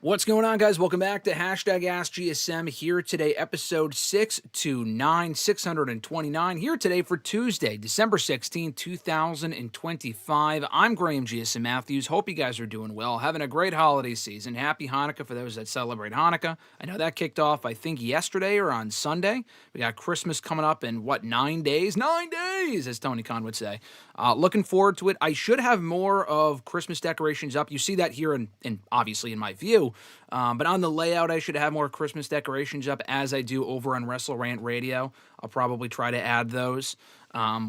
What's going on, guys? Welcome back to #AskGSM here today, episode 629, here today for Tuesday, December 16th, 2025. I'm Graham GSM Matthews. Hope you guys are doing well, having a great holiday season. Happy Hanukkah for those that celebrate Hanukkah. I know that kicked off, I think, yesterday or on Sunday. We got Christmas coming up in, 9 days? 9 days, as Tony Khan would say. Looking forward to it. I should have more of Christmas decorations up. You see that here in obviously in my view. But on the layout, I should have more Christmas decorations up as I do over on WrestleRant Radio. I'll probably try to add those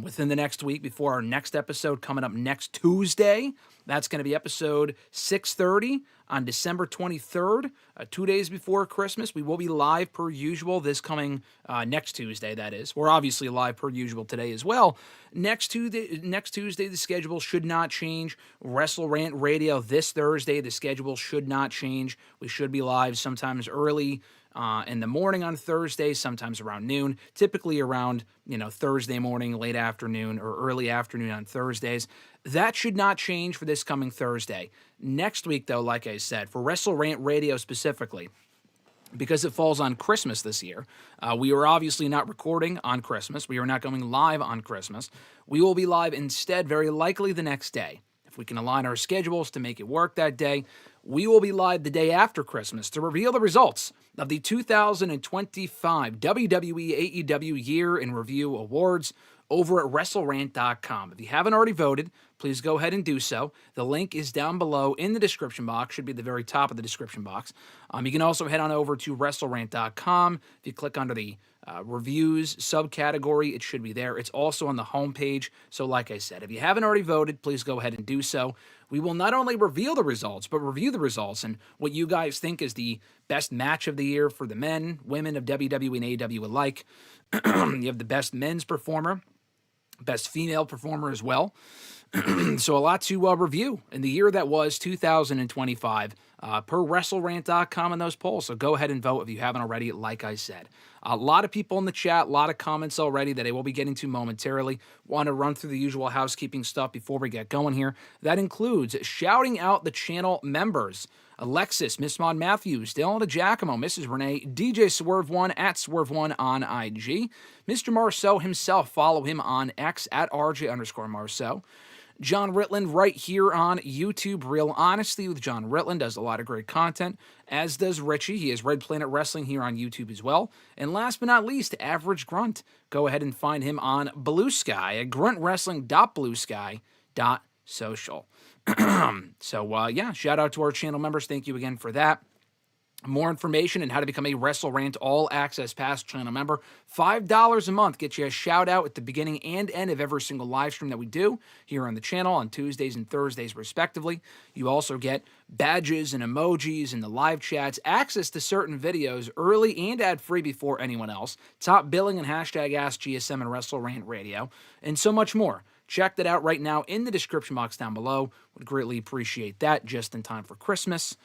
within the next week before our next episode coming up next Tuesday. That's going to be episode 630 on December 23rd, 2 days before Christmas. We will be live per usual this coming next Tuesday, that is. We're obviously live per usual today as well. Next Tuesday, the schedule should not change. WrestleRant Radio this Thursday, the schedule should not change. We should be live sometimes early in the morning on Thursday, sometimes around noon, typically around, Thursday morning, late afternoon, or early afternoon on Thursdays. That should not change for this coming Thursday. Next week, though, like I said, for WrestleRant Radio specifically, because it falls on Christmas this year, we are obviously not recording on Christmas. We are not going live on Christmas. We will be live instead very likely the next day. If we can align our schedules to make it work that day, we will be live the day after Christmas to reveal the results of the 2025 WWE AEW Year in Review Awards over at WrestleRant.com. If you haven't already voted, please go ahead and do so. The link is down below in the description box, should be at the very top of the description box. You can also head on over to WrestleRant.com. If you click under the reviews subcategory, it should be there. It's also on the homepage. So like I said, if you haven't already voted, please go ahead and do so. We will not only reveal the results, but review the results and what you guys think is the best match of the year for the men, women of WWE and AEW alike. You have the best men's performer, best female performer as well. So a lot to review in the year that was 2025 per WrestleRant.com in those polls. So go ahead and vote if you haven't already, like I said. A lot of people in the chat, a lot of comments already that I will be getting to momentarily. Want to run through the usual housekeeping stuff before we get going here. That includes shouting out the channel members. Alexis, Miss Maud Matthews, Dillon, DiGiacomo, Mrs. Renee, DJ Swerve1 at Swerve1 on IG. Mr. Marceau himself, follow him on X at RJ_Marceau. John Ritland right here on YouTube. Real Honesty with John Ritland does a lot of great content, as does Richie. He is Red Planet Wrestling here on YouTube as well. And last but not least, Average Grunt. Go ahead and find him on Blue Sky at gruntwrestling.bluesky.social. So, shout out to our channel members. Thank you again for that. More information on how to become a WrestleRant All Access Pass channel member. $5 a month gets you a shout out at the beginning and end of every single live stream that we do here on the channel on Tuesdays and Thursdays respectively. You also get badges and emojis in the live chats, access to certain videos early and ad-free before anyone else, top billing and #AskGSM and WrestleRant Radio, and so much more. Check that out right now in the description box down below. Would greatly appreciate that just in time for Christmas.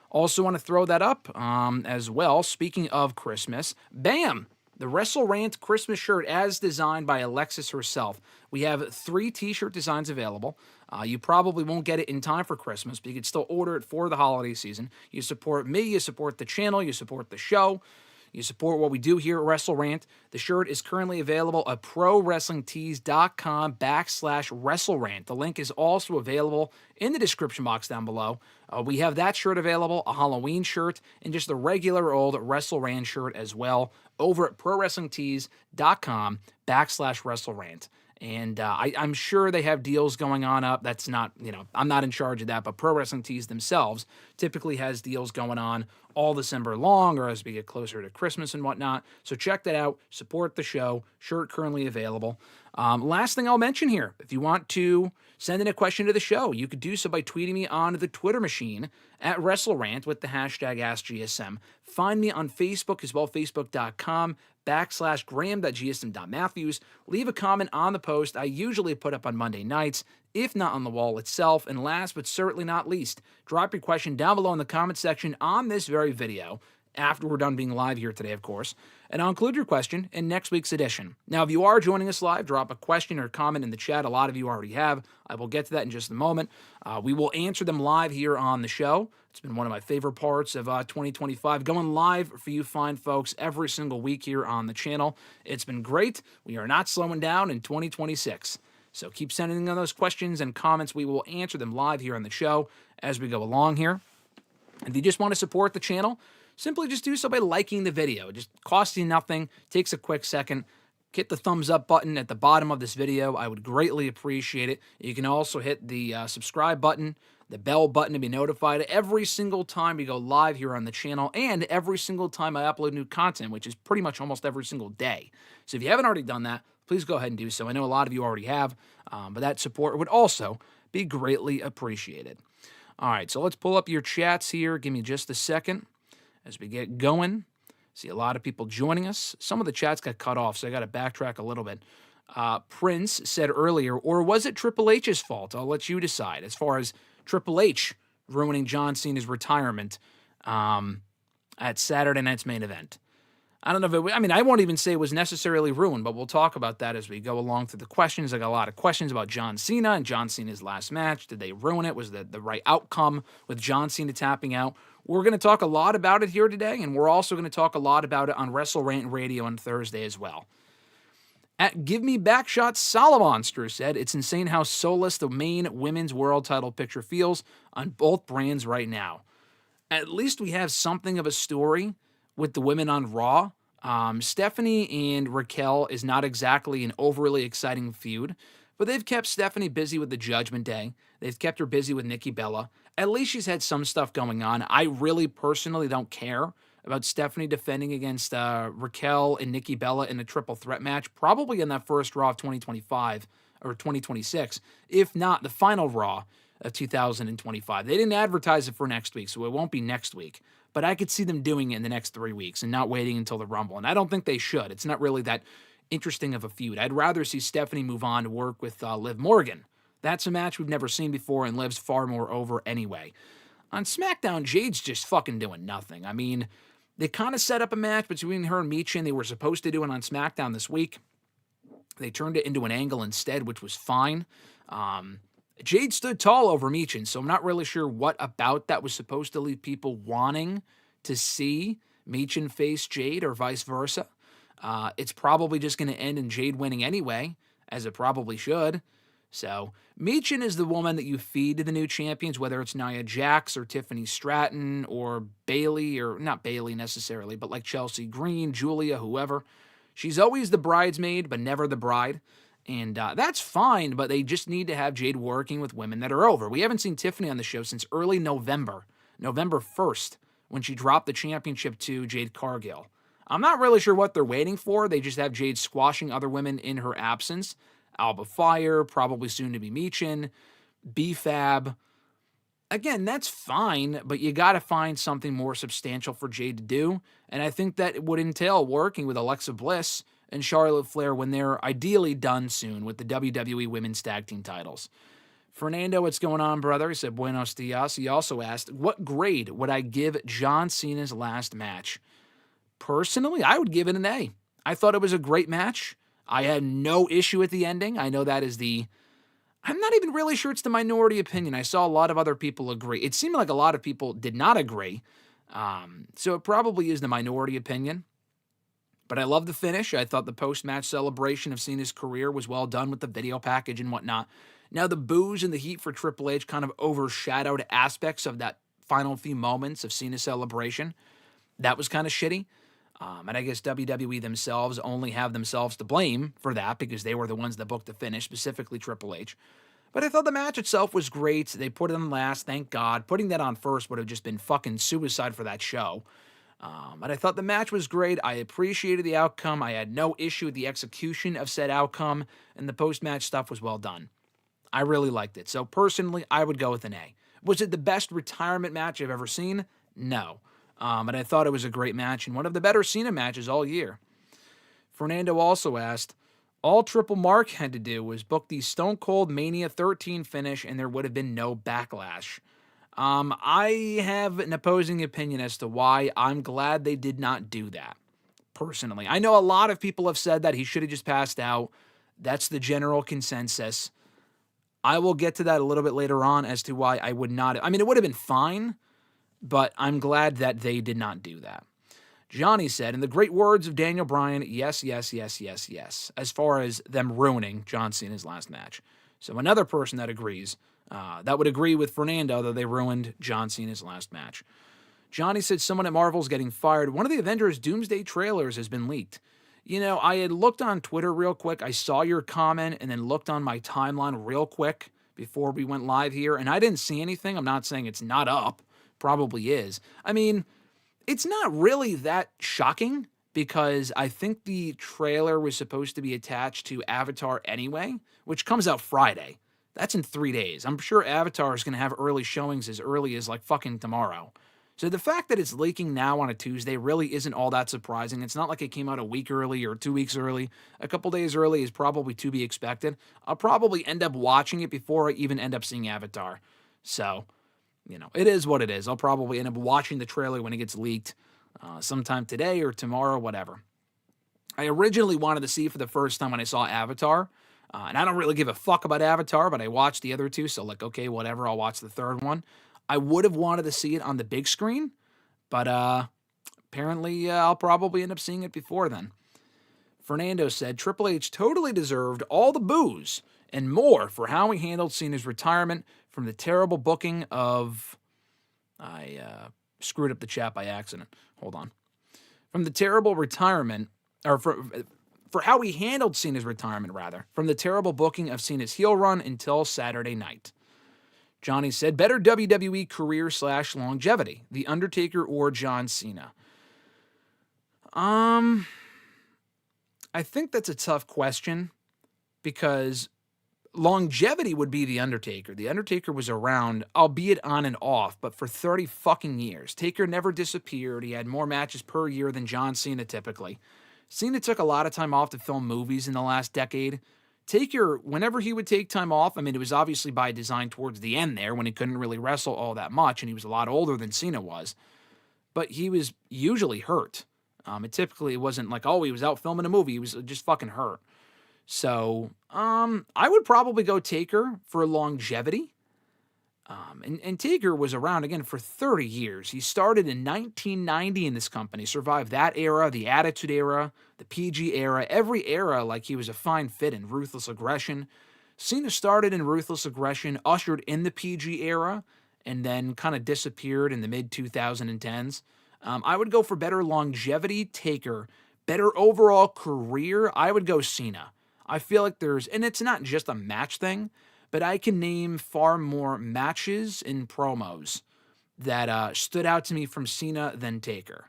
Also want to throw that up as well. Speaking of Christmas, bam! The WrestleRant Christmas shirt as designed by Alexis herself. We have 3 t-shirt designs available. You probably won't get it in time for Christmas, but you can still order it for the holiday season. You support me, you support the channel, you support the show. You support what we do here at WrestleRant. The shirt is currently available at ProWrestlingTees.com/WrestleRant. The link is also available in the description box down below. We have that shirt available, a Halloween shirt, and just the regular old WrestleRant shirt as well over at ProWrestlingTees.com/WrestleRant. And I'm sure they have deals going on up. That's not, I'm not in charge of that, but Pro Wrestling Tees themselves typically has deals going on all December long or as we get closer to Christmas and whatnot. So check that out. Support the show. Shirt currently available. Last thing I'll mention here, if you want to send in a question to the show, you could do so by tweeting me on the Twitter machine at WrestleRant with the #AskGSM. Find me on Facebook as well, facebook.com/Graham.GSM.Matthews. Leave a comment on the post I usually put up on Monday nights, if not on the wall itself. And last but certainly not least, drop your question down below in the comment section on this very video. after we're done being live here today, of course. And I'll include your question in next week's edition. Now, if you are joining us live, drop a question or comment in the chat. A lot of you already have. I will get to that in just a moment. We will answer them live here on the show. It's been one of my favorite parts of 2025, going live for you fine folks every single week here on the channel. It's been great. We are not slowing down in 2026. So keep sending in those questions and comments. We will answer them live here on the show as we go along here. And if you just want to support the channel, simply just do so by liking the video. It just costs you nothing, takes a quick second. Hit the thumbs up button at the bottom of this video. I would greatly appreciate it. You can also hit the subscribe button, the bell button to be notified every single time we go live here on the channel and every single time I upload new content, which is pretty much almost every single day. So if you haven't already done that, please go ahead and do so. I know a lot of you already have, but that support would also be greatly appreciated. All right, so let's pull up your chats here. Give me just a second as we get going. See a lot of people joining us. Some of the chats got cut off, so I got to backtrack a little bit. Prince said earlier, or was it Triple H's fault? I'll let you decide. As far as Triple H ruining John Cena's retirement at Saturday night's main event. I don't know if I won't even say it was necessarily ruined, but we'll talk about that as we go along through the questions. I got a lot of questions about John Cena and John Cena's last match. Did they ruin it? Was that the right outcome with John Cena tapping out? We're going to talk a lot about it here today, and we're also going to talk a lot about it on WrestleRant Radio on Thursday as well. At Give Me Backshot Solomonster said, it's insane how soulless the main women's world title picture feels on both brands right now. At least we have something of a story with the women on Raw. Stephanie and Raquel is not exactly an overly exciting feud, but they've kept Stephanie busy with the Judgment Day. They've kept her busy with Nikki Bella. At least she's had some stuff going on. I really personally don't care about Stephanie defending against Raquel and Nikki Bella in a triple threat match, probably in that first Raw of 2025 or 2026, if not the final Raw of 2025. They didn't advertise it for next week, so it won't be next week. But I could see them doing it in the next 3 weeks and not waiting until the Rumble. And I don't think they should. It's not really that interesting of a feud. I'd rather see Stephanie move on to work with Liv Morgan. That's a match we've never seen before, and Liv's far more over anyway. On SmackDown, Jade's just fucking doing nothing. I mean, they kind of set up a match between her and Michin. They were supposed to do it on SmackDown this week. They turned it into an angle instead, which was fine. Jade stood tall over Michin, so I'm not really sure what about that was supposed to leave people wanting to see Michin face Jade or vice versa. It's probably just going to end in Jade winning anyway, as it probably should. So Michin is the woman that you feed to the new champions, whether it's Nia Jax or Tiffany Stratton or Bayley, or not Bayley necessarily, but like Chelsea Green, Julia, whoever. She's always the bridesmaid, but never the bride. And that's fine, but they just need to have Jade working with women that are over. We haven't seen Tiffany on the show since early November 1st, when she dropped the championship to Jade Cargill. I'm not really sure what they're waiting for. They just have Jade squashing other women in her absence. Alba Fire, probably soon to be Michin, B-Fab. Again, that's fine, but you got to find something more substantial for Jade to do. And I think that it would entail working with Alexa Bliss and Charlotte Flair when they're ideally done soon with the WWE Women's Tag Team titles. Fernando, what's going on, brother? He said, buenos dias. He also asked, what grade would I give John Cena's last match? Personally, I would give it an A. I thought it was a great match. I had no issue with the ending. I know that is I'm not even really sure it's the minority opinion. I saw a lot of other people agree. It seemed like a lot of people did not agree. So it probably is the minority opinion. But I love the finish. I thought the post-match celebration of Cena's career was well done with the video package and whatnot. Now, the boos and the heat for Triple H kind of overshadowed aspects of that final few moments of Cena's celebration. That was kind of shitty. And I guess WWE themselves only have themselves to blame for that because they were the ones that booked the finish, specifically Triple H. But I thought the match itself was great. They put it on last, thank God. Putting that on first would have just been fucking suicide for that show. But I thought the match was great. I appreciated the outcome. I had no issue with the execution of said outcome, and the post-match stuff was well done. I really liked it. So personally, I would go with an A. Was it the best retirement match I've ever seen? No. But I thought it was a great match and one of the better Cena matches all year. Fernando also asked, all Triple Mark had to do was book the Stone Cold Mania 13 finish and there would have been no backlash. I have an opposing opinion as to why. I'm glad they did not do that, personally. I know a lot of people have said that he should have just passed out. That's the general consensus. I will get to that a little bit later on as to why I would not. I mean, it would have been fine, but I'm glad that they did not do that. Johnny said, in the great words of Daniel Bryan, yes, yes, yes, yes, yes, as far as them ruining John Cena's last match. So another person that agrees, that would agree with Fernando that they ruined John Cena's last match. Johnny said someone at Marvel's getting fired. One of the Avengers Doomsday trailers has been leaked. You know, I had looked on Twitter real quick. I saw your comment and then looked on my timeline real quick before we went live here, and I didn't see anything. I'm not saying it's not up. Probably is. I mean, it's not really that shocking because I think the trailer was supposed to be attached to Avatar anyway, which comes out Friday. That's in 3 days. I'm sure Avatar is going to have early showings as early as like fucking tomorrow. So the fact that it's leaking now on a Tuesday really isn't all that surprising. It's not like it came out a week early or 2 weeks early. A couple days early is probably to be expected. I'll probably end up watching it before I even end up seeing Avatar. So, you know, it is what it is. I'll probably end up watching the trailer when it gets leaked sometime today or tomorrow, whatever. I originally wanted to see it for the first time when I saw Avatar. And I don't really give a fuck about Avatar, but I watched the other two. So, like, okay, whatever. I'll watch the third one. I would have wanted to see it on the big screen, but apparently I'll probably end up seeing it before then. Fernando said Triple H totally deserved all the boos and more for how he handled Cena's retirement from the terrible booking of... I screwed up the chat by accident. Hold on. From the terrible retirement, or for how he handled Cena's retirement, rather, from the terrible booking of Cena's heel run until Saturday night. Johnny said, better WWE career / longevity, The Undertaker or John Cena? I think that's a tough question because longevity would be The Undertaker. The Undertaker was around, albeit on and off, but for 30 fucking years. Taker never disappeared. He had more matches per year than John Cena typically. Cena took a lot of time off to film movies in the last decade. Taker, whenever he would take time off, I mean, it was obviously by design towards the end there when he couldn't really wrestle all that much, and he was a lot older than Cena was. But he was usually hurt. It wasn't like, oh, he was out filming a movie. He was just fucking hurt. So, I would probably go Taker for longevity. And Taker was around, again, for 30 years. He started in 1990 in this company, survived that era, the Attitude Era, the PG era, every era like he was a fine fit in Ruthless Aggression. Cena started in Ruthless Aggression, ushered in the PG era, and then kind of disappeared in the mid-2010s. I would go for better longevity, Taker. Better overall career, I would go Cena. I feel like and it's not just a match thing, but I can name far more matches and promos that stood out to me from Cena than Taker.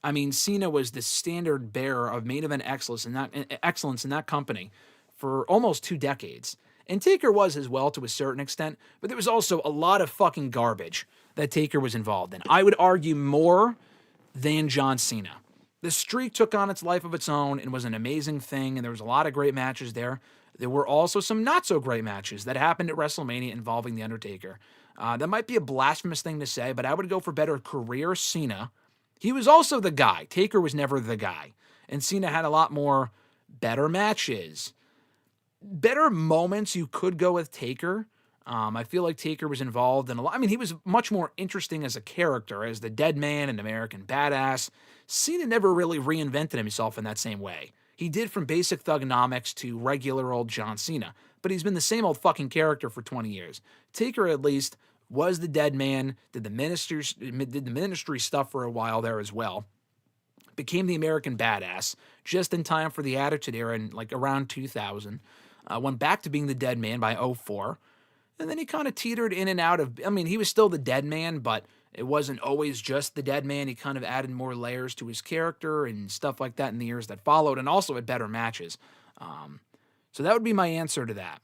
I mean, Cena was the standard bearer of main event excellence in that company for almost 2 decades. And Taker was as well to a certain extent, but there was also a lot of fucking garbage that Taker was involved in. I would argue more than John Cena. The streak took on its life of its own and was an amazing thing, and there was a lot of great matches there. There were also some not-so-great matches that happened at WrestleMania involving The Undertaker. That might be a blasphemous thing to say, but I would go for better career Cena. He was also the guy. Taker was never the guy. And Cena had a lot more better matches. Better moments you could go with Taker. I feel like Taker was involved in a lot. I mean, he was much more interesting as a character, as the Dead Man and American Badass. Cena never really reinvented himself in that same way. He did from basic Thugonomics to regular old John Cena, but he's been the same old fucking character for 20 years. Taker, at least, was the Dead Man, did the ministry stuff for a while there as well. Became the American Badass just in time for the Attitude Era in like around 2000. Went back to being the Dead Man by 2004. And then he kind of teetered in and out of, I mean, he was still the Dead Man, but it wasn't always just the Dead Man. He kind of added more layers to his character and stuff like that in the years that followed, and also had better matches. So that would be my answer to that.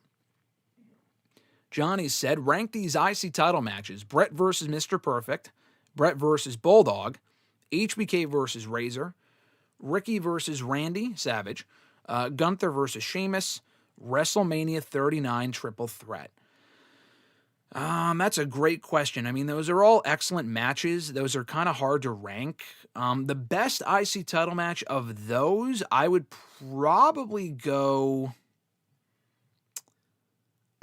Johnny said, rank these IC title matches. Brett versus Mr. Perfect, Brett versus Bulldog, HBK versus Razor, Ricky versus Randy Savage, Gunther versus Sheamus, WrestleMania 39 Triple Threat. That's a great question. I mean, those are all excellent matches. Those are kind of hard to rank. The best IC title match of those, I would probably go.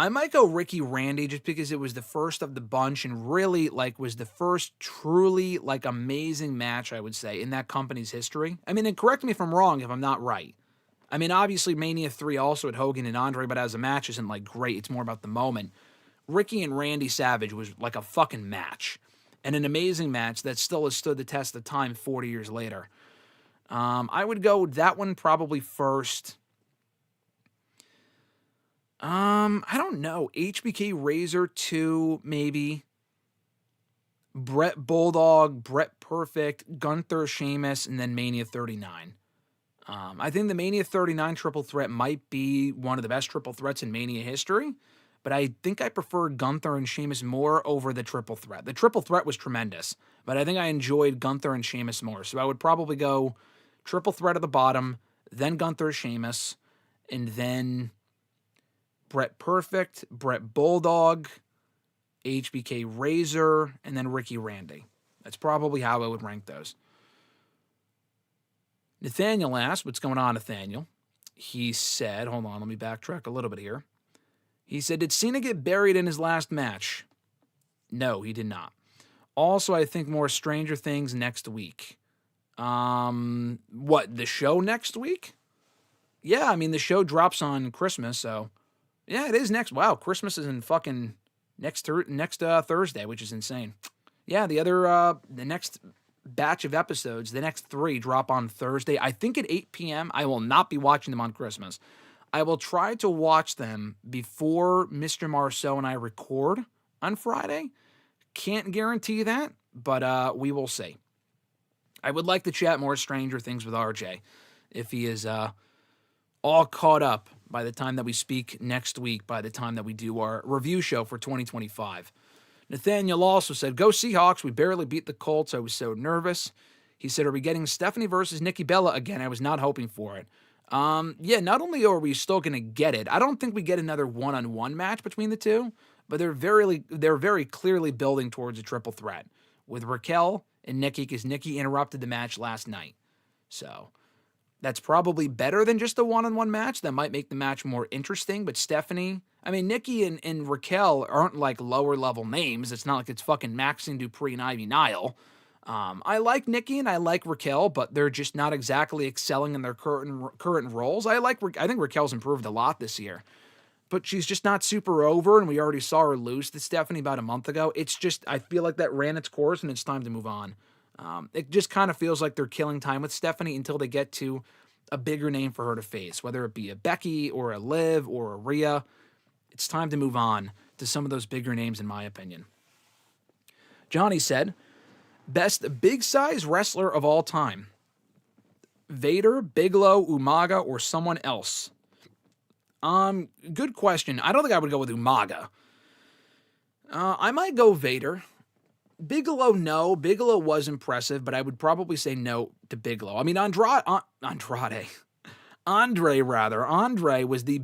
I might go Ricky Randy just because it was the first of the bunch and really was the first truly amazing match, I would say, in that company's history. I mean, and correct me if I'm wrong if I'm not right. I mean, obviously Mania 3 also had Hogan and Andre, but as a match isn't great. It's more about the moment. Ricky and Randy Savage was like a fucking match, and an amazing match that still has stood the test of time 40 years later. I would go that one probably first. I don't know. HBK Razor 2, maybe. Brett Bulldog, Brett Perfect, Gunther, Sheamus, and then Mania 39. I think the Mania 39 triple threat might be one of the best triple threats in Mania history, but I think I prefer Gunther and Sheamus more over the triple threat. The triple threat was tremendous, but I think I enjoyed Gunther and Sheamus more. So I would probably go triple threat at the bottom, then Gunther, Sheamus, and then Brett Perfect, Brett Bulldog, HBK Razor, and then Ricky Randy. That's probably how I would rank those. Nathaniel asked, what's going on, Nathaniel? He said, hold on, let me backtrack a little bit here. He said, did Cena get buried in his last match? No, he did not. Also, I think more Stranger Things next week. What, the show next week? Yeah, I mean, the show drops on Christmas, so... Yeah, it is next. Wow, Christmas is in fucking next Thursday, which is insane. Yeah, the next batch of episodes, the next 3 drop on Thursday. I think at 8 p.m. I will not be watching them on Christmas. I will try to watch them before Mr. Marceau and I record on Friday. Can't guarantee that, but we will see. I would like to chat more Stranger Things with RJ if he is all caught up by the time that we speak next week, by the time that we do our review show for 2025. Nathaniel also said, go Seahawks, we barely beat the Colts, I was so nervous. He said, are we getting Stephanie versus Nikki Bella again? I was not hoping for it. Yeah, not only are we still going to get it, I don't think we get another one-on-one match between the two, but they're very clearly building towards a triple threat with Raquel and Nikki, because Nikki interrupted the match last night. So... that's probably better than just a one-on-one match. That might make the match more interesting. But Stephanie, I mean, Nikki and Raquel aren't lower-level names. It's not like it's fucking Maxine Dupree and Ivy Nile. I like Nikki and I like Raquel, but they're just not exactly excelling in their current roles. I think Raquel's improved a lot this year. But she's just not super over, and we already saw her lose to Stephanie about a month ago. It's just, I feel like that ran its course, and it's time to move on. It just kind of feels like they're killing time with Stephanie until they get to a bigger name for her to face, whether it be a Becky or a Liv or a Rhea. It's time to move on to some of those bigger names, in my opinion. Johnny said, best big-size wrestler of all time. Vader, Bigelow, Umaga, or someone else? Good question. I don't think I would go with Umaga. I might go Vader. Bigelow, no. Bigelow was impressive, but I would probably say no to Bigelow. I mean, Andre was the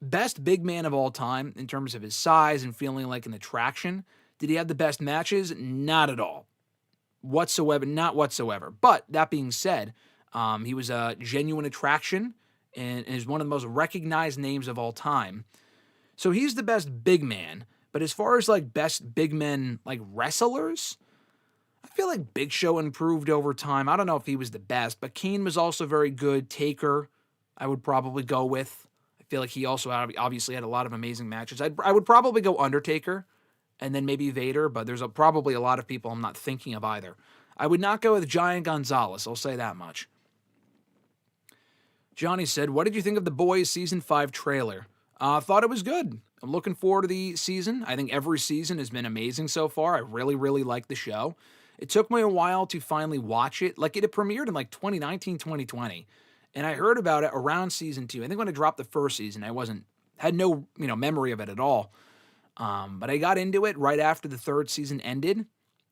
best big man of all time in terms of his size and feeling like an attraction. Did he have the best matches? Not at all. Not whatsoever. But that being said, he was a genuine attraction and is one of the most recognized names of all time. So he's the best big man. But as far as best big men wrestlers, I feel like Big Show improved over time. I don't know if he was the best, but Kane was also very good. Taker, I would probably go with. I feel like he also obviously had a lot of amazing matches. I would probably go Undertaker and then maybe Vader, but there's probably a lot of people I'm not thinking of either. I would not go with Giant Gonzalez, I'll say that much. Johnny said, what did you think of The Boys Season 5 trailer? Thought it was good. I'm looking forward to the season. I think every season has been amazing so far. I really, really like the show. It took me a while to finally watch it. It had premiered in 2019, 2020. And I heard about it around season 2. I think when I dropped the first season, I had no memory of it at all. But I got into it right after the third season ended.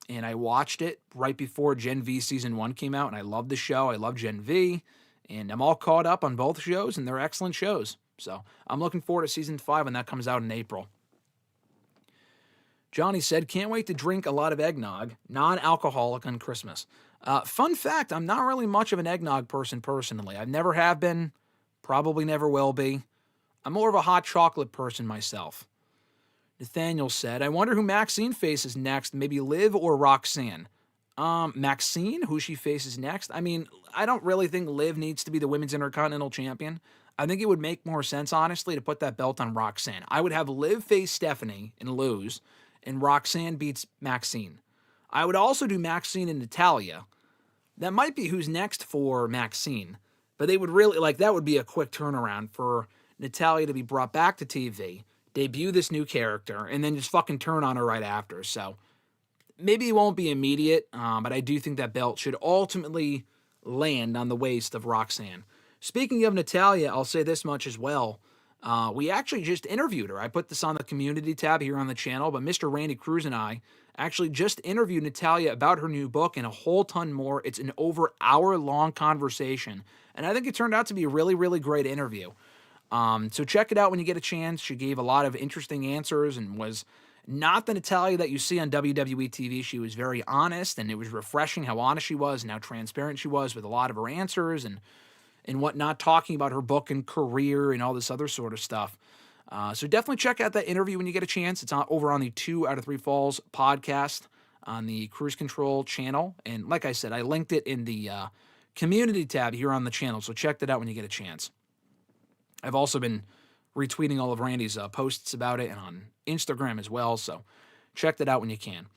And I watched it right before Gen V Season 1 came out. And I loved the show. I love Gen V. And I'm all caught up on both shows. And they're excellent shows. So I'm looking forward to Season 5 when that comes out in April. Johnny said, can't wait to drink a lot of eggnog, non-alcoholic on Christmas. Fun fact, I'm not really much of an eggnog person personally. I never have been, probably never will be. I'm more of a hot chocolate person myself. Nathaniel said, I wonder who Maxine faces next, maybe Liv or Roxanne. Maxine, who she faces next? I mean, I don't really think Liv needs to be the Women's Intercontinental Champion. I think it would make more sense, honestly, to put that belt on Roxanne. I would have Liv face Stephanie and lose, and Roxanne beats Maxine. I would also do Maxine and Natalya. That might be who's next for Maxine, but they would really, like, that would be a quick turnaround for Natalya to be brought back to TV, debut this new character, and then just fucking turn on her right after. So maybe it won't be immediate, but I do think that belt should ultimately land on the waist of Roxanne. Speaking of Natalya, I'll say this much as well. We actually just interviewed her. I put this on the community tab here on the channel, but Mr. Randy Cruz and I actually just interviewed Natalya about her new book and a whole ton more. It's an over hour-long conversation, and I think it turned out to be a really, really great interview. So check it out when you get a chance. She gave a lot of interesting answers and was not the Natalya that you see on WWE TV. She was very honest, and it was refreshing how honest she was and how transparent she was with a lot of her answers and whatnot, talking about her book and career and all this other sort of stuff. So definitely check out that interview when you get a chance. It's over on the 2 out of 3 Falls podcast on the Cruise Control channel. And like I said, I linked it in the community tab here on the channel, so check that out when you get a chance. I've also been retweeting all of Randy's posts about it and on Instagram as well, so check that out when you can.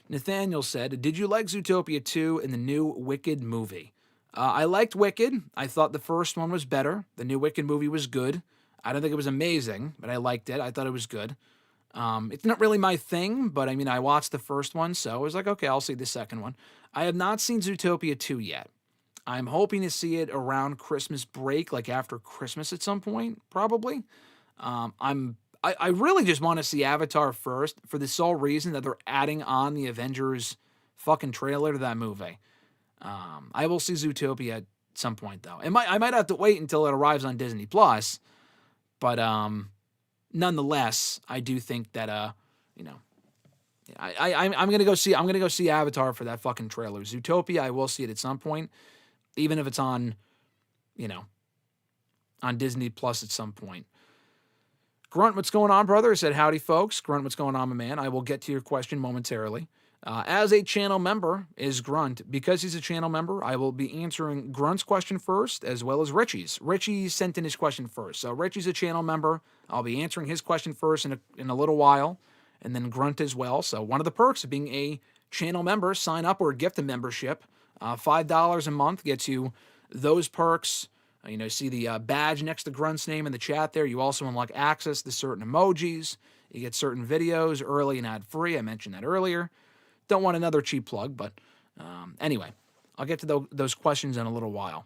Nathaniel said, did you like Zootopia 2 in the new Wicked movie? I liked Wicked. I thought the first one was better. The new Wicked movie was good. I don't think it was amazing, but I liked it. I thought it was good. It's not really my thing, but I mean, I watched the first one, so I was like, okay, I'll see the second one. I have not seen Zootopia 2 yet. I'm hoping to see it around Christmas break, like after Christmas at some point, probably. I really just want to see Avatar first for the sole reason that they're adding on the Avengers fucking trailer to that movie. I will see Zootopia at some point, though. I might have to wait until it arrives on Disney Plus, but nonetheless, I do think that I'm gonna go see Avatar for that fucking trailer. Zootopia, I will see it at some point, even if it's on Disney Plus at some point. Grunt, what's going on, brother? I said, howdy, folks. Grunt, what's going on, my man? I will get to your question momentarily. As a channel member is Grunt. Because he's a channel member, I will be answering Grunt's question first, as well as Richie's. Richie sent in his question first. So Richie's a channel member. I'll be answering his question first in a little while, and then Grunt as well. So one of the perks of being a channel member, sign up or gift a membership. $5 a month gets you those perks. See the badge next to Grunt's name in the chat there. You also unlock access to certain emojis. You get certain videos early and ad-free. I mentioned that earlier. Don't want another cheap plug, but anyway, I'll get to those questions in a little while.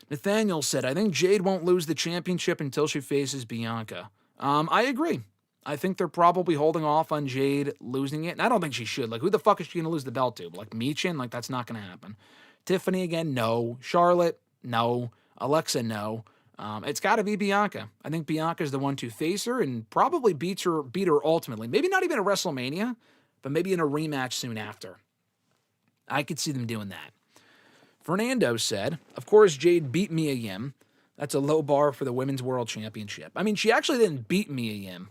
Nathaniel said, I think Jade won't lose the championship until she faces Bianca. I agree. I think they're probably holding off on Jade losing it, and I don't think she should. Like, who the fuck is she going to lose the belt to? Like, Michin? Like, that's not going to happen. Tiffany again, no. Charlotte, no. Alexa, no. It's got to be Bianca. I think Bianca's the one to face her and probably beat her ultimately. Maybe not even at WrestleMania, but maybe in a rematch soon after. I could see them doing that. Fernando said, of course, Jade beat Mia Yim. That's a low bar for the Women's World Championship. I mean, she actually didn't beat Mia Yim.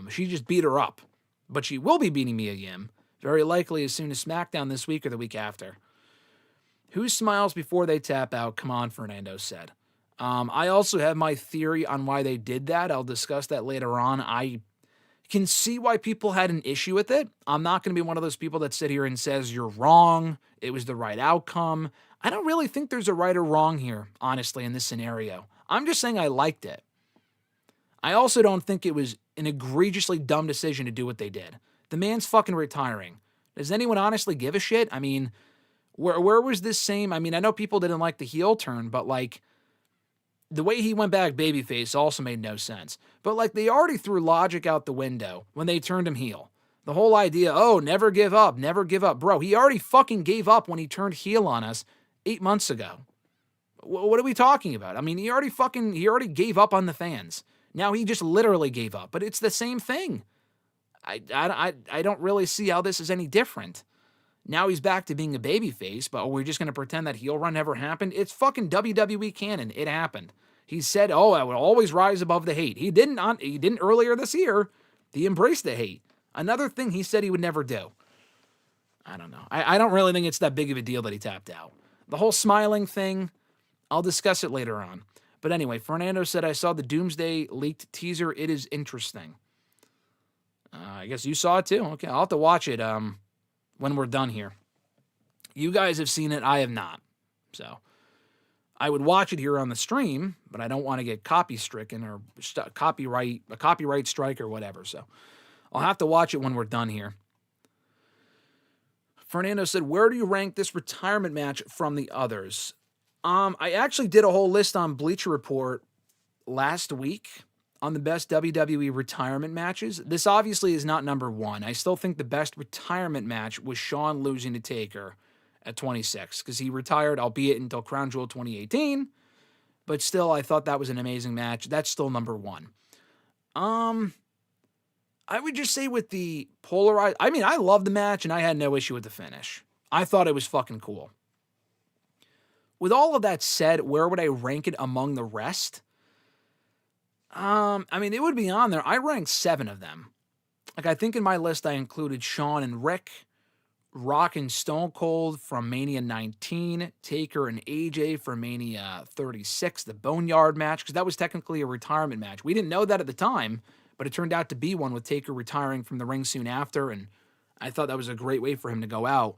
She just beat her up. But she will be beating Mia Yim, very likely as soon as SmackDown this week or the week after. Who smiles before they tap out? Come on, Fernando said. I also have my theory on why they did that. I'll discuss that later on. I can see why people had an issue with it. I'm not going to be one of those people that sit here and says, you're wrong, it was the right outcome. I don't really think there's a right or wrong here, honestly, in this scenario. I'm just saying I liked it. I also don't think it was an egregiously dumb decision to do what they did. The man's fucking retiring. Does anyone honestly give a shit? I mean, where was this same... I mean, I know people didn't like the heel turn, but, like, the way he went back babyface also made no sense. But, like, they already threw logic out the window when they turned him heel. The whole idea, oh, never give up, never give up. Bro, he already fucking gave up when he turned heel on us 8 months ago. What are we talking about? I mean, he already gave up on the fans. Now he just literally gave up. But it's the same thing. I don't really see how this is any different. Now he's back to being a babyface, but we're just going to pretend that heel run never happened. It's fucking WWE canon. It happened. He said, "Oh, I would always rise above the hate." He didn't. He didn't earlier this year. He embraced the hate. Another thing he said he would never do. I don't know. I don't really think it's that big of a deal that he tapped out. The whole smiling thing, I'll discuss it later on. But anyway, Fernando said, "I saw the Doomsday leaked teaser. It is interesting." I guess you saw it too. Okay, I'll have to watch it when we're done here. You guys have seen it. I have not. So I would watch it here on the stream, but I don't want to get copy stricken or a copyright strike or whatever. So I'll have to watch it when we're done here. Fernando said, "Where do you rank this retirement match from the others?" I actually did a whole list on Bleacher Report last week on the best WWE retirement matches. This obviously is not number one. I still think the best retirement match was Shawn losing to Taker at 26, because he retired, albeit until Crown Jewel 2018. But still, I thought that was an amazing match. That's still number one. I would just say with the polarized, I mean, I love the match and I had no issue with the finish. I thought it was fucking cool. With all of that said, where would I rank it among the rest? I mean, it would be on there. I ranked 7 of them. Like, I think in my list I included Shawn and Rick, Rock and Stone Cold from Mania 19, Taker and AJ from Mania 36, the Boneyard match, because that was technically a retirement match. We didn't know that at the time, but it turned out to be one with Taker retiring from the ring soon after, and I thought that was a great way for him to go out.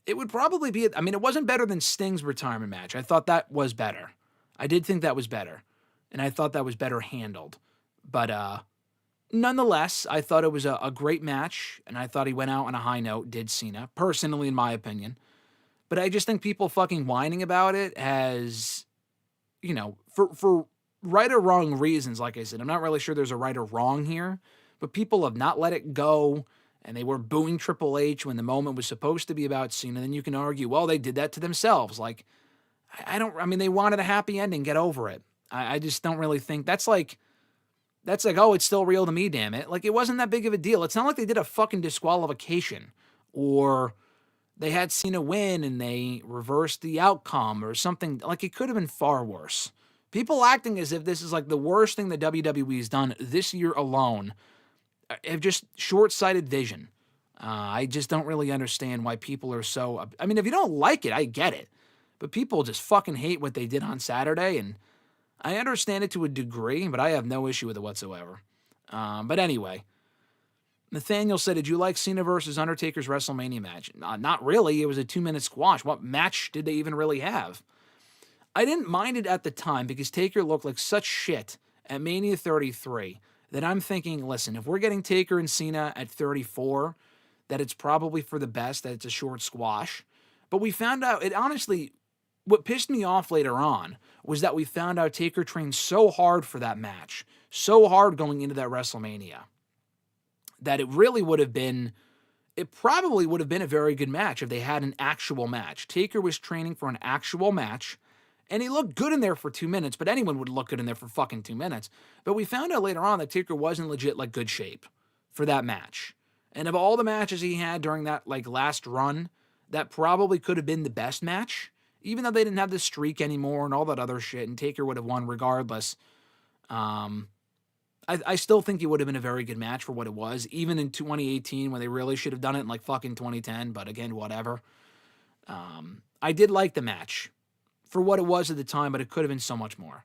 It would probably be, I mean, it wasn't better than Sting's retirement match. I thought that was better. I did think that was better, and I thought that was better handled. But nonetheless, I thought it was a great match, and I thought he went out on a high note, did Cena, personally, in my opinion. But I just think people fucking whining about it has, you know, for right or wrong reasons, like I said. I'm not really sure there's a right or wrong here, but people have not let it go, and they were booing Triple H when the moment was supposed to be about Cena. Then you can argue, well, they did that to themselves. Like, I mean, they wanted a happy ending, get over it. I just don't really think, that's like, oh, it's still real to me, damn it. Like, it wasn't that big of a deal. It's not like they did a fucking disqualification, or they had Cena win and they reversed the outcome or something. Like, it could have been far worse. People acting as if this is like the worst thing the WWE's done this year alone have just short-sighted vision. I just don't really understand why people are so... I mean, if you don't like it, I get it. But people just fucking hate what they did on Saturday, and I understand it to a degree, but I have no issue with it whatsoever. But anyway, Nathaniel said, "Did you like Cena versus Undertaker's WrestleMania match?" Not really. It was a 2-minute squash. What match did they even really have? I didn't mind it at the time because Taker looked like such shit at Mania 33 that I'm thinking, listen, if we're getting Taker and Cena at 34, that it's probably for the best, that it's a short squash. But we found out, it honestly, what pissed me off later on was that we found out Taker trained so hard for that match, so hard going into that WrestleMania, that it really would have been, it probably would have been a very good match if they had an actual match. Taker was training for an actual match, and he looked good in there for 2 minutes, but anyone would look good in there for fucking 2 minutes. But we found out later on that Taker wasn't legit, like, good shape for that match. And of all the matches he had during that, like, last run, that probably could have been the best match, even though they didn't have the streak anymore and all that other shit, and Taker would have won regardless. I still think it would have been a very good match for what it was, even in 2018 when they really should have done it in, like, fucking 2010, but again, whatever. I did like the match for what it was at the time, but it could have been so much more.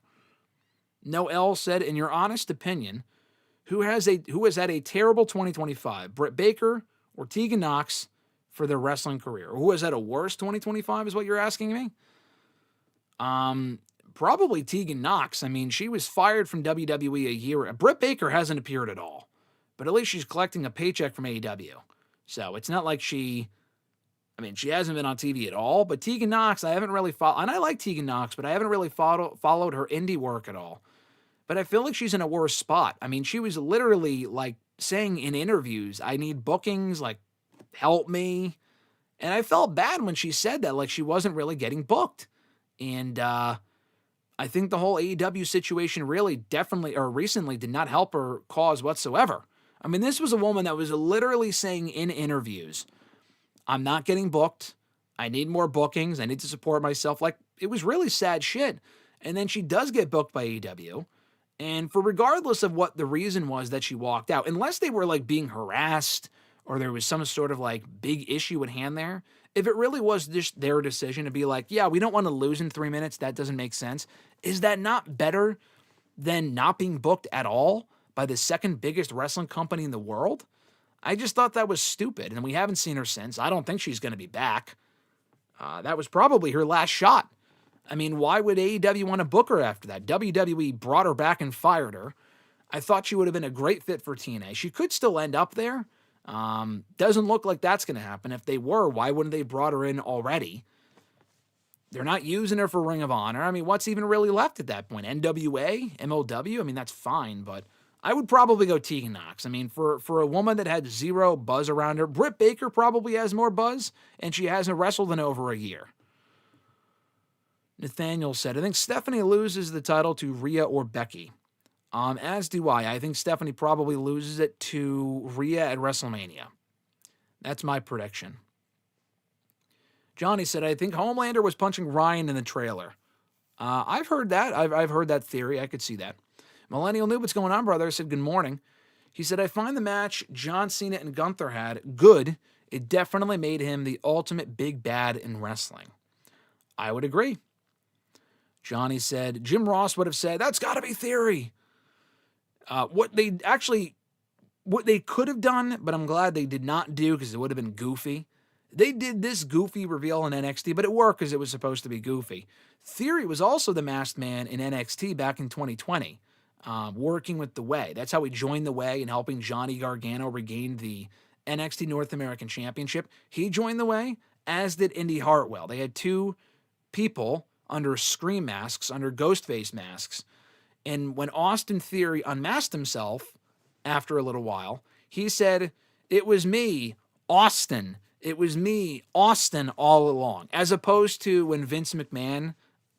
Noel said, "In your honest opinion, who has had a terrible 2025, Britt Baker or Tegan Nox for their wrestling career? Or who has had a worse 2025 is what you're asking me?" Probably Tegan Nox. I mean, she was fired from WWE a year. Britt Baker hasn't appeared at all, but at least she's collecting a paycheck from AEW. So it's not like she hasn't been on TV at all, but Tegan Nox, I haven't really followed, and I like Tegan Nox, but I haven't really followed her indie work at all. But I feel like she's in a worse spot. I mean, she was literally, like, saying in interviews, "I need bookings, like, help me." And I felt bad when she said that, like, she wasn't really getting booked. And I think the whole AEW situation really recently did not help her cause whatsoever. I mean, this was a woman that was literally saying in interviews, I'm not getting booked. I need more bookings. I need to support myself. Like, it was really sad shit. And then she does get booked by AEW. And for regardless of what the reason was that she walked out, unless they were like being harassed or there was some sort of like big issue at hand there, if it really was just their decision to be like, yeah, we don't want to lose in 3 minutes, that doesn't make sense. Is that not better than not being booked at all by the second biggest wrestling company in the world? I just thought that was stupid, and we haven't seen her since. I don't think she's going to be back. That was probably her last shot. I mean, why would AEW want to book her after that? WWE brought her back and fired her. I thought she would have been a great fit for TNA. She could still end up there. Doesn't look like that's going to happen. If they were, why wouldn't they brought her in already? They're not using her for Ring of Honor. I mean, what's even really left at that point? NWA? MLW? I mean, that's fine, but I would probably go Tegan Nox. I mean, for a woman that had zero buzz around her, Britt Baker probably has more buzz, and she hasn't wrestled in over a year. Nathaniel said, I think Stephanie loses the title to Rhea or Becky. As do I. I think Stephanie probably loses it to Rhea at WrestleMania. That's my prediction. Johnny said, I think Homelander was punching Ryan in the trailer. I've heard that. I've heard that theory. I could see that. Millennial Noob, what's going on, brother? I said, good morning. He said, I find the match John Cena and Gunther had good. It definitely made him the ultimate big bad in wrestling. I would agree. Johnny said, Jim Ross would have said, that's got to be theory. What they could have done, but I'm glad they did not do because it would have been goofy. They did this goofy reveal in NXT, but it worked because it was supposed to be goofy. Theory was also the masked man in NXT back in 2020, working with The Way. That's how he joined The Way and helping Johnny Gargano regain the NXT North American Championship. He joined The Way, as did Indy Hartwell. They had two people under Scream masks, under Ghostface masks. And when Austin Theory unmasked himself after a little while, he said, it was me, Austin. It was me, Austin, all along. As opposed to when Vince McMahon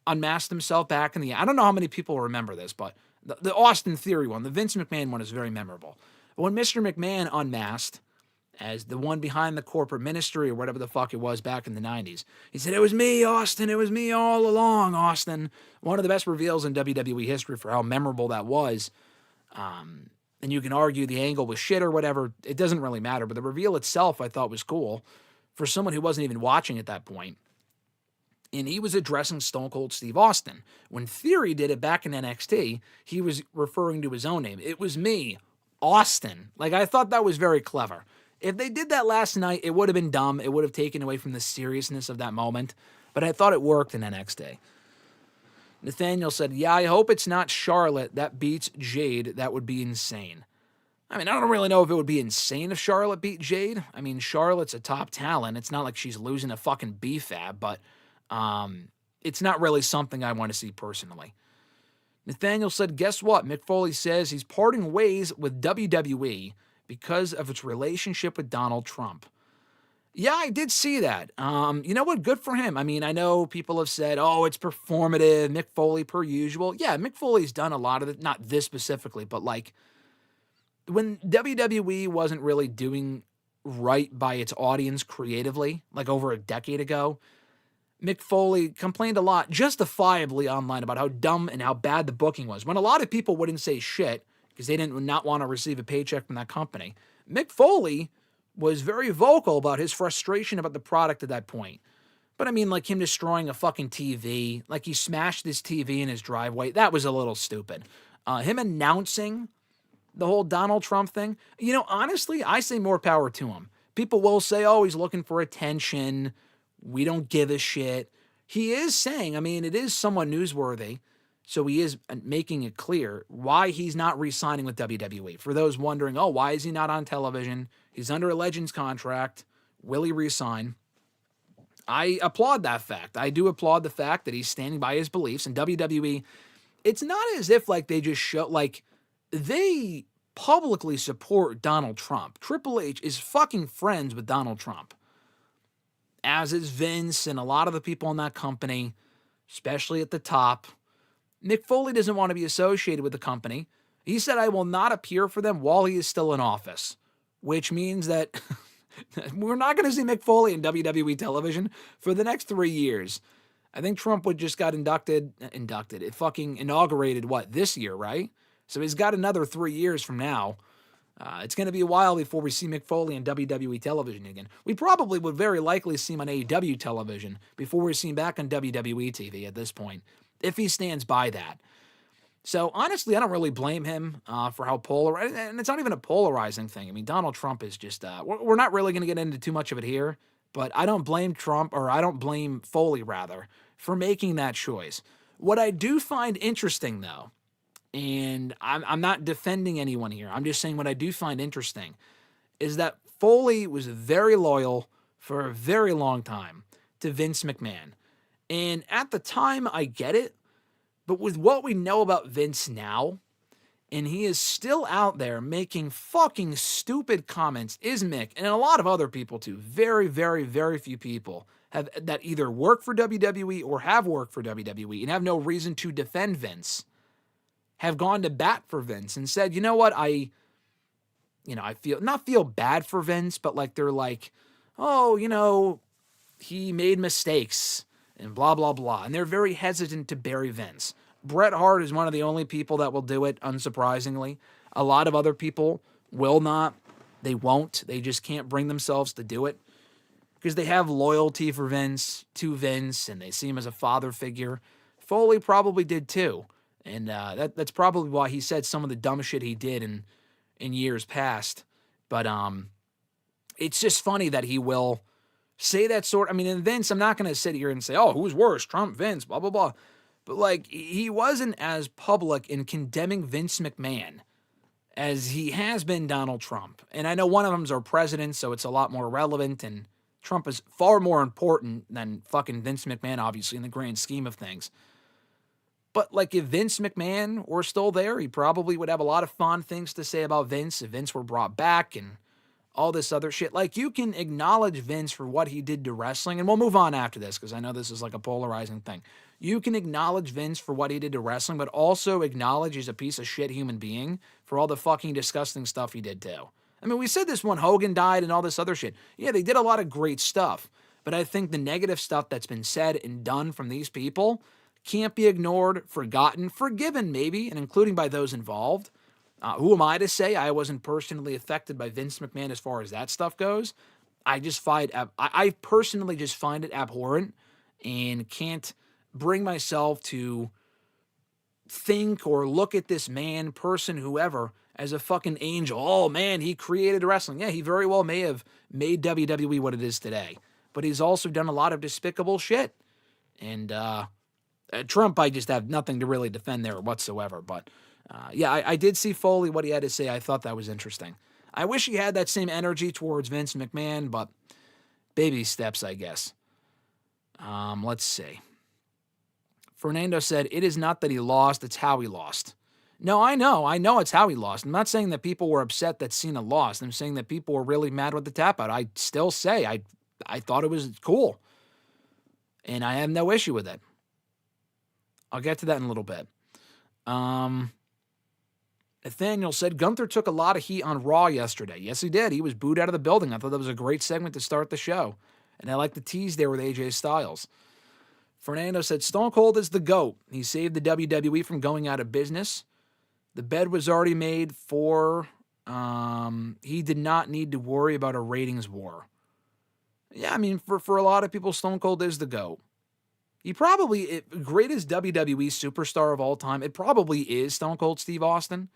unmasked himself back in the... I don't know how many people remember this, but the Austin Theory one, the Vince McMahon one is very memorable. But when Mr. McMahon unmasked as the one behind the corporate ministry or whatever the fuck it was back in the 90s. He said, it was me, Austin. It was me all along, Austin. One of the best reveals in WWE history for how memorable that was. And you can argue the angle was shit or whatever. It doesn't really matter. But the reveal itself I thought was cool for someone who wasn't even watching at that point. And he was addressing Stone Cold Steve Austin. When Theory did it back in NXT, he was referring to his own name. It was me, Austin. Like, I thought that was very clever. If they did that last night, it would have been dumb. It would have taken away from the seriousness of that moment. But I thought it worked in NXT. Nathaniel said, yeah, I hope it's not Charlotte that beats Jade. That would be insane. I mean, I don't really know if it would be insane if Charlotte beat Jade. I mean, Charlotte's a top talent. It's not like she's losing a fucking B-Fab, but it's not really something I want to see personally. Nathaniel said, guess what? Mick Foley says he's parting ways with WWE because of its relationship with Donald Trump. Yeah, I did see that. You know what? Good for him. I mean, I know people have said, oh, it's performative, Mick Foley per usual. Yeah, Mick Foley's done a lot of it, not this specifically, but like when WWE wasn't really doing right by its audience creatively, like over a decade ago, Mick Foley complained a lot, justifiably online, about how dumb and how bad the booking was. When a lot of people wouldn't say shit, because they did not want to receive a paycheck from that company. Mick Foley was very vocal about his frustration about the product at that point. But I mean, like him destroying a fucking TV, like he smashed this TV in his driveway, that was a little stupid. Him announcing the whole Donald Trump thing, you know, honestly, I say more power to him. People will say, oh, he's looking for attention. We don't give a shit. He is saying, I mean, it is somewhat newsworthy. So he is making it clear why he's not re-signing with WWE. For those wondering, oh, why is he not on television? He's under a Legends contract. Will he re-sign? I applaud that fact. I do applaud the fact that he's standing by his beliefs. And WWE, it's not as if like they just show, like they publicly support Donald Trump. Triple H is fucking friends with Donald Trump. As is Vince and a lot of the people in that company, especially at the top. Mick Foley doesn't want to be associated with the company. He said, I will not appear for them while he is still in office, which means that we're not going to see Mick Foley in WWE television for the next 3 years. I think Trump would just got it fucking inaugurated, this year, right? So he's got another 3 years from now. It's going to be a while before we see Mick Foley on WWE television again. We probably would very likely see him on AEW television before we see him back on WWE TV at this point, if he stands by that. So honestly, I don't really blame him for how polarized, and it's not even a polarizing thing. I mean, Donald Trump is just, we're not really going to get into too much of it here, but I don't blame I don't blame Foley, rather, for making that choice. What I do find interesting, though, and I'm not defending anyone here, I'm just saying what I do find interesting is that Foley was very loyal for a very long time to Vince McMahon. And at the time, I get it, but with what we know about Vince now, and he is still out there making fucking stupid comments, is Mick, and a lot of other people too, very, very, very few people have that either work for WWE or have worked for WWE and have no reason to defend Vince, have gone to bat for Vince and said, you know what, I feel bad for Vince, but like they're like, oh, he made mistakes and blah, blah, blah. And they're very hesitant to bury Vince. Bret Hart is one of the only people that will do it, unsurprisingly. A lot of other people will not. They won't. They just can't bring themselves to do it because they have loyalty for Vince, to Vince, and they see him as a father figure. Foley probably did too. And that's probably why he said some of the dumb shit he did in years past. But it's just funny that he will say that sort. I mean, and Vince, I'm not going to sit here and say, oh, who's worse, Trump, Vince, blah, blah, blah. But like, he wasn't as public in condemning Vince McMahon as he has been Donald Trump. And I know one of them's our president, so it's a lot more relevant, and Trump is far more important than fucking Vince McMahon, obviously, in the grand scheme of things. But like, if Vince McMahon were still there, he probably would have a lot of fond things to say about Vince if Vince were brought back and all this other shit. Like, you can acknowledge Vince for what he did to wrestling, and we'll move on after this because I know this is like a polarizing thing. You can acknowledge Vince for what he did to wrestling, but also acknowledge he's a piece of shit human being for all the fucking disgusting stuff he did too. I mean, we said this when Hogan died and all this other shit. Yeah, they did a lot of great stuff, but I think the negative stuff that's been said and done from these people can't be ignored, forgotten, forgiven maybe, and including by those involved. Who am I to say I wasn't personally affected by Vince McMahon as far as that stuff goes? I personally just find it abhorrent and can't bring myself to think or look at this man, person, whoever, as a fucking angel. Oh man, he created wrestling. Yeah, he very well may have made WWE what it is today, but he's also done a lot of despicable shit. And Trump, I just have nothing to really defend there whatsoever. But I did see Foley, what he had to say. I thought that was interesting. I wish he had that same energy towards Vince McMahon, but baby steps, I guess. Let's see. Fernando said, it is not that he lost, it's how he lost. No, I know it's how he lost. I'm not saying that people were upset that Cena lost. I'm saying that people were really mad with the tap out. I still say I thought it was cool. And I have no issue with it. I'll get to that in a little bit. Nathaniel said, Gunther took a lot of heat on Raw yesterday. Yes, he did. He was booed out of the building. I thought that was a great segment to start the show. And I like the tease there with AJ Styles. Fernando said, Stone Cold is the GOAT. He saved the WWE from going out of business. The bed was already made for, he did not need to worry about a ratings war. Yeah, I mean, for a lot of people, Stone Cold is the GOAT. He probably, greatest WWE superstar of all time, it probably is Stone Cold Steve Austin.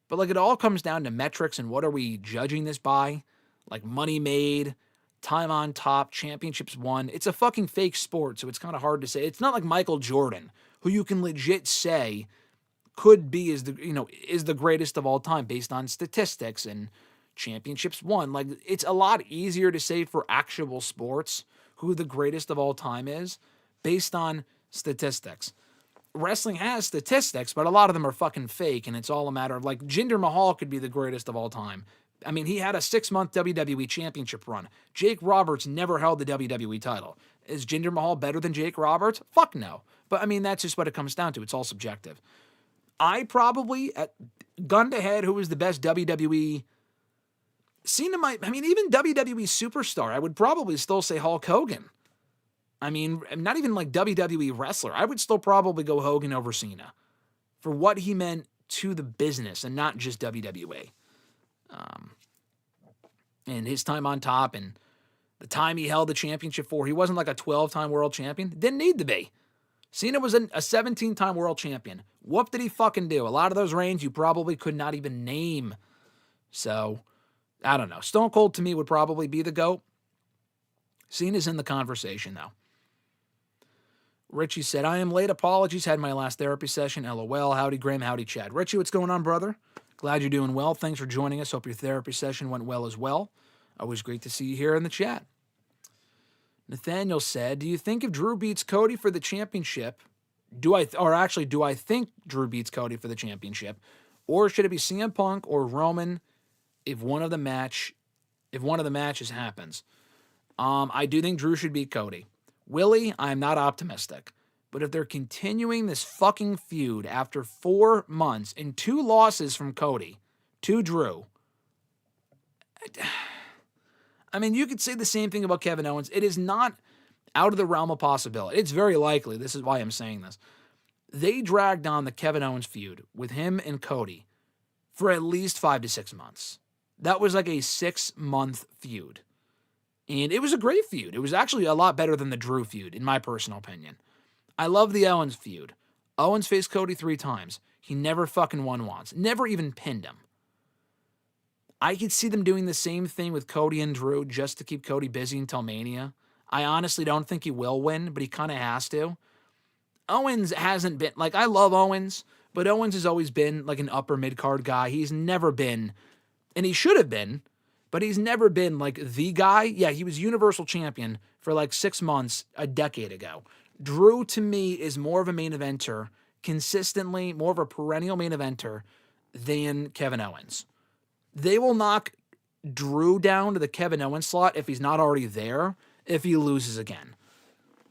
But like, it all comes down to metrics and what are we judging this by? Like money made, time on top, championships won. It's a fucking fake sport, so it's kind of hard to say. It's not like Michael Jordan, who you can legit say could be is the greatest of all time based on statistics and championships won. Like, it's a lot easier to say for actual sports who the greatest of all time is based on statistics. Wrestling has statistics, but a lot of them are fucking fake, and it's all a matter of, like, Jinder Mahal could be the greatest of all time. I mean, he had a 6-month WWE championship run. Jake Roberts never held the WWE title. Is Jinder Mahal better than Jake Roberts? Fuck no. But, I mean, that's just what it comes down to. It's all subjective. I probably, gun to head, who was the best WWE? Cena even WWE superstar, I would probably still say Hulk Hogan. I mean, not even like WWE wrestler. I would still probably go Hogan over Cena for what he meant to the business and not just WWE. And his time on top and the time he held the championship for, he wasn't like a 12-time world champion. Didn't need to be. Cena was a 17-time world champion. What did he fucking do? A lot of those reigns you probably could not even name. So, I don't know. Stone Cold to me would probably be the GOAT. Cena's in the conversation, though. Richie said, I am late. Apologies. Had my last therapy session. LOL. Howdy, Graham. Howdy, Chad. Richie, what's going on, brother? Glad you're doing well. Thanks for joining us. Hope your therapy session went well as well. Always great to see you here in the chat. Nathaniel said, do you think if Drew beats Cody for the championship, do I think Drew beats Cody for the championship, or should it be CM Punk or Roman if one of the matches happens? I do think Drew should beat Cody. Willie, I'm not optimistic. But if they're continuing this fucking feud after 4 months and 2 losses from Cody to Drew, I mean, you could say the same thing about Kevin Owens. It is not out of the realm of possibility. It's very likely. This is why I'm saying this. They dragged on the Kevin Owens feud with him and Cody for at least 5 to 6 months. That was like a 6-month feud. And it was a great feud. It was actually a lot better than the Drew feud, in my personal opinion. I love the Owens feud. Owens faced Cody 3 times. He never fucking won once. Never even pinned him. I could see them doing the same thing with Cody and Drew just to keep Cody busy until Mania. I honestly don't think he will win, but he kind of has to. Owens hasn't been, like, I love Owens, but Owens has always been like an upper mid-card guy. He's never been, and he should have been, but he's never been like the guy. Yeah, he was Universal Champion for like 6 months a decade ago. Drew, to me, is more of a main eventer, consistently, more of a perennial main eventer than Kevin Owens. They will knock Drew down to the Kevin Owens slot if he's not already there, if he loses again.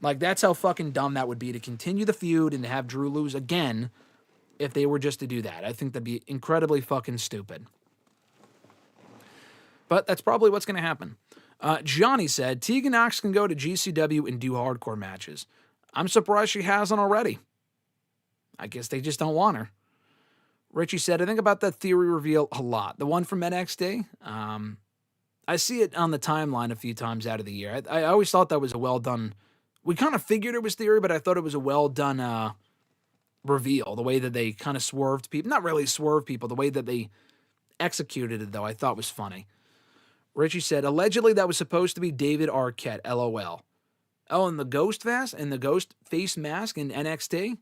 Like, that's how fucking dumb that would be to continue the feud and to have Drew lose again if they were just to do that. I think that'd be incredibly fucking stupid. But that's probably what's going to happen. Johnny said, Tegan Knox can go to GCW and do hardcore matches. I'm surprised she hasn't already. I guess they just don't want her. Richie said, I think about that theory reveal a lot. The one from NXT, I see it on the timeline a few times out of the year. I always thought that was a well done, we kind of figured it was theory, but I thought it was a well done reveal. The way that they kind of swerved people, not really swerved people, the way that they executed it, though, I thought was funny. Richie said, allegedly that was supposed to be David Arquette, LOL. Oh, and the ghost face mask in NXT?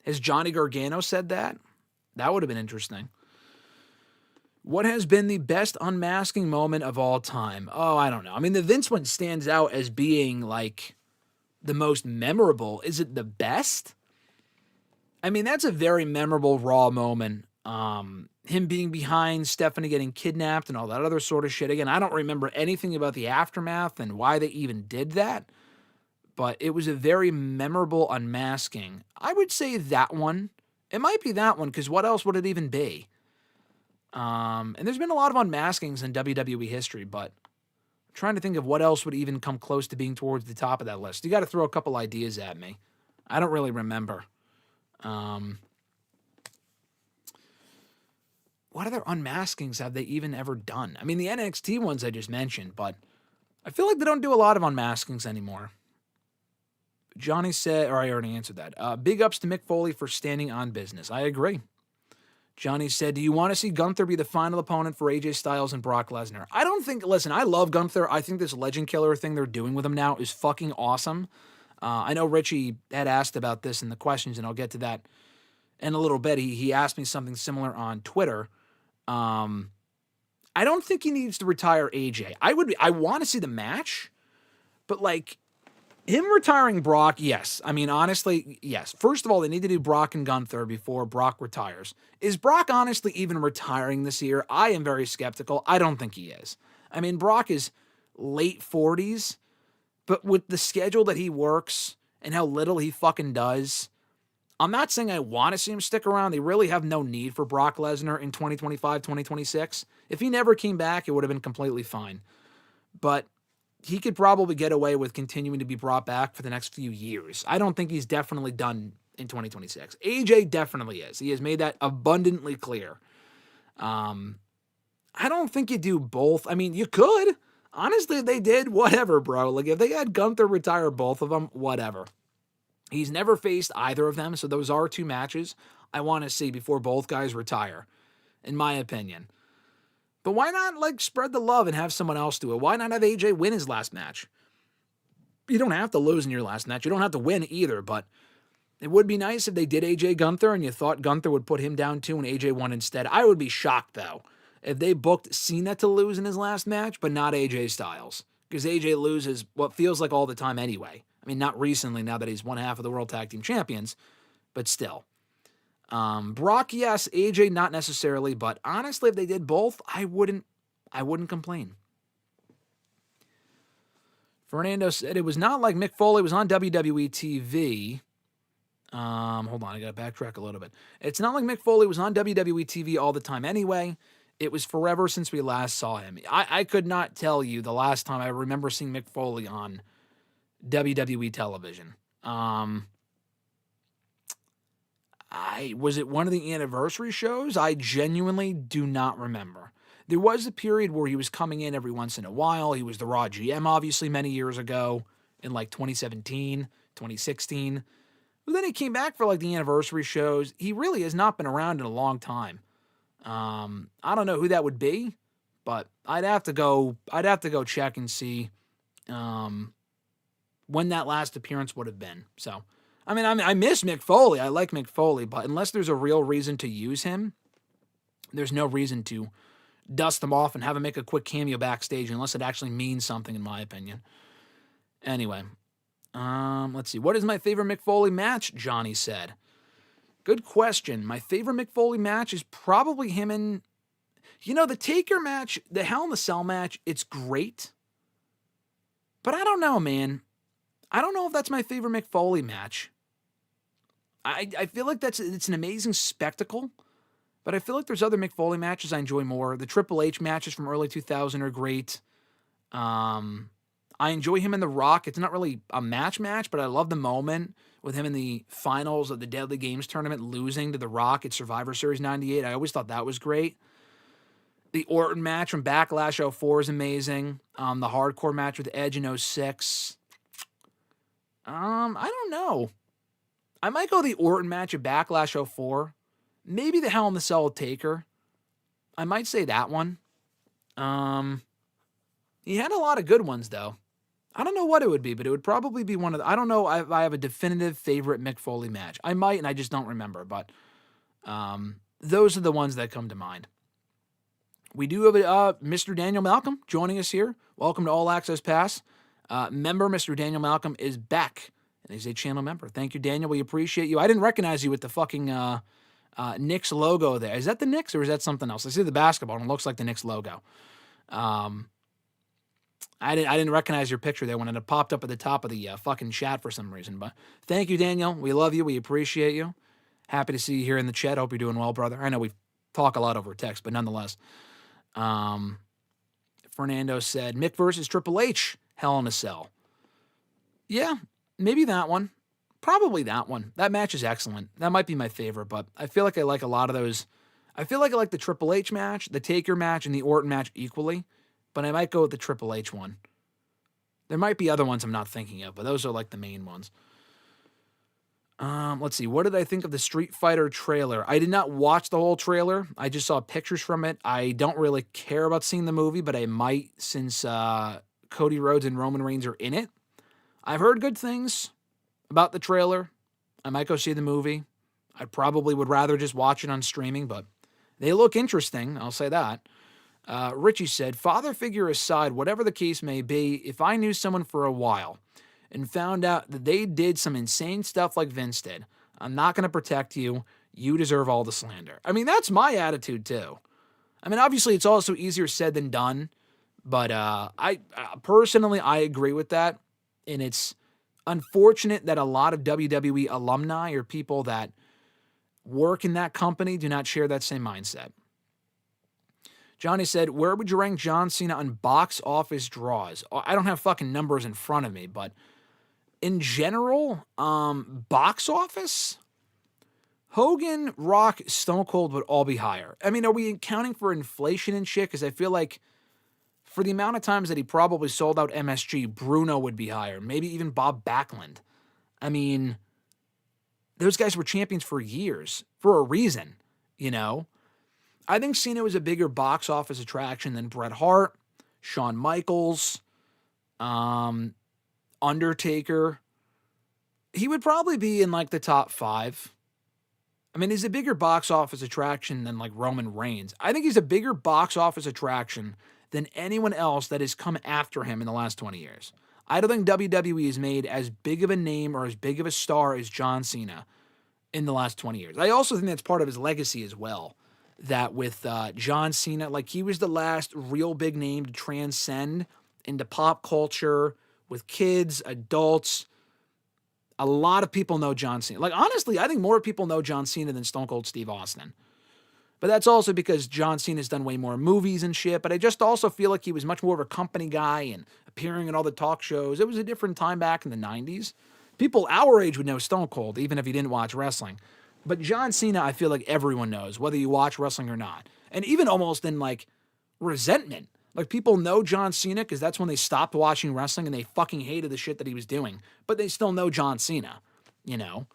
Has Johnny Gargano said that? That would have been interesting. What has been the best unmasking moment of all time? Oh, I don't know. I mean, the Vince one stands out as being like the most memorable. Is it the best? I mean, that's a very memorable Raw moment. Him being behind Stephanie getting kidnapped and all that other sort of shit. Again, I don't remember anything about the aftermath and why they even did that, but it was a very memorable unmasking. I would say that one. It might be that one, because what else would it even be? And there's been a lot of unmaskings in WWE history, but I'm trying to think of what else would even come close to being towards the top of that list. You got to throw a couple ideas at me. I don't really remember. What other unmaskings have they even ever done? I mean, the NXT ones I just mentioned, but I feel like they don't do a lot of unmaskings anymore. Johnny said, or I already answered that. Big ups to Mick Foley for standing on business. I agree. Johnny said, do you want to see Gunther be the final opponent for AJ Styles and Brock Lesnar? I don't think, listen, I love Gunther. I think this Legend Killer thing they're doing with him now is fucking awesome. I know Richie had asked about this in the questions, and I'll get to that in a little bit. He asked me something similar on Twitter. I don't think he needs to retire AJ. I want to see the match, but like him retiring Brock, yes. I mean, honestly, yes. First of all, they need to do Brock and Gunther before Brock retires. Is Brock honestly even retiring this year? I am very skeptical. I don't think he is. I mean, Brock is late 40s, but with the schedule that he works and how little he fucking does, I'm not saying I want to see him stick around. They really have no need for Brock Lesnar in 2025, 2026. If he never came back, it would have been completely fine. But he could probably get away with continuing to be brought back for the next few years. I don't think he's definitely done in 2026. AJ definitely is. He has made that abundantly clear. I don't think you do both. I mean, you could. Honestly, if they did, whatever, bro. Like, if they had Gunther retire both of them, whatever. He's never faced either of them, so those are two matches I want to see before both guys retire, in my opinion. But why not, like, spread the love and have someone else do it? Why not have AJ win his last match? You don't have to lose in your last match. You don't have to win either, but it would be nice if they did AJ Gunther and you thought Gunther would put him down too and AJ won instead. I would be shocked, though, if they booked Cena to lose in his last match, but not AJ Styles. Because AJ loses what feels like all the time anyway. I mean, not recently now that he's one half of the World Tag Team Champions, but still. Brock, yes. AJ, not necessarily. But honestly, if they did both, I wouldn't complain. Fernando said it was not like Mick Foley was on WWE TV. Hold on, I got to backtrack a little bit. It's not like Mick Foley was on WWE TV all the time anyway. It was forever since we last saw him. I could not tell you the last time I remember seeing Mick Foley on WWE television. Was it one of the anniversary shows? I genuinely do not remember. There was a period where he was coming in every once in a while. He was the Raw GM, obviously, many years ago in like 2017, 2016. But then he came back for like the anniversary shows. He really has not been around in a long time. I don't know who that would be, but I'd have to go check and see when that last appearance would have been. So, I mean, I miss Mick Foley. I like Mick Foley, but unless there's a real reason to use him, there's no reason to dust him off and have him make a quick cameo backstage unless it actually means something, in my opinion. Anyway, let's see. What is my favorite Mick Foley match? Johnny said. Good question. My favorite Mick Foley match is probably him and, the Taker match, the Hell in the Cell match, it's great. But I don't know, man. I don't know if that's my favorite Mick Foley match. I feel like it's an amazing spectacle, but I feel like there's other Mick Foley matches I enjoy more. The Triple H matches from early 2000 are great. I enjoy him in The Rock. It's not really a match, but I love the moment with him in the finals of the Deadly Games tournament losing to The Rock at Survivor Series 98. I always thought that was great. The Orton match from Backlash 04 is amazing. The hardcore match with Edge in 06. I don't know. I might go the Orton match at Backlash 04. Maybe the Hell in the Cell with Taker. I might say that one. He had a lot of good ones, though. I don't know what it would be, but it would probably be one of the... I don't know if I have a definitive favorite Mick Foley match. I might, and I just don't remember, but those are the ones that come to mind. We do have Mr. Daniel Malcolm joining us here. Welcome to All Access Pass. Member Mr. Daniel Malcolm is back, and he's a channel member. Thank you, Daniel. We appreciate you. I didn't recognize you with the fucking Knicks logo there. Is that the Knicks, or is that something else? I see the basketball, and it looks like the Knicks logo. I didn't recognize your picture there when it popped up at the top of the fucking chat for some reason. But thank you, Daniel. We love you. We appreciate you. Happy to see you here in the chat. Hope you're doing well, brother. I know we talk a lot over text, but nonetheless. Fernando said, Mick versus Triple H, Hell in a Cell. Yeah, maybe that one. Probably that one. That match is excellent. That might be my favorite, but I feel like I like a lot of those. I feel like I like the Triple H match, the Taker match, and the Orton match equally. But I might go with the Triple H one. There might be other ones I'm not thinking of, but those are like the main ones. Let's see. What did I think of the Street Fighter trailer? I did not watch the whole trailer. I just saw pictures from it. I don't really care about seeing the movie, but I might since Cody Rhodes and Roman Reigns are in it. I've heard good things about the trailer. I might go see the movie. I probably would rather just watch it on streaming, but they look interesting. I'll say that. Richie said, father figure aside, whatever the case may be, if I knew someone for a while and found out that they did some insane stuff like Vince did, I'm not going to protect you. You deserve all the slander. I mean, that's my attitude too. I mean, obviously it's also easier said than done, but I personally, I agree with that. And Unfortunate that a lot of WWE alumni or people that work in that company do not share that same mindset. Johnny said, where would you rank John Cena on box office draws? I don't have fucking numbers in front of me, but in general, box office, Hogan, Rock, Stone Cold would all be higher. I mean, are we accounting for inflation and shit? Because I feel like for the amount of times that he probably sold out MSG, Bruno would be higher. Maybe even Bob Backlund. I mean, those guys were champions for years, for a reason, you know? I think Cena was a bigger box office attraction than Bret Hart, Shawn Michaels, Undertaker. He would probably be in like the top 5. I mean, he's a bigger box office attraction than like Roman Reigns. I think he's a bigger box office attraction than anyone else that has come after him in the last 20 years. I don't think WWE has made as big of a name or as big of a star as John Cena in the last 20 years. I also think that's part of his legacy as well. That with John Cena, like he was the last real big name to transcend into pop culture with kids, adults. A lot of people know John Cena. Like, honestly, I think more people know John Cena than Stone Cold Steve Austin. But that's also because John Cena's done way more movies and shit. But I just also feel like he was much more of a company guy and appearing in all the talk shows. It was a different time back in the 90s. People our age would know Stone Cold, even if you didn't watch wrestling. But John Cena, I feel like everyone knows, whether you watch wrestling or not. And even almost in, like, resentment. Like, people know John Cena because that's when they stopped watching wrestling and they fucking hated the shit that he was doing. But they still know John Cena, you know?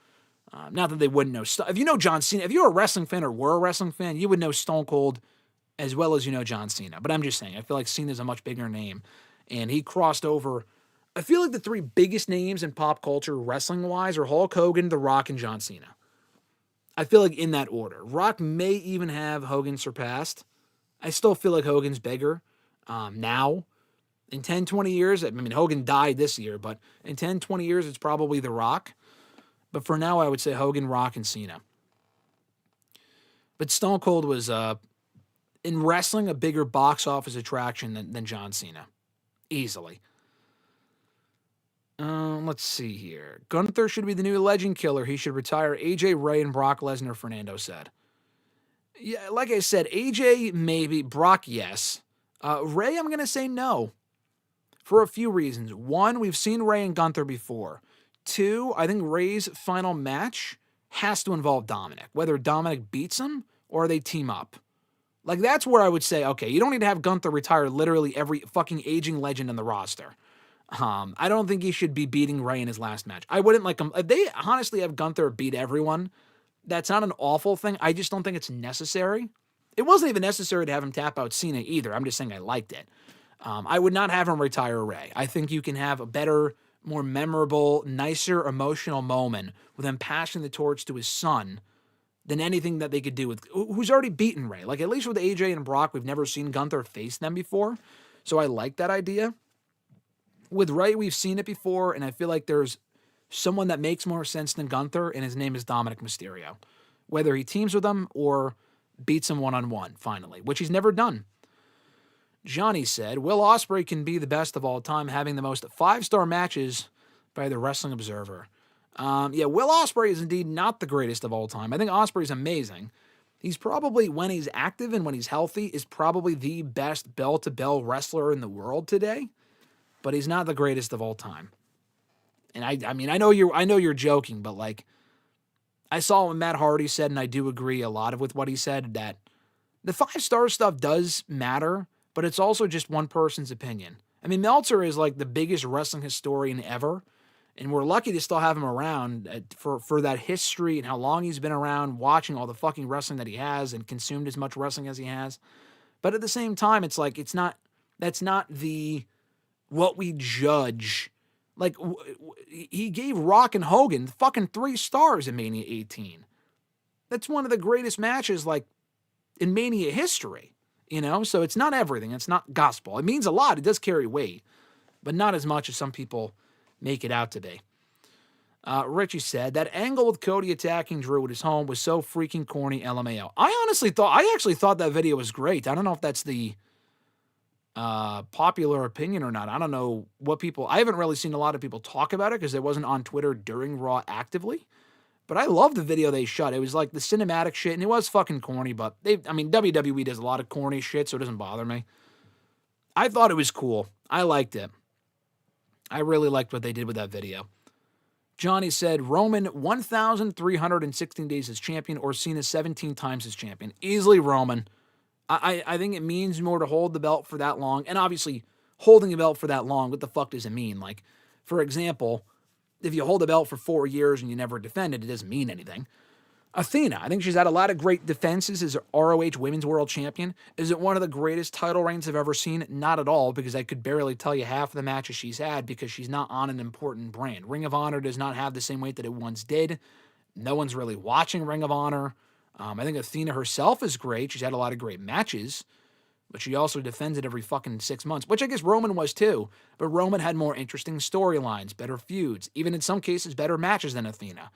Not that they wouldn't know. If you know John Cena, if you're a wrestling fan or were a wrestling fan, you would know Stone Cold as well as you know John Cena. But I'm just saying, I feel like Cena's a much bigger name. And he crossed over. I feel like the 3 biggest names in pop culture wrestling-wise are Hulk Hogan, The Rock, and John Cena. I feel like in that order. Rock may even have Hogan surpassed. I still feel like Hogan's bigger now. In 10, 20 years, I mean, Hogan died this year, but in 10, 20 years, it's probably The Rock. But for now, I would say Hogan, Rock, and Cena. But Stone Cold was, in wrestling, a bigger box office attraction than John Cena. Easily. Let's see here. Gunther should be the new legend killer. He should retire AJ, Ray, and Brock Lesnar, Fernando said. Yeah, like I said, AJ, maybe. Brock, yes. Ray, I'm going to say no. For a few reasons. 1, we've seen Ray and Gunther before. 2, I think Ray's final match has to involve Dominic. Whether Dominic beats him or they team up. Like, that's where I would say, okay, you don't need to have Gunther retire literally every fucking aging legend on the roster. I don't think he should be beating Ray in his last match. I wouldn't like him. If they honestly have Gunther beat everyone, that's not an awful thing. I just don't think it's necessary. It wasn't even necessary to have him tap out Cena either. I'm just saying I liked it. I would not have him retire Ray. I think you can have a better, more memorable, nicer, emotional moment with him passing the torch to his son than anything that they could do with who's already beaten Ray. Like, at least with AJ and Brock, we've never seen Gunther face them before. So I like that idea. With Ray, we've seen it before, and I feel like there's someone that makes more sense than Gunther, and his name is Dominic Mysterio. Whether he teams with him or beats him one-on-one, finally, which he's never done. Johnny said, Will Ospreay can be the best of all time, having the most 5-star matches by the Wrestling Observer. Yeah, Will Ospreay is indeed not the greatest of all time. I think Ospreay's amazing. He's probably, when he's active and when he's healthy, is probably the best bell-to-bell wrestler in the world today. But he's not the greatest of all time. And I mean, I know you're joking, but like, I saw what Matt Hardy said, and I do agree a lot with what he said, that the 5-star stuff does matter, but it's also just one person's opinion. I mean, Meltzer is like the biggest wrestling historian ever, and we're lucky to still have him around for that history and how long he's been around, watching all the fucking wrestling that he has and consumed as much wrestling as he has. But at the same time, it's like, that's not what we judge. Like, he gave Rock and Hogan fucking 3 stars in Mania 18. That's one of the greatest matches, like, in Mania history, you know? So it's not everything. It's not gospel. It means a lot. It does carry weight, but not as much as some people make it out to be. Richie said, that angle with Cody attacking Drew at his home was so freaking corny, LMAO. I actually thought that video was great. I don't know if that's the popular opinion or not. I don't know what people, I haven't really seen a lot of people talk about it because it wasn't on Twitter during Raw actively. But I love the video they shot. It was like the cinematic shit, and it was fucking corny, but WWE does a lot of corny shit, so it doesn't bother me. I thought it was cool. I liked it. I really liked what they did with that video. Johnny said, Roman 1,316 days as champion or Cena 17 times as champion. Easily Roman. I think it means more to hold the belt for that long. And obviously, holding a belt for that long, what the fuck does it mean? Like, for example, if you hold the belt for 4 years and you never defend it, it doesn't mean anything. Athena, I think she's had a lot of great defenses as ROH Women's World Champion. Is it one of the greatest title reigns I've ever seen? Not at all, because I could barely tell you half of the matches she's had because she's not on an important brand. Ring of Honor does not have the same weight that it once did. No one's really watching Ring of Honor. I think Athena herself is great. She's had a lot of great matches, but she also defends it every fucking 6 months, which I guess Roman was too. But Roman had more interesting storylines, better feuds, even in some cases better matches than Athena.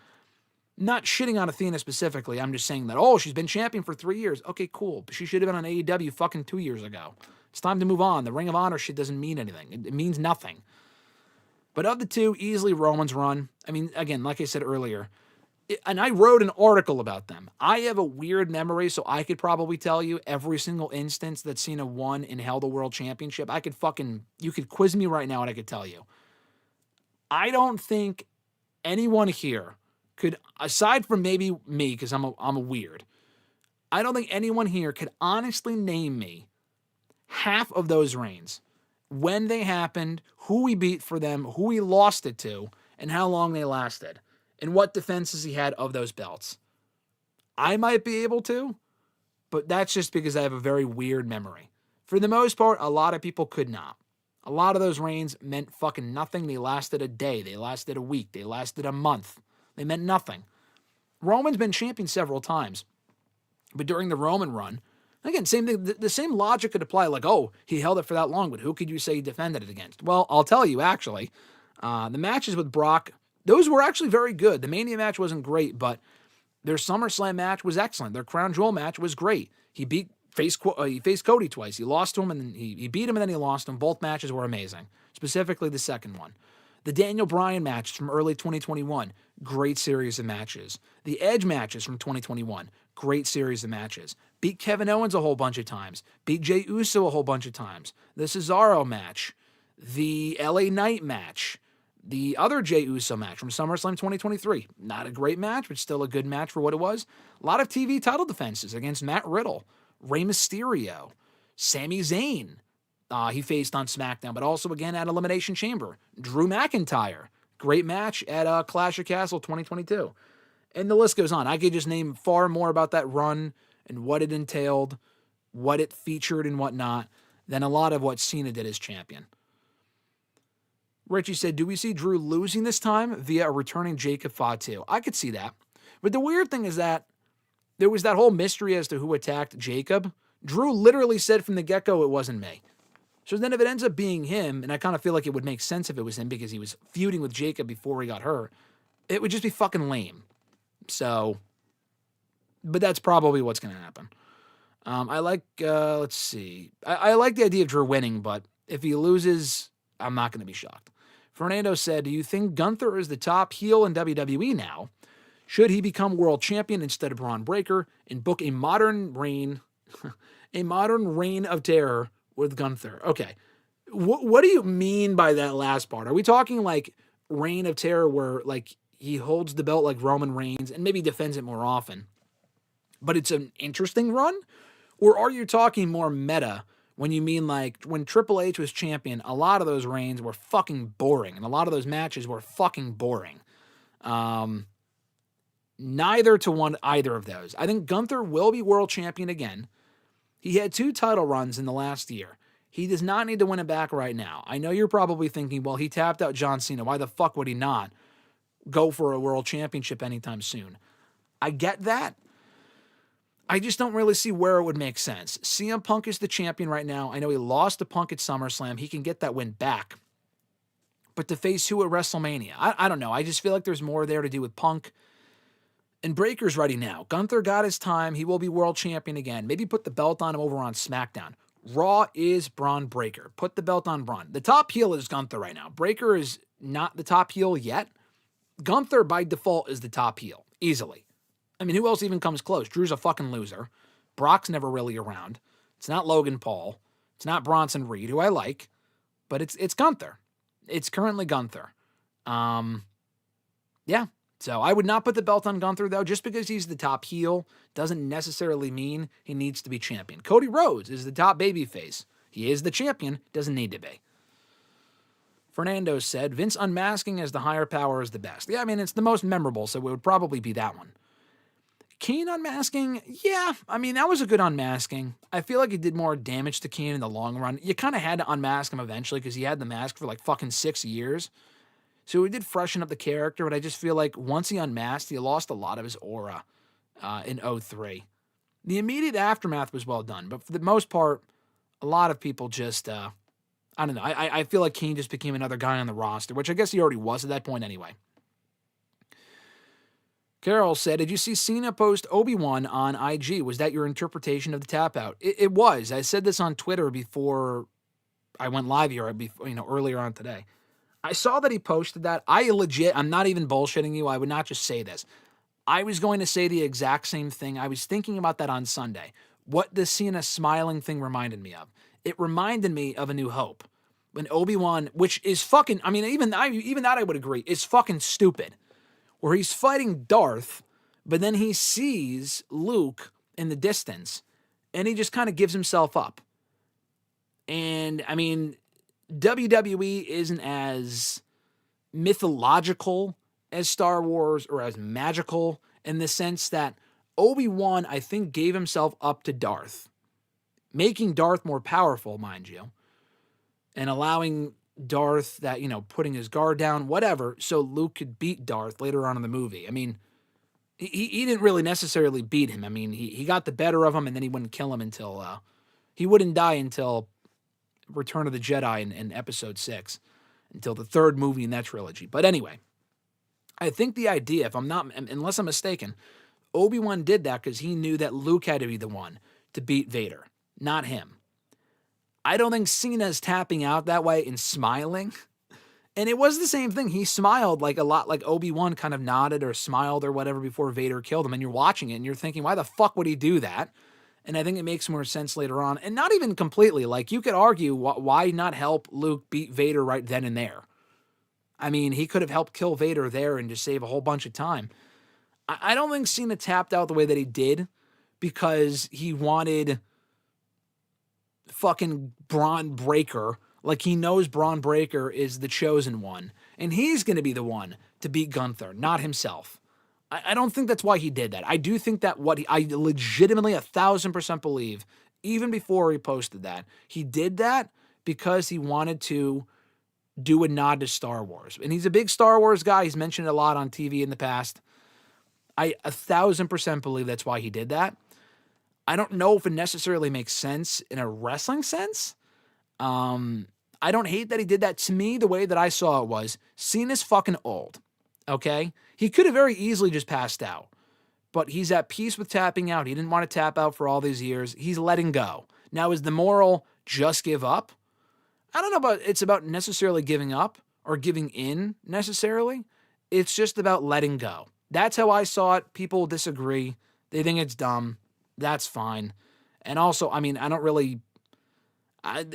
Not shitting on Athena specifically. I'm just saying that, oh, she's been champion for 3 years. Okay, cool. But she should have been on AEW fucking 2 years ago. It's time to move on. The Ring of Honor shit doesn't mean anything. It means nothing. But of the two, easily Roman's run. I mean, again, like I said earlier, and I wrote an article about them. I have a weird memory, so I could probably tell you every single instance that Cena won and held a world championship. You could quiz me right now and I could tell you. I don't think anyone here could, aside from maybe me, because I'm a weird, I don't think anyone here could honestly name me half of those reigns, when they happened, who we beat for them, who we lost it to, and how long they lasted, and what defenses he had of those belts. I might be able to, but that's just because I have a very weird memory. For the most part, a lot of people could not. A lot of those reigns meant fucking nothing. They lasted a day. They lasted a week. They lasted a month. They meant nothing. Roman's been champion several times, but during the Roman run, again, same thing. The same logic could apply. Like, oh, he held it for that long, but who could you say he defended it against? Well, I'll tell you, actually. The matches with Brock, those were actually very good. The Mania match wasn't great, but their SummerSlam match was excellent. Their Crown Jewel match was great. He faced Cody twice. He lost to him, and then he beat him, and then he lost him. Both matches were amazing, specifically the second one. The Daniel Bryan match from early 2021, great series of matches. The Edge matches from 2021, great series of matches. Beat Kevin Owens a whole bunch of times. Beat Jey Uso a whole bunch of times. The Cesaro match. The LA Knight match. The other Jey Uso match from SummerSlam 2023. Not a great match, but still a good match for what it was. A lot of TV title defenses against Matt Riddle, Rey Mysterio, Sami Zayn. He faced on SmackDown, but also again at Elimination Chamber. Drew McIntyre. Great match at Clash of Castle 2022. And the list goes on. I could just name far more about that run and what it entailed, what it featured and whatnot, than a lot of what Cena did as champion. Richie said, do we see Drew losing this time via a returning Jacob Fatu? I could see that. But the weird thing is that there was that whole mystery as to who attacked Jacob. Drew literally said from the get-go it wasn't me. So then if it ends up being him, and I kind of feel like it would make sense if it was him because he was feuding with Jacob before he got hurt, it would just be fucking lame. So, but that's probably what's going to happen. I like, let's see. I like the idea of Drew winning, but if he loses, I'm not going to be shocked. Fernando said, do you think Gunther is the top heel in WWE now? Should he become world champion instead of Braun Breaker and book a modern reign of terror with Gunther? Okay. What do you mean by that last part? Are we talking like reign of terror where like he holds the belt like Roman Reigns and maybe defends it more often, but it's an interesting run? Or are you talking more meta when you mean like when Triple H was champion, a lot of those reigns were fucking boring and a lot of those matches were fucking boring. Neither to one, either of those. I think Gunther will be world champion again. He had 2 title runs in the last year. He does not need to win it back right now. I know you're probably thinking, well, he tapped out John Cena. Why the fuck would he not go for a world championship anytime soon? I get that. I just don't really see where it would make sense. CM Punk is the champion right now. I know he lost to Punk at SummerSlam. He can get that win back. But to face who at WrestleMania? I don't know. I just feel like there's more there to do with Punk. And Breaker's ready now. Gunther got his time. He will be world champion again. Maybe put the belt on him over on SmackDown. Raw is Braun Breaker. Put the belt on Braun. The top heel is Gunther right now. Breaker is not the top heel yet. Gunther, by default, is the top heel. Easily. I mean, who else even comes close? Drew's a fucking loser. Brock's never really around. It's not Logan Paul. It's not Bronson Reed, who I like. But it's Gunther. It's currently Gunther. Yeah. So I would not put the belt on Gunther, though. Just because he's the top heel doesn't necessarily mean he needs to be champion. Cody Rhodes is the top babyface. He is the champion. Doesn't need to be. Fernando said, Vince unmasking as the higher power is the best. Yeah, I mean, it's the most memorable, so it would probably be that one. Kane unmasking, yeah, I mean, that was a good unmasking. I feel like it did more damage to Kane in the long run. You kind of had to unmask him eventually because he had the mask for like fucking 6 years. So he did freshen up the character, but I just feel like once he unmasked, he lost a lot of his aura in 03. The immediate aftermath was well done, but for the most part, a lot of people just, I don't know. I feel like Kane just became another guy on the roster, which I guess he already was at that point anyway. Carol said, did you see Cena post Obi-Wan on IG? Was that your interpretation of the tap out? It was. I said this on Twitter before I went live here, earlier on today. I saw that he posted that. I'm not even bullshitting you. I would not just say this. I was going to say the exact same thing. I was thinking about that on Sunday. What the Cena smiling thing reminded me of. It reminded me of A New Hope. When Obi-Wan, which is fucking, I mean, even that I would agree, is fucking stupid. Where he's fighting Darth, but then he sees Luke in the distance, and he just kind of gives himself up. And, I mean, WWE isn't as mythological as Star Wars or as magical in the sense that Obi-Wan, I think, gave himself up to Darth, making Darth more powerful, mind you, and allowing Darth that, putting his guard down, whatever, so Luke could beat Darth later on in the movie. I mean, he didn't really necessarily beat him. I mean, he got the better of him, and then he wouldn't kill him until, he wouldn't die until Return of the Jedi in Episode 6, until the third movie in that trilogy. But anyway, I think the idea, unless I'm mistaken, Obi-Wan did that because he knew that Luke had to be the one to beat Vader, not him. I don't think Cena's tapping out that way and smiling. And it was the same thing. He smiled like a lot, like Obi-Wan kind of nodded or smiled or whatever before Vader killed him. And you're watching it and you're thinking, why the fuck would he do that? And I think it makes more sense later on. And not even completely. Like, you could argue, why not help Luke beat Vader right then and there? I mean, he could have helped kill Vader there and just save a whole bunch of time. I don't think Cena tapped out the way that he did because he wanted fucking Braun Breaker. Like, he knows Braun Breaker is the chosen one, and he's going to be the one to beat Gunther, not himself. I don't think that's why he did that. I do think that I legitimately 1,000% believe, even before he posted that, he did that because he wanted to do a nod to Star Wars. And he's a big Star Wars guy. He's mentioned it a lot on TV in the past. I 1,000% believe that's why he did that. I don't know if it necessarily makes sense in a wrestling sense. I don't hate that he did that. To me, the way that I saw it was, Cena's fucking old, okay? He could have very easily just passed out, but he's at peace with tapping out. He didn't want to tap out for all these years. He's letting go. Now, is the moral just give up? I don't know about it's about necessarily giving up or giving in necessarily. It's just about letting go. That's how I saw it. People disagree. They think it's dumb. That's fine. And also, I mean, I don't really...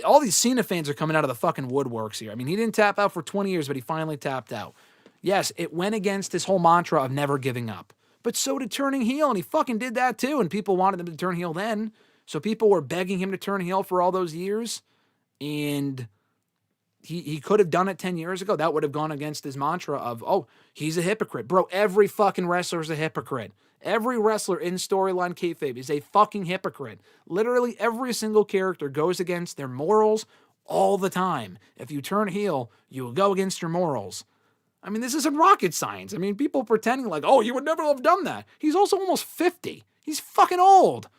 all these Cena fans are coming out of the fucking woodworks here. I mean, he didn't tap out for 20 years, but he finally tapped out. Yes, it went against his whole mantra of never giving up. But so did turning heel, and he fucking did that too, and people wanted him to turn heel then. So people were begging him to turn heel for all those years, and he could have done it 10 years ago. That would have gone against his mantra of, oh, he's a hypocrite. Bro, every fucking wrestler is a hypocrite. Every wrestler in storyline kayfabe is a fucking hypocrite. Literally every single character goes against their morals all the time. If you turn heel, you will go against your morals. I mean, this isn't rocket science. I mean, people pretending like, oh, he would never have done that. He's also almost 50. He's fucking old.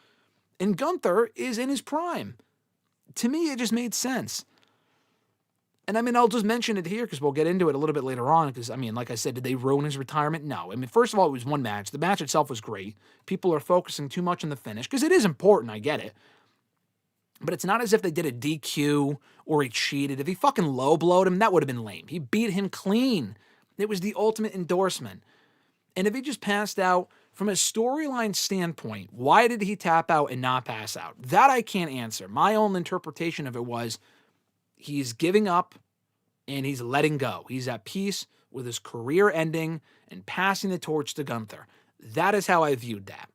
And Gunther is in his prime. To me, it just made sense. And I mean, I'll just mention it here because we'll get into it a little bit later on. Because, I mean, like I said, did they ruin his retirement? No. I mean, first of all, it was one match. The match itself was great. People are focusing too much on the finish because it is important. I get it. But it's not as if they did a DQ or he cheated. If he fucking low blowed him, that would have been lame. He beat him clean. It was the ultimate endorsement. And if he just passed out, from a storyline standpoint, why did he tap out and not pass out? That I can't answer. My own interpretation of it was he's giving up and he's letting go. He's at peace with his career ending and passing the torch to Gunther. That is how I viewed that.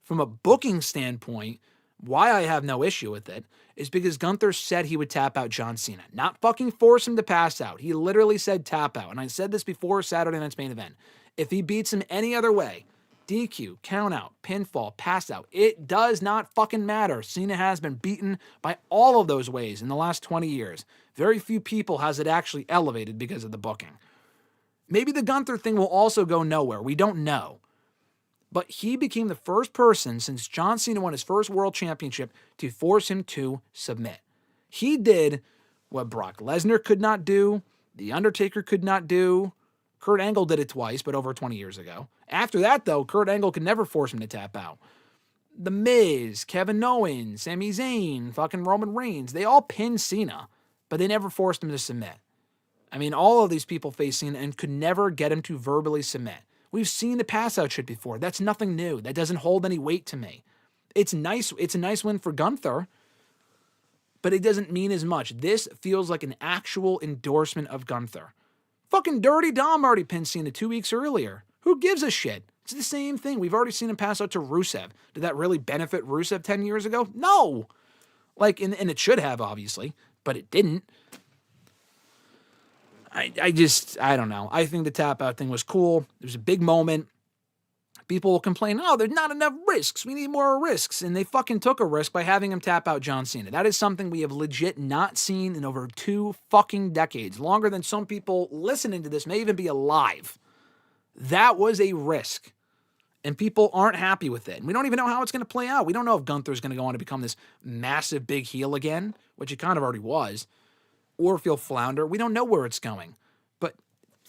From a booking standpoint, why I have no issue with it is because Gunther said he would tap out John Cena. Not fucking force him to pass out. He literally said tap out. And I said this before Saturday night's main event. If he beats him any other way, DQ, count out, pinfall, pass out, it does not fucking matter. Cena has been beaten by all of those ways in the last 20 years. Very few people has it actually elevated because of the booking. Maybe the Gunther thing will also go nowhere. We don't know. But he became the first person since John Cena won his first world championship to force him to submit. He did what Brock Lesnar could not do, The Undertaker could not do. Kurt Angle did it twice, but over 20 years ago. After that, though, Kurt Angle could never force him to tap out. The Miz, Kevin Owens, Sami Zayn, fucking Roman Reigns, they all pinned Cena, but they never forced him to submit. I mean, all of these people faced Cena and could never get him to verbally submit. We've seen the pass out shit before. That's nothing new. That doesn't hold any weight to me. It's nice. It's a nice win for Gunther, but it doesn't mean as much. This feels like an actual endorsement of Gunther. Fucking Dirty Dom already pinned Cena 2 weeks earlier. Who gives a shit? It's the same thing. We've already seen him pass out to Rusev. Did that really benefit Rusev 10 years ago? No. And it should have, obviously, but it didn't. I don't know. I think the tap out thing was cool. It was a big moment. People will complain, oh, there's not enough risks. We need more risks. And they fucking took a risk by having him tap out John Cena. That is something we have legit not seen in over 2 fucking decades. Longer than some people listening to this may even be alive. That was a risk. And people aren't happy with it. And we don't even know how it's going to play out. We don't know if Gunther's going to go on to become this massive big heel again, which he kind of already was, or if he'll flounder. We don't know where it's going. But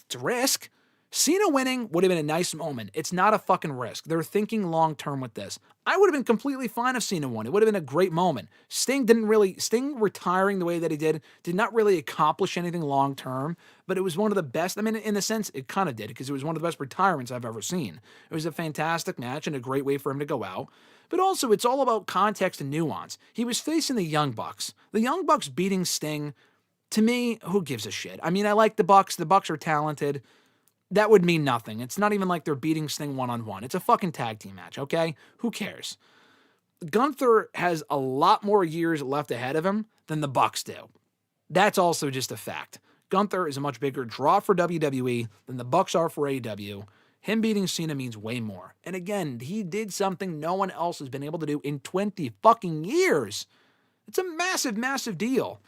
it's a risk. Cena winning would have been a nice moment. It's not a fucking risk. They're thinking long-term with this. I would have been completely fine if Cena won. It would have been a great moment. Sting retiring the way that he did not really accomplish anything long-term, but it was one of the best. I mean, in a sense, it kind of did, because it was one of the best retirements I've ever seen. It was a fantastic match and a great way for him to go out. But also, it's all about context and nuance. He was facing the Young Bucks. The Young Bucks beating Sting, to me, who gives a shit? I mean, I like the Bucks. The Bucks are talented. That would mean nothing. It's not even like they're beating Sting one-on-one. It's a fucking tag team match, okay? Who cares? Gunther has a lot more years left ahead of him than the Bucks do. That's also just a fact. Gunther is a much bigger draw for WWE than the Bucks are for AEW. Him beating Cena means way more. And again, he did something no one else has been able to do in 20 fucking years. It's a massive, massive deal.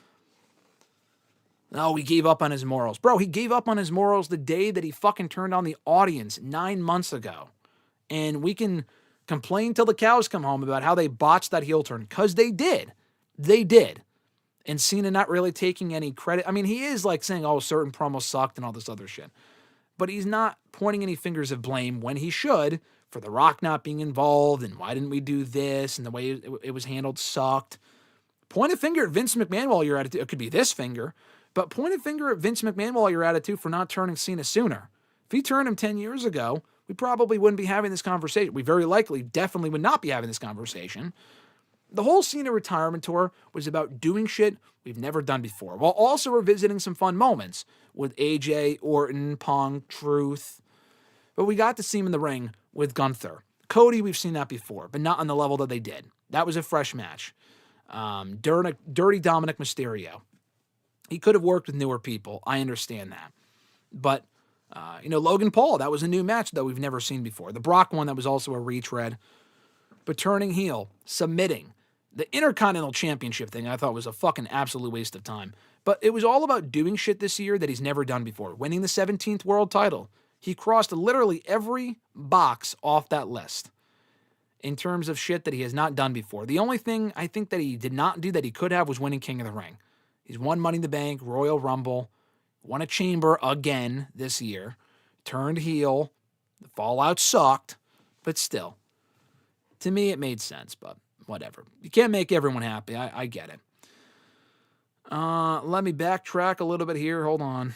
Oh, he gave up on his morals. Bro, he gave up on his morals the day that he fucking turned on the audience 9 months ago. And we can complain till the cows come home about how they botched that heel turn, because they did. They did. And Cena not really taking any credit. I mean, he is like saying, oh, certain promos sucked and all this other shit. But he's not pointing any fingers of blame when he should for The Rock not being involved and why didn't we do this and the way it was handled sucked. Point a finger at Vince McMahon while you're at it. It could be this finger. But point a finger at Vince McMahon while you're at it, too, for not turning Cena sooner. If he turned him 10 years ago, we probably wouldn't be having this conversation. We very likely definitely would not be having this conversation. The whole Cena retirement tour was about doing shit we've never done before, while also revisiting some fun moments with AJ, Orton, Punk, Truth. But we got to see him in the ring with Gunther. Cody, we've seen that before, but not on the level that they did. That was a fresh match. Dirty Dominic Mysterio. He could have worked with newer people. I understand that. But, Logan Paul, that was a new match that we've never seen before. The Brock one, that was also a retread. But turning heel, submitting. The Intercontinental Championship thing I thought was a fucking absolute waste of time. But it was all about doing shit this year that he's never done before. Winning the 17th world title. He crossed literally every box off that list in terms of shit that he has not done before. The only thing I think that he did not do that he could have was winning King of the Ring. He's won Money in the Bank, Royal Rumble, won a Chamber again this year, turned heel. The fallout sucked, but still. To me, it made sense, but whatever. You can't make everyone happy. I get it. Let me backtrack a little bit here. Hold on.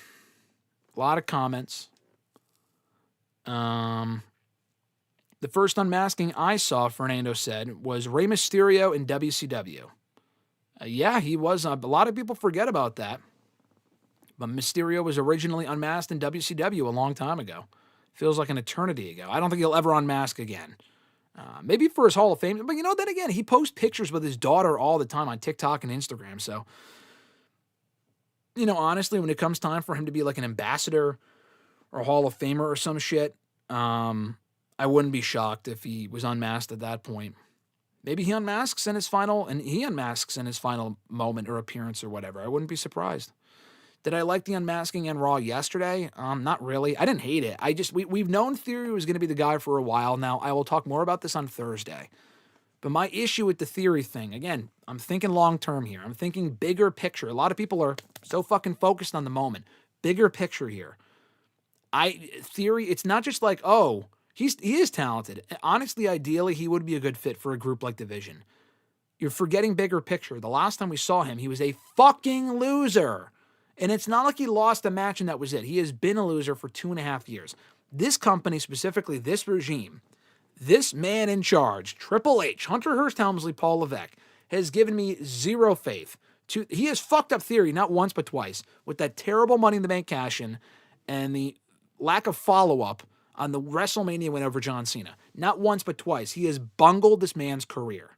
A lot of comments. The first unmasking I saw, Fernando said, was Rey Mysterio in WCW. Yeah, he was. A lot of people forget about that. But Mysterio was originally unmasked in WCW a long time ago. Feels like an eternity ago. I don't think he'll ever unmask again. Maybe for his Hall of Fame. But, then again, he posts pictures with his daughter all the time on TikTok and Instagram. So, honestly, when it comes time for him to be like an ambassador or Hall of Famer or some shit, I wouldn't be shocked if he was unmasked at that point. Maybe he unmasks in his final moment or appearance or whatever. I wouldn't be surprised. Did I like the unmasking in Raw yesterday? Not really. I didn't hate it. We've known Theory was going to be the guy for a while now. I will talk more about this on Thursday. But my issue with the Theory thing, again, I'm thinking long-term here. I'm thinking bigger picture. A lot of people are so fucking focused on the moment. Bigger picture here. Theory, it's not just like, oh, he is talented. Honestly, ideally, he would be a good fit for a group like Division. You're forgetting bigger picture. The last time we saw him, he was a fucking loser. And it's not like he lost a match and that was it. He has been a loser for 2.5 years. This company, specifically this regime, this man in charge, Triple H, Hunter Hearst Helmsley, Paul Levesque, has given me zero faith. He has fucked up Theory not once but twice with that terrible Money in the Bank cash-in and the lack of follow-up on the WrestleMania win over John Cena. Not once but twice. He has bungled this man's career.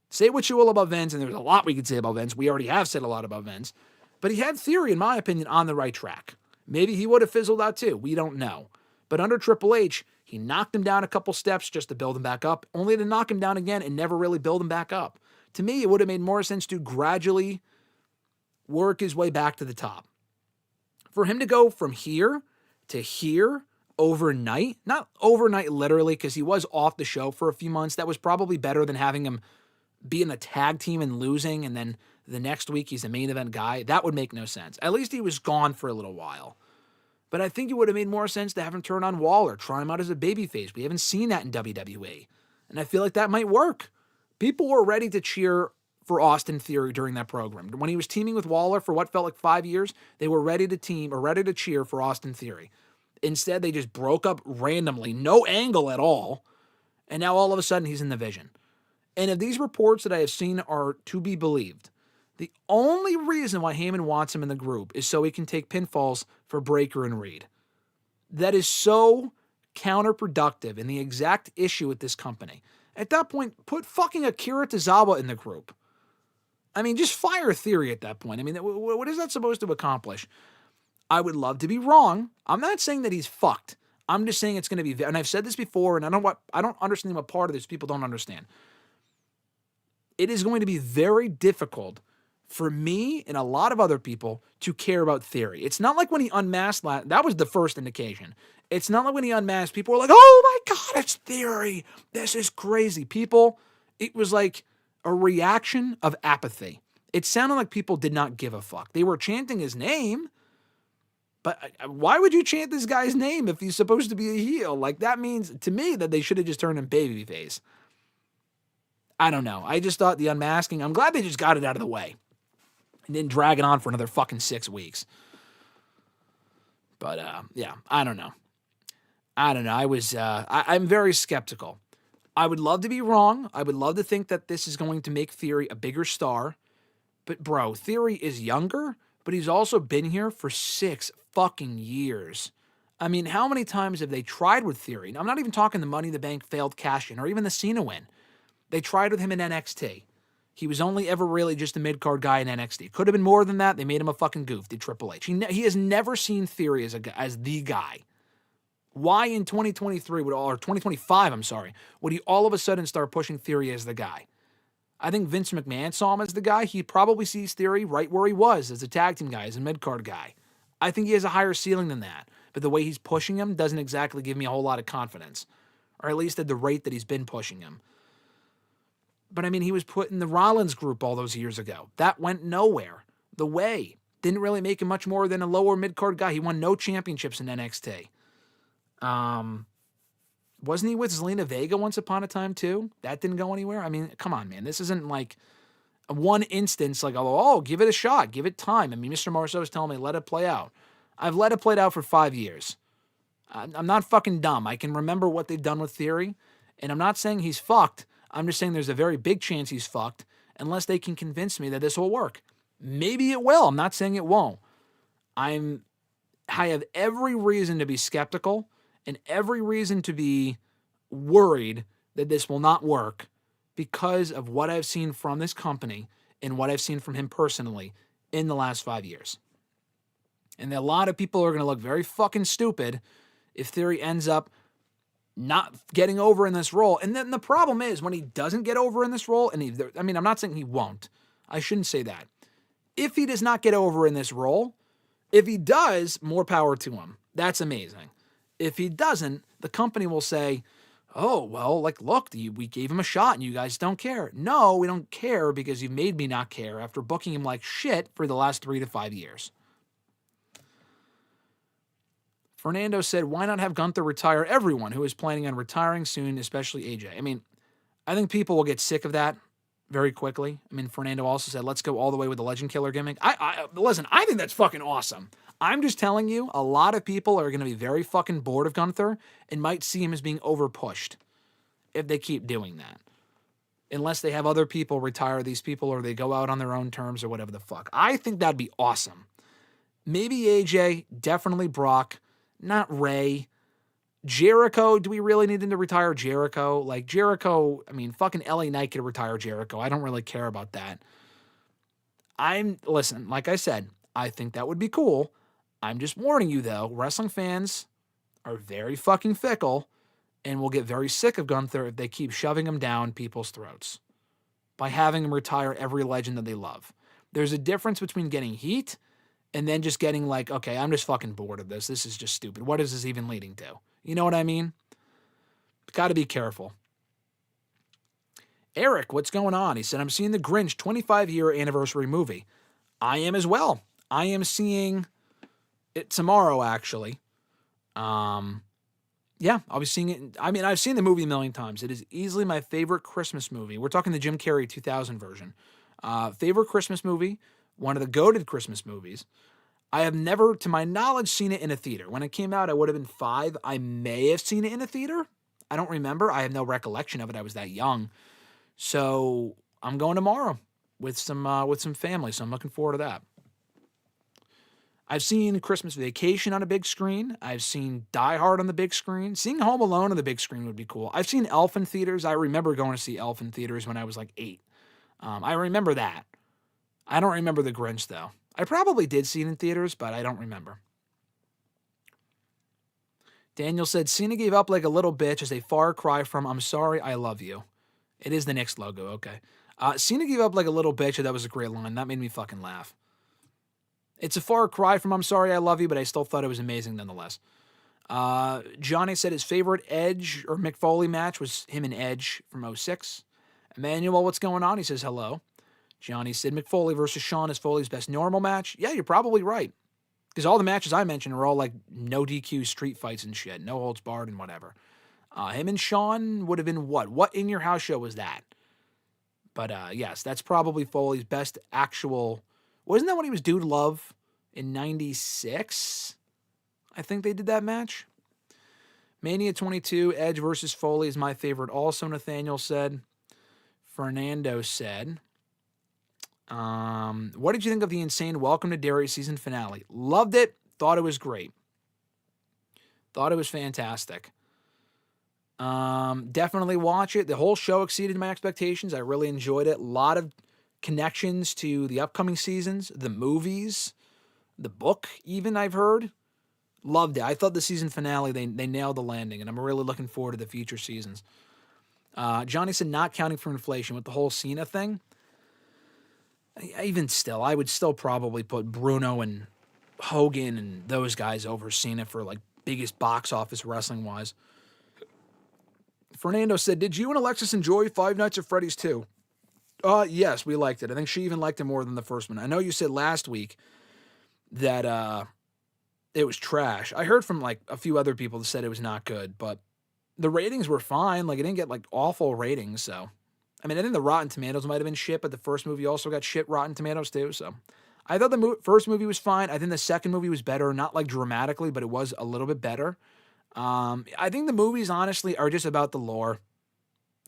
Say what you will about Vince, and there's a lot we could say about Vince. We already have said a lot about Vince. But he had Theory, in my opinion, on the right track. Maybe he would have fizzled out too. We don't know. But under Triple H, he knocked him down a couple steps just to build him back up, only to knock him down again and never really build him back up. To me, it would have made more sense to gradually work his way back to the top. For him to go from here to here overnight, not overnight literally, because he was off the show for a few months, that was probably better than having him be in a tag team and losing, and then the next week he's a main event guy. That would make no sense. At least he was gone for a little while. But I think it would have made more sense to have him turn on Waller, try him out as a babyface. We haven't seen that in WWE. And I feel like that might work. People were ready to cheer for Austin Theory during that program. When he was teaming with Waller for what felt like 5 years, they were ready to cheer for Austin Theory. Instead, they just broke up randomly, no angle at all, and now all of a sudden he's in the Vision. And if these reports that I have seen are to be believed, the only reason why Heyman wants him in the group is so he can take pinfalls for Breakker and Reed. That is so counterproductive and the exact issue with this company. At that point, put fucking Akira Tozawa in the group. I mean, just fire Theory at that point. I mean, what is that supposed to accomplish? I would love to be wrong. I'm not saying that he's fucked. I'm just saying it's going to be, and I've said this before, and I don't understand what part of this people don't understand. It is going to be very difficult for me and a lot of other people to care about Theory. It's not like when he unmasked, that was the first indication. It's not like when he unmasked, people were like, oh my God, it's Theory. This is crazy. People, it was like a reaction of apathy. It sounded like people did not give a fuck. They were chanting his name, but why would you chant this guy's name if he's supposed to be a heel? Like, that means, to me, that they should have just turned him babyface. I don't know. I just thought the unmasking, I'm glad they just got it out of the way and didn't drag it on for another fucking 6 weeks. But, yeah, I don't know. I'm very skeptical. I would love to be wrong. I would love to think that this is going to make Theory a bigger star. But, bro, Theory is younger, but he's also been here for 6 fucking years. I mean, how many times have they tried with Theory? I'm not even talking the Money in the Bank failed cash-in or even the Cena win. They tried with him in NXT. He was only ever really just a mid-card guy in NXT. Could have been more than that. They made him a fucking goof, did Triple H. He has never seen Theory as the guy. Why in 2023, or 2025, would he all of a sudden start pushing Theory as the guy? I think Vince McMahon saw him as the guy. He probably sees Theory right where he was, as a tag team guy, as a mid-card guy. I think he has a higher ceiling than that. But the way he's pushing him doesn't exactly give me a whole lot of confidence. Or at least at the rate that he's been pushing him. But, I mean, he was put in the Rollins group all those years ago. That went nowhere. The Way didn't really make him much more than a lower mid-card guy. He won no championships in NXT. Wasn't he with Zelina Vega once upon a time too? That didn't go anywhere. I mean, come on, man. This isn't like one instance like, oh, give it a shot, give it time. I mean, Mr. Marceau is telling me, let it play out. I've let it play out for 5 years. I'm not fucking dumb. I can remember what they've done with Theory, and I'm not saying he's fucked. I'm just saying there's a very big chance he's fucked unless they can convince me that this will work. Maybe it will. I'm not saying it won't. I have every reason to be skeptical and every reason to be worried that this will not work because of what I've seen from this company and what I've seen from him personally in the last 5 years. And a lot of people are going to look very fucking stupid if Theory ends up not getting over in this role. And then the problem is when he doesn't get over in this role, and I'm not saying he won't. I shouldn't say that. If he does not get over in this role, if he does, more power to him. That's amazing. If he doesn't, the company will say, oh, well, like, look, we gave him a shot and you guys don't care. No, we don't care because you made me not care after booking him like shit for the last 3 to 5 years. Fernando said, why not have Gunther retire everyone who is planning on retiring soon, especially AJ? I mean, I think people will get sick of that very quickly. I mean, Fernando also said, let's go all the way with the Legend Killer gimmick. Listen, I think that's fucking awesome. I'm just telling you, a lot of people are going to be very fucking bored of Gunther and might see him as being overpushed if they keep doing that. Unless they have other people retire these people or they go out on their own terms or whatever the fuck. I think that'd be awesome. Maybe AJ, definitely Brock, not Ray. Jericho, do we really need him to retire Jericho? Like, Jericho, I mean, fucking LA Knight could retire Jericho. I don't really care about that. Listen, like I said, I think that would be cool. I'm just warning you, though, wrestling fans are very fucking fickle and will get very sick of Gunther if they keep shoving him down people's throats by having him retire every legend that they love. There's a difference between getting heat and then just getting like, okay, I'm just fucking bored of this. This is just stupid. What is this even leading to? You know what I mean? Got to be careful. Eric, what's going on? He said, I'm seeing the Grinch 25-year anniversary movie. I am as well. I am seeing it tomorrow, actually. Yeah, I'll be seeing it. I mean, I've seen the movie a million times. It is easily my favorite Christmas movie. We're talking the Jim Carrey 2000 version. Favorite Christmas movie, one of the goated Christmas movies. I have never, to my knowledge, seen it in a theater. When it came out, I would have been 5. I may have seen it in a theater. I don't remember. I have no recollection of it. I was that young. So I'm going tomorrow with some family, so I'm looking forward to that. I've seen Christmas Vacation on a big screen. I've seen Die Hard on the big screen. Seeing Home Alone on the big screen would be cool. I've seen Elf in theaters. I remember going to see Elf in theaters when I was like 8. I remember that. I don't remember The Grinch, though. I probably did see it in theaters, but I don't remember. Daniel said, Cena gave up like a little bitch as a far cry from I'm sorry, I love you. It is the Knicks logo, okay. Cena gave up like a little bitch, and that was a great line. That made me fucking laugh. It's a far cry from I'm sorry, I love you, but I still thought it was amazing nonetheless. Johnny said his favorite Edge or Mick Foley match was him and Edge from 06. Emmanuel, what's going on? He says hello. Johnny said Mick Foley versus Shawn is Foley's best normal match. Yeah, you're probably right. Because all the matches I mentioned are all like no DQ street fights and shit. No holds barred and whatever. Him and Shawn would have been what? What In Your House show was that? But yes, that's probably Foley's best actual... Wasn't that when he was Dude Love in 96? I think they did that match. Mania 22, Edge versus Foley is my favorite also, Nathaniel said. Fernando said... what did you think of the insane Welcome to Derry season finale? Loved it. Thought it was great. Thought it was fantastic. Definitely watch it. The whole show exceeded my expectations. I really enjoyed it. A lot of connections to the upcoming seasons, the movies, the book, even I've heard. Loved it. I thought the season finale, they nailed the landing, and I'm really looking forward to the future seasons. Johnny said not counting for inflation with the whole Cena thing. Even still, I would still probably put Bruno and Hogan and those guys over Cena for like biggest box office wrestling wise. Fernando said, did you and Alexis enjoy Five Nights at Freddy's 2? Yes, we liked it. I think she even liked it more than the first one. I know you said last week that it was trash. I heard from like a few other people that said it was not good, but The ratings were fine. Like, it didn't get, like, awful ratings, so. I mean, I think the Rotten Tomatoes might have been shit, but the first movie also got shit Rotten Tomatoes, too, so. I thought the first movie was fine. I think the second movie was better, not, like, dramatically, but it was a little bit better. I think the movies, honestly, are just about the lore.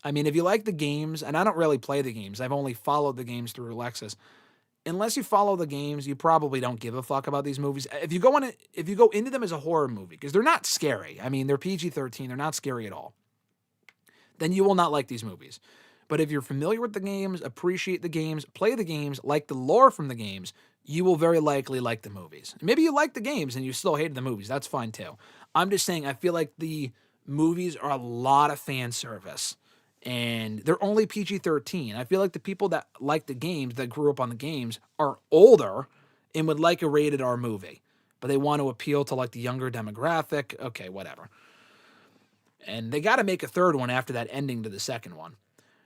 I mean, if you like the games, and I don't really play the games, I've only followed the games through Alexis. Unless you follow the games, you probably don't give a fuck about these movies. If you go into them as a horror movie, because they're not scary. I mean, they're PG-13, they're not scary at all. Then you will not like these movies. But if you're familiar with the games, appreciate the games, play the games, like the lore from the games, you will very likely like the movies. Maybe you like the games and you still hated the movies. That's fine too. I'm just saying, I feel like the movies are a lot of fan service. And they're only PG-13. I feel like the people that like the games, that grew up on the games, are older and would like a rated R movie. But they want to appeal to, like, the younger demographic. Okay, whatever. And they got to make a third one after that ending to the second one.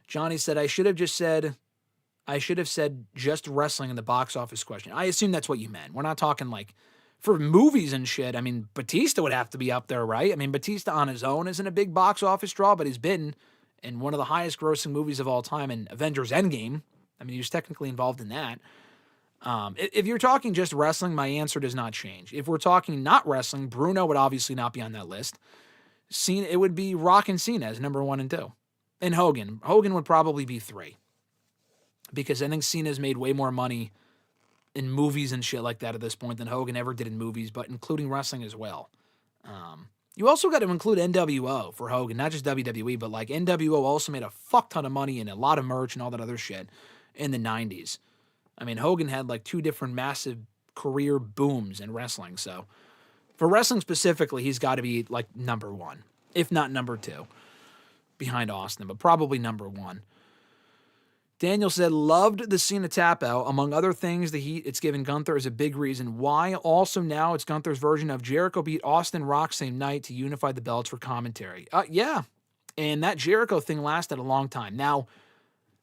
Johnny said, I should have said just wrestling in the box office question. I assume that's what you meant. We're not talking, like, for movies and shit. I mean, Batista would have to be up there, right? I mean, Batista on his own isn't a big box office draw, but he's been in one of the highest grossing movies of all time in Avengers Endgame. I mean, he was technically involved in that. If you're talking just wrestling, my answer does not change. If we're talking not wrestling, Bruno would obviously not be on that list. Cena, it would be Rock and Cena as number 1 and 2. And Hogan. Hogan would probably be 3. Because I think Cena's made way more money in movies and shit like that at this point than Hogan ever did in movies, but including wrestling as well. You also got to include NWO for Hogan, not just WWE, but like NWO also made a fuck ton of money and a lot of merch and all that other shit in the 90s. I mean, Hogan had like 2 different massive career booms in wrestling. So for wrestling specifically, he's got to be like number 1, if not number 2, behind Austin, but probably number 1. Daniel said, loved the Cena tap out. Among other things, the heat it's given Gunther is a big reason why. Also, now it's Gunther's version of Jericho beat Austin Rock same night to unify the belts for commentary. Yeah, and that Jericho thing lasted a long time. Now,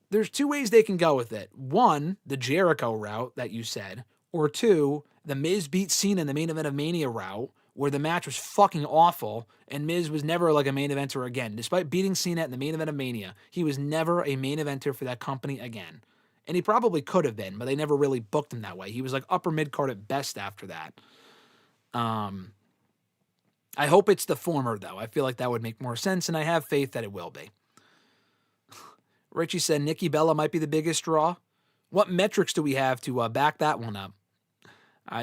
there's 2 ways they can go with it. 1, the Jericho route that you said, or 2, the Miz beat Cena in the main event of Mania route, where the match was fucking awful, and Miz was never like a main eventer again. Despite beating Cena in the main event of Mania, he was never a main eventer for that company again. And he probably could have been, but they never really booked him that way. He was like upper mid-card at best after that. I hope it's the former, though. I feel like that would make more sense, and I have faith that it will be. Richie said Nikki Bella might be the biggest draw. What metrics do we have to back that one up?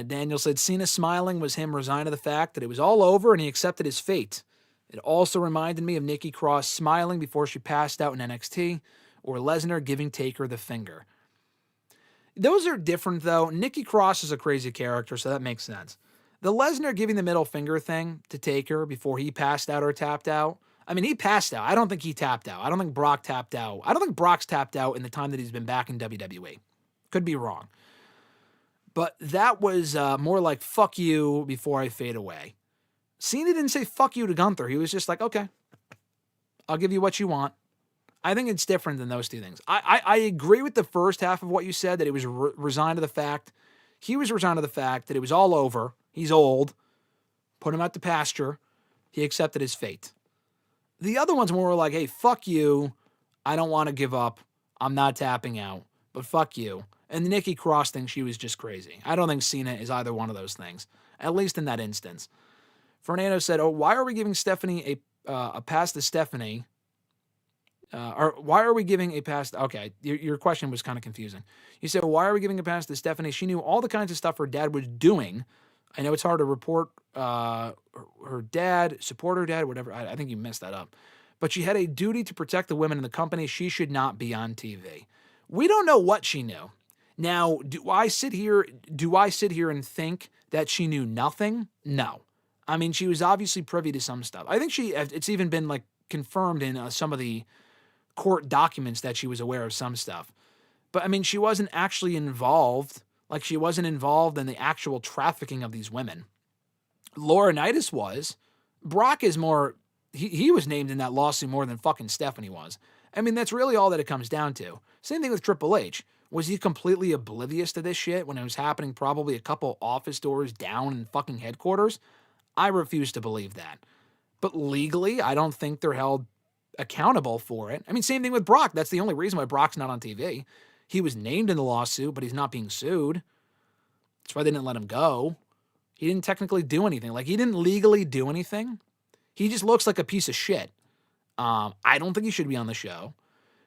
Daniel said Cena smiling was him resigning to the fact that it was all over and he accepted his fate. It also reminded me of Nikki Cross smiling before she passed out in NXT, or Lesnar giving Taker the finger. Those are different, though. Nikki Cross is a crazy character, so that makes sense. The Lesnar giving the middle finger thing to Taker before he passed out or tapped out, I mean, he passed out. I don't think he tapped out. I don't think Brock tapped out. I don't think Brock's tapped out in the time that he's been back in WWE. Could be wrong. But that was more like, fuck you before I fade away. Cena didn't say fuck you to Gunther. He was just like, okay, I'll give you what you want. I think it's different than those 2 things. I agree with the first half of what you said, that it was resigned to the fact. He was resigned to the fact that it was all over. He's old. Put him out to pasture. He accepted his fate. The other one's more like, hey, fuck you. I don't want to give up. I'm not tapping out. But fuck you. And the Nikki Cross thing, she was just crazy. I don't think Cena is either one of those things, at least in that instance. Fernando said, oh, why are we giving Stephanie a pass to Stephanie? Or why are we giving a pass? Okay, your question was kind of confusing. You said, well, why are we giving a pass to Stephanie? She knew all the kinds of stuff her dad was doing. I know it's hard to report her dad, support her dad, whatever. I think you messed that up. But she had a duty to protect the women in the company. She should not be on TV. We don't know what she knew. Now, do I sit here and think that she knew nothing? No. I mean, she was obviously privy to some stuff. I think it's even been like confirmed in some of the court documents that she was aware of some stuff. But I mean, she wasn't actually involved. Like, she wasn't involved in the actual trafficking of these women. Laurinaitis was. Brock is more, he was named in that lawsuit more than fucking Stephanie was. I mean, that's really all that it comes down to. Same thing with Triple H. Was he completely oblivious to this shit when it was happening probably a couple office doors down in fucking headquarters? I refuse to believe that. But legally, I don't think they're held accountable for it. I mean, same thing with Brock. That's the only reason why Brock's not on TV. He was named in the lawsuit, but he's not being sued. That's why they didn't let him go. He didn't technically do anything. Like, he didn't legally do anything. He just looks like a piece of shit. I don't think he should be on the show.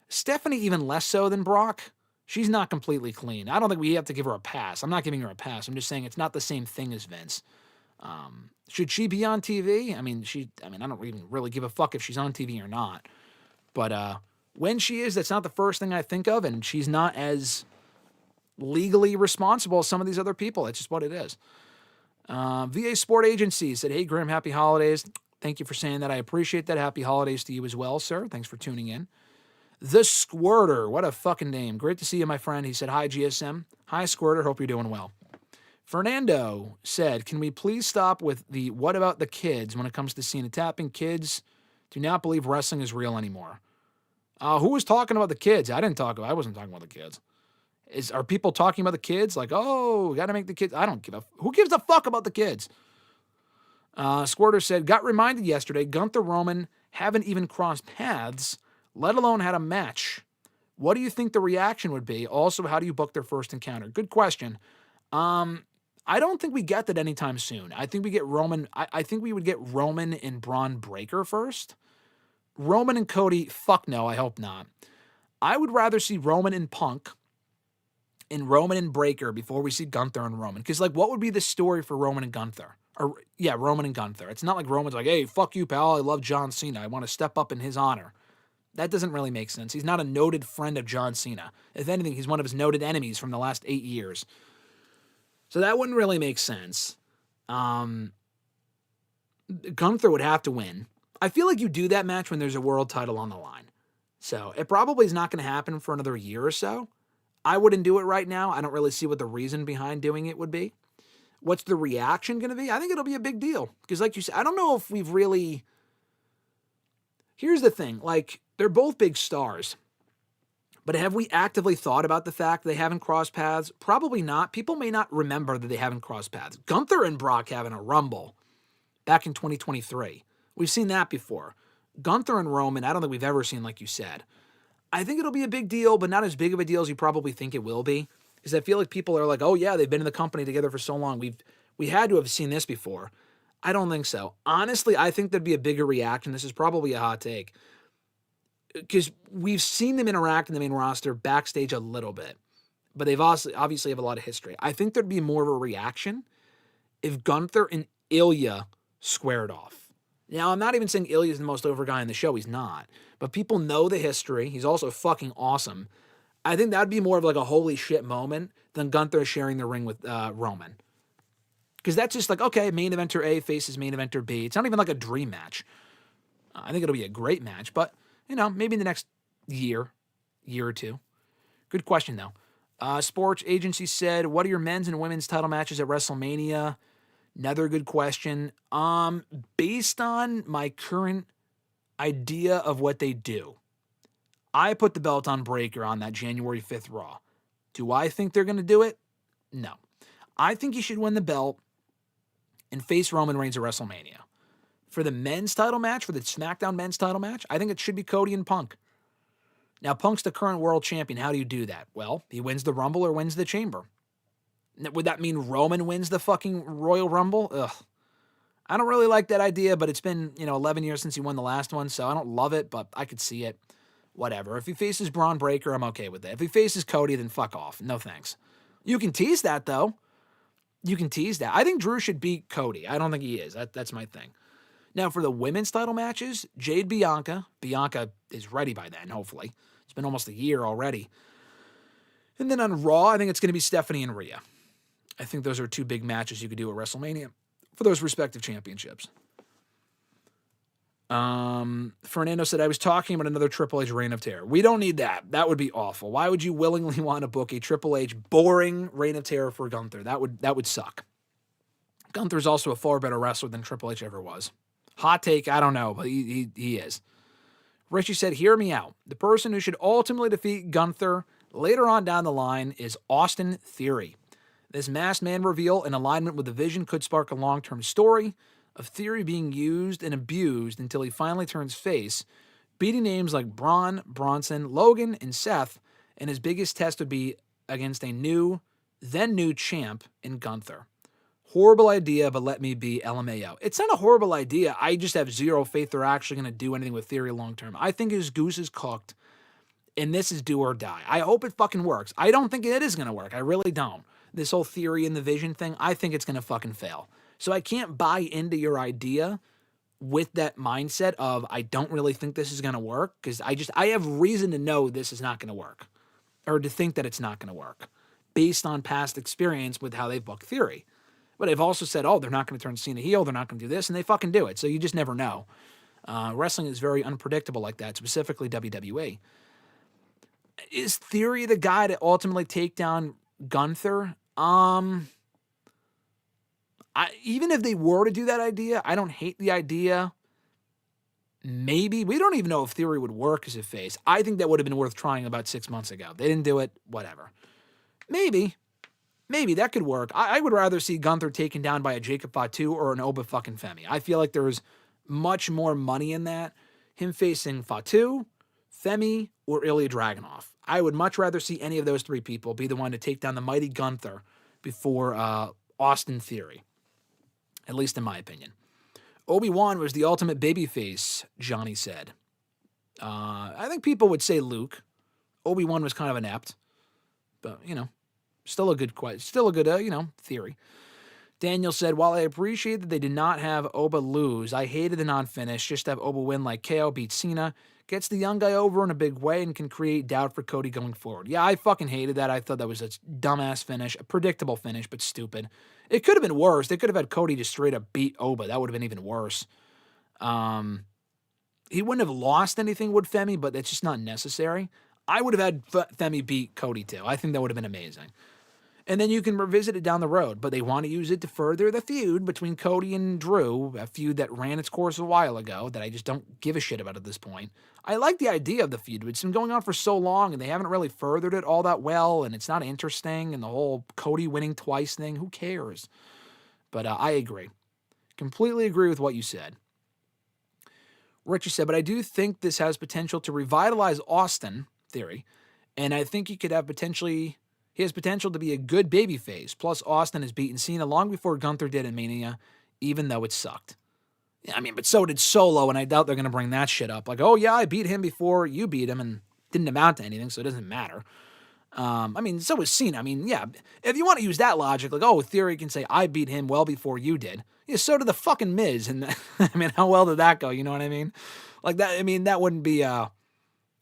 Stephanie, even less so than Brock. She's not completely clean. I don't think we have to give her a pass. I'm not giving her a pass. I'm just saying it's not the same thing as Vince. Should she be on TV? I mean, I don't even really give a fuck if she's on TV or not. But when she is, that's not the first thing I think of, and she's not as legally responsible as some of these other people. That's just what it is. VA Sport Agency said, "Hey, Graham, happy holidays." Thank you for saying that. I appreciate that. Happy holidays to you as well, sir. Thanks for tuning in. The Squirter. What a fucking name. Great to see you, my friend. He said, "Hi, GSM." Hi, Squirter. Hope you're doing well. Fernando said, "Can we please stop with the what about the kids when it comes to Cena tapping? Kids do not believe wrestling is real anymore." Who was talking about the kids? I wasn't talking about the kids. Are people talking about the kids? Like, oh, got to make the kids. I don't give a. Who gives a fuck about the kids? Squirter said, "Got reminded yesterday, Gunther Roman haven't even crossed paths, let alone had a match. What do you think the reaction would be? Also, how do you book their first encounter?" Good question. I don't think we get that anytime soon. I think we get Roman. I think we would get Roman and Braun Breaker first. Roman and Cody, fuck no, I hope not. I would rather see Roman and Punk and Roman and Breaker before we see Gunther and Roman. Because, like, what would be the story for Roman and Gunther? Roman and Gunther. It's not like Roman's like, "Hey, fuck you, pal. I love John Cena. I want to step up in his honor." That doesn't really make sense. He's not a noted friend of John Cena. If anything, he's one of his noted enemies from the last 8 years. So that wouldn't really make sense. Gunther would have to win. I feel like you do that match when there's a world title on the line. So it probably is not going to happen for another year or so. I wouldn't do it right now. I don't really see what the reason behind doing it would be. What's the reaction going to be? I think it'll be a big deal. Because like you said, I don't know if we've really... Here's the thing. Like, they're both big stars. But have we actively thought about the fact they haven't crossed paths? Probably not. People may not remember that they haven't crossed paths. Gunther and Brock having a Rumble back in 2023. We've seen that before. Gunther and Roman, I don't think we've ever seen, like you said. I think it'll be a big deal, but not as big of a deal as you probably think it will be. Because I feel like people are like, "Oh yeah, they've been in the company together for so long. We had to have seen this before." I don't think so. Honestly, I think there'd be a bigger reaction. This is probably a hot take. Because we've seen them interact in the main roster backstage a little bit. But they've also obviously have a lot of history. I think there'd be more of a reaction if Gunther and Ilya squared off. Now, I'm not even saying Ilya's the most over guy in the show. He's not. But people know the history. He's also fucking awesome. I think that'd be more of like a holy shit moment than Gunther sharing the ring with Roman. Because that's just like, okay, main eventer A faces main eventer B. It's not even like a dream match. I think it'll be a great match. But, maybe in the next year or two. Good question, though. Sports Agency said, "What are your men's and women's title matches at WrestleMania?" Another good question. Based on my current idea of what they do, I put the belt on Breaker on that January 5th Raw. Do I think they're going to do it? No. I think he should win the belt and face Roman Reigns at WrestleMania. For the men's title match, for the SmackDown men's title match, I think it should be Cody and Punk. Now, Punk's the current world champion. How do you do that? Well, he wins the Rumble or wins the Chamber. Would that mean Roman wins the fucking Royal Rumble? Ugh. I don't really like that idea, but it's been, 11 years since he won the last one, so I don't love it, but I could see it. Whatever. If he faces Braun Breaker, I'm okay with that. If he faces Cody, then fuck off. No thanks. You can tease that, though. You can tease that. I think Drew should beat Cody. I don't think he is. That's my thing. Now, for the women's title matches, Jade Bianca. Bianca is ready by then, hopefully. It's been almost a year already. And then on Raw, I think it's going to be Stephanie and Rhea. I think those are two big matches you could do at WrestleMania for those respective championships. Fernando said, "I was talking about another Triple H Reign of Terror." We don't need that. That would be awful. Why would you willingly want to book a Triple H boring Reign of Terror for Gunther? That would suck. Gunther's also a far better wrestler than Triple H ever was. Hot take, I don't know, but he is. Richie said, "Hear me out. The person who should ultimately defeat Gunther later on down the line is Austin Theory. This masked man reveal in alignment with the Vision could spark a long-term story of Theory being used and abused until he finally turns face, beating names like Braun, Bronson, Logan, and Seth, and his biggest test would be against a then new champ in Gunther. Horrible idea, but let me be LMAO. It's not a horrible idea. I just have zero faith they're actually going to do anything with Theory long term. I think his goose is cooked, and this is do or die. I hope it fucking works. I don't think it is going to work. I really don't. This whole Theory and the Vision thing, I think it's going to fucking fail. So I can't buy into your idea with that mindset of I don't really think this is going to work, because I have reason to know this is not going to work, or to think that it's not going to work based on past experience with how they've booked Theory. But they've also said, oh, they're not going to turn Cena heel, they're not going to do this, and they fucking do it. So you just never know. Wrestling is very unpredictable like that, specifically WWE. Is Theory the guy to ultimately take down Gunther? Even if they were to do that idea, I don't hate the idea. Maybe. We don't even know if Theory would work as a face. I think that would have been worth trying about 6 months ago. They didn't do it, whatever. Maybe that could work. I would rather see Gunther taken down by a Jacob Fatu or an Oba fucking Femi. I feel like there's much more money in that. Him facing Fatu, Femi, or Ilya Dragunov. I would much rather see any of those three people be the one to take down the mighty Gunther before Austin Theory. At least in my opinion. Obi-Wan was the ultimate babyface, Johnny said. I think people would say Luke. Obi-Wan was kind of inept. But, still a good theory. Daniel said, while I appreciate that they did not have Oba lose, I hated the non-finish. Just have Oba win like KO beat Cena. Gets the young guy over in a big way and can create doubt for Cody going forward. Yeah, I fucking hated that. I thought that was a dumbass finish. A predictable finish, but stupid. It could have been worse. They could have had Cody just straight up beat Oba. That would have been even worse. He wouldn't have lost anything, would Femi, but it's just not necessary. I would have had Femi beat Cody too. I think that would have been amazing. And then you can revisit it down the road, but they want to use it to further the feud between Cody and Drew, a feud that ran its course a while ago that I just don't give a shit about at this point. I like the idea of the feud. It's been going on for so long, and they haven't really furthered it all that well, and it's not interesting, and the whole Cody winning twice thing, who cares? But I agree. Completely agree with what you said. Richie said, but I do think this has potential to revitalize Austin Theory, and I think he has potential to be a good babyface. Plus, Austin has beaten Cena long before Gunther did in Mania, even though it sucked. Yeah, but so did Solo, and I doubt they're going to bring that shit up. Like, oh yeah, I beat him before you beat him, and didn't amount to anything, so it doesn't matter. So was Cena. Yeah, if you want to use that logic, like, oh, Theory can say, I beat him well before you did. Yeah, so did the fucking Miz, and how well did that go, you know what I mean? Like that, that wouldn't be a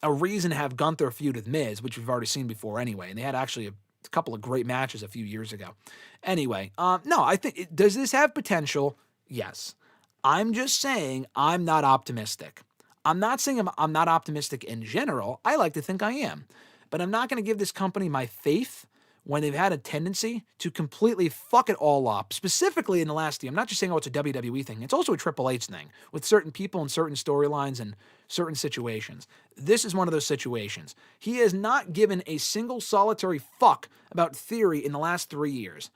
reason to have Gunther feud with Miz, which we've already seen before anyway, and they had actually a couple of great matches a few years ago. Anyway, no, I think, does this have potential? Yes. I'm just saying I'm not optimistic. I'm not saying I'm not optimistic in general. I like to think I am. But I'm not going to give this company my faith when they've had a tendency to completely fuck it all up, specifically in the last year. I'm not just saying, oh, it's a WWE thing. It's also a Triple H thing with certain people and certain storylines and certain situations. This is one of those situations. He has not given a single solitary fuck about Theory in the last 3 years.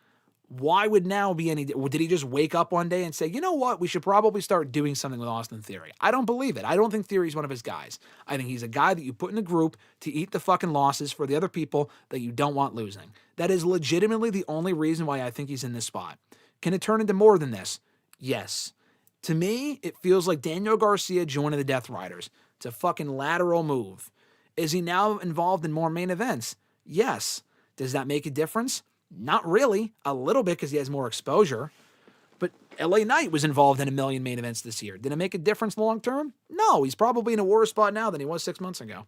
Why would now be any... Did he just wake up one day and say, you know what, we should probably start doing something with Austin Theory? I don't believe it. I don't think Theory's one of his guys. I think he's a guy that you put in a group to eat the fucking losses for the other people that you don't want losing. That is legitimately the only reason why I think he's in this spot. Can it turn into more than this? Yes. To me, it feels like Daniel Garcia joining the Death Riders. It's a fucking lateral move. Is he now involved in more main events? Yes. Does that make a difference? Not really. A little bit because he has more exposure. But LA Knight was involved in 1 million main events this year. Did it make a difference long term? No. He's probably in a worse spot now than he was 6 months ago.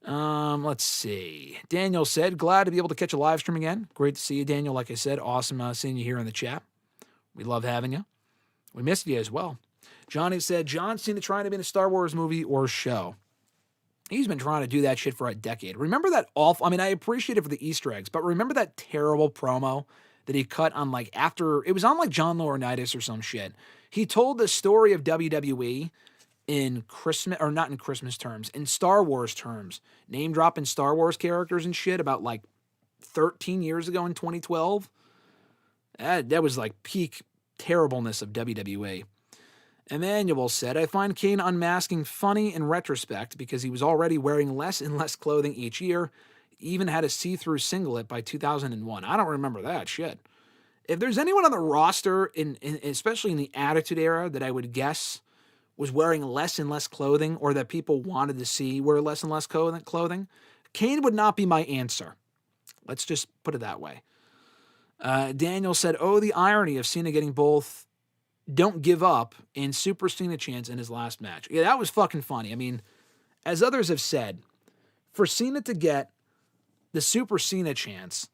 Let's see. Daniel said, glad to be able to catch a live stream again. Great to see you, Daniel. Like I said, awesome seeing you here in the chat. We love having you. We missed you as well. Johnny said, John Cena trying to be in a Star Wars movie or show. He's been trying to do that shit for a decade. Remember that awful... I appreciate it for the Easter eggs, but remember that terrible promo that he cut on, after... It was on, John Laurinaitis or some shit. He told the story of WWE in Christmas... Or not in Christmas terms. In Star Wars terms. Name-dropping Star Wars characters and shit about, 13 years ago in 2012. That was, peak terribleness of WWE. Emmanuel said, I find Kane unmasking funny in retrospect because he was already wearing less and less clothing each year. He even had a see-through singlet by 2001. I don't remember that shit. If there's anyone on the roster, especially in the Attitude Era, that I would guess was wearing less and less clothing or that people wanted to see wear less and less clothing, Kane would not be my answer. Let's just put it that way. Daniel said, oh, the irony of Cena getting both Don't Give Up and Super Cena chants in his last match. Yeah, that was fucking funny. I mean, as others have said, for Cena to get the Super Cena chants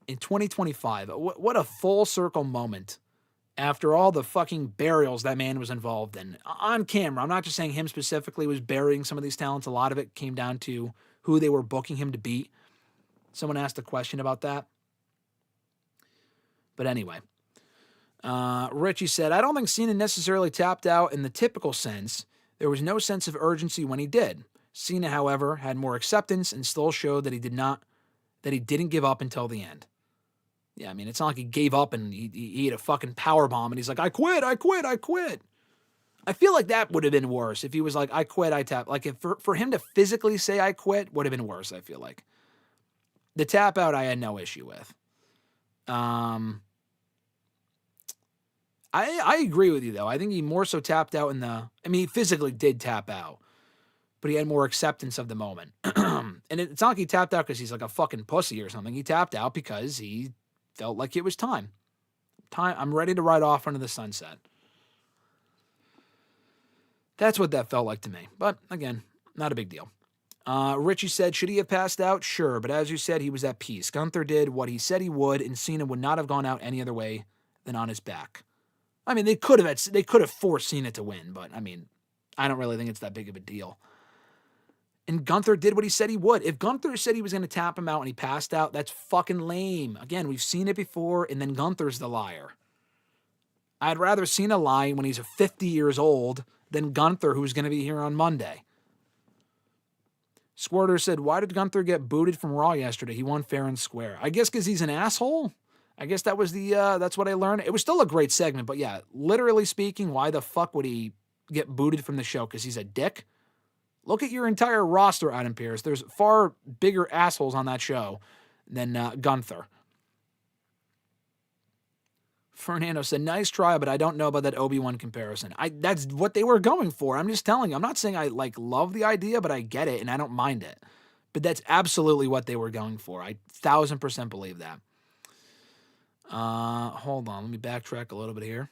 in 2025, what a full circle moment after all the fucking burials that man was involved in. On camera, I'm not just saying him specifically was burying some of these talents. A lot of it came down to who they were booking him to beat. Someone asked a question about that. But anyway, Richie said, I don't think Cena necessarily tapped out in the typical sense. There was no sense of urgency when he did. Cena, however, had more acceptance and still showed that he didn't give up until the end. Yeah, I mean, it's not like he gave up and he had a fucking power bomb and he's like, I quit. I feel like that would have been worse if he was like, I quit, I tap. Like, if for him to physically say I quit would have been worse, I feel like. The tap out I had no issue with. I agree with you, though. I think he more so tapped out he physically did tap out, but he had more acceptance of the moment. And it's not like he tapped out because he's like a fucking pussy or something. He tapped out because he felt like it was time. I'm ready to ride off into the sunset. That's what that felt like to me. But again, not a big deal. Richie said, should he have passed out? Sure, but as you said, he was at peace. Gunther did what he said he would, and Cena would not have gone out any other way than on his back. I mean, they could have forced Cena to win, but I mean, I don't really think it's that big of a deal. And Gunther did what he said he would. If Gunther said he was going to tap him out and he passed out, that's fucking lame. Again, we've seen it before, and then Gunther's the liar. I'd rather Cena lie when he's 50 years old than Gunther, who's going to be here on Monday. Squirter said, why did Gunther get booted from Raw yesterday? He won fair and square. I guess because he's an asshole. I guess that was that's what I learned. It was still a great segment, but yeah, literally speaking, why the fuck would he get booted from the show? Because he's a dick? Look at your entire roster, Adam Pearce. There's far bigger assholes on that show than Gunther. Fernando said, nice try, but I don't know about that Obi-Wan comparison. That's what they were going for. I'm just telling you. I'm not saying I love the idea, but I get it and I don't mind it. But that's absolutely what they were going for. I 1000% believe that. Hold on. Let me backtrack a little bit here.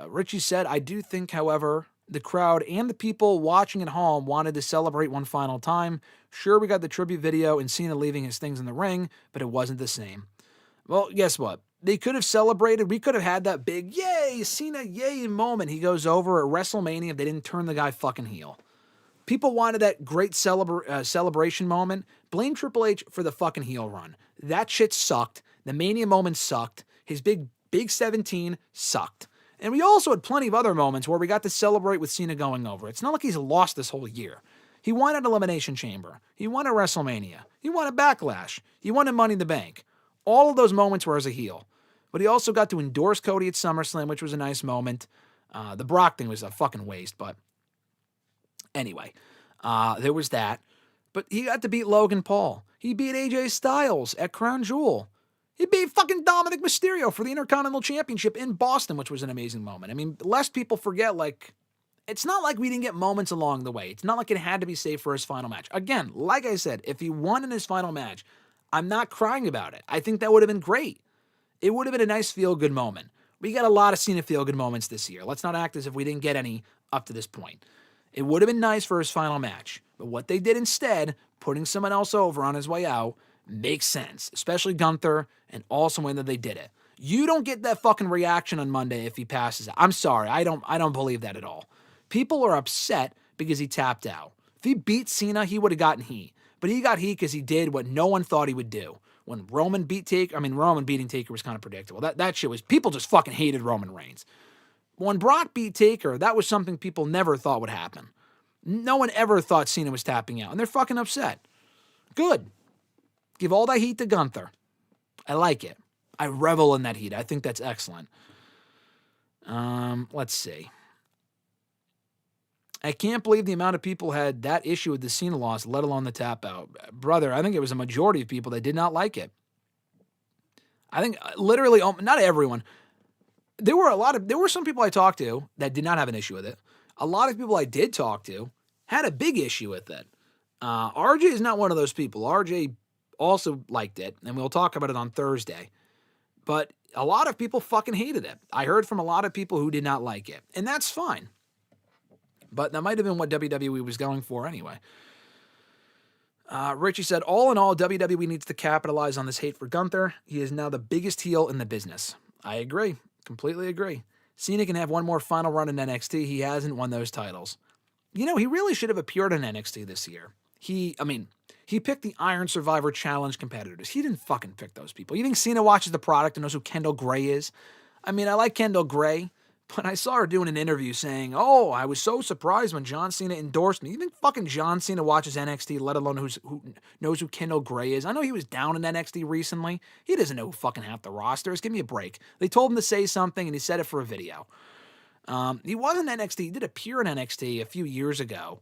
Richie said, I do think, however, the crowd and the people watching at home wanted to celebrate one final time. Sure, we got the tribute video and Cena leaving his things in the ring, but it wasn't the same. Well, guess what? They could have celebrated. We could have had that big, yay, Cena, yay moment. He goes over at WrestleMania if they didn't turn the guy fucking heel. People wanted that great celebration moment. Blame Triple H for the fucking heel run. That shit sucked. The Mania moment sucked. His big 17 sucked. And we also had plenty of other moments where we got to celebrate with Cena going over. It's not like he's lost this whole year. He won at Elimination Chamber. He won at WrestleMania. He won at Backlash. He won at Money in the Bank. All of those moments were as a heel. But he also got to endorse Cody at SummerSlam, which was a nice moment. The Brock thing was a fucking waste, but anyway, there was that. But he got to beat Logan Paul. He beat AJ Styles at Crown Jewel. He beat fucking Dominic Mysterio for the Intercontinental Championship in Boston, which was an amazing moment. I mean, lest people forget, it's not like we didn't get moments along the way. It's not like it had to be saved for his final match. Again, like I said, if he won in his final match, I'm not crying about it. I think that would have been great. It would have been a nice feel-good moment. We got a lot of Cena feel-good moments this year. Let's not act as if we didn't get any up to this point. It would have been nice for his final match. But what they did instead, putting someone else over on his way out, makes sense, especially Gunther, and also when they did it. You don't get that fucking reaction on Monday if he passes out. I'm sorry, I don't believe that at all. People are upset because he tapped out. If he beat Cena, he would have gotten heat. But he got heat because he did what no one thought he would do. When Roman beat Taker, Roman beating Taker was kind of predictable. That shit was, people just fucking hated Roman Reigns. When Brock beat Taker, that was something people never thought would happen. No one ever thought Cena was tapping out, and they're fucking upset. Good. Give all that heat to Gunther. I like it. I revel in that heat. I think that's excellent. Let's see. I can't believe the amount of people had that issue with the Cena loss, let alone the tap out. Brother, I think it was a majority of people that did not like it. I think literally, not everyone. There were some people I talked to that did not have an issue with it. A lot of people I did talk to had a big issue with it. RJ is not one of those people. RJ also liked it, and we'll talk about it on Thursday. But a lot of people fucking hated it. I heard from a lot of people who did not like it, and that's fine. But that might have been what WWE was going for anyway. Richie said, all in all, WWE needs to capitalize on this hate for Gunther. He is now the biggest heel in the business. I agree. Completely agree. Cena can have one more final run in NXT. He hasn't won those titles. You know, he really should have appeared in NXT this year. He picked the Iron Survivor Challenge competitors. He didn't fucking pick those people. You think Cena watches the product and knows who Kendall Gray is? I mean, I like Kendall Gray, but I saw her doing an interview saying, oh, I was so surprised when John Cena endorsed me. You think fucking John Cena watches NXT, let alone who knows who Kendall Gray is? I know he was down in NXT recently. He doesn't know who fucking half the roster is. Give me a break. They told him to say something, and he said it for a video. He was in NXT. He did appear in NXT a few years ago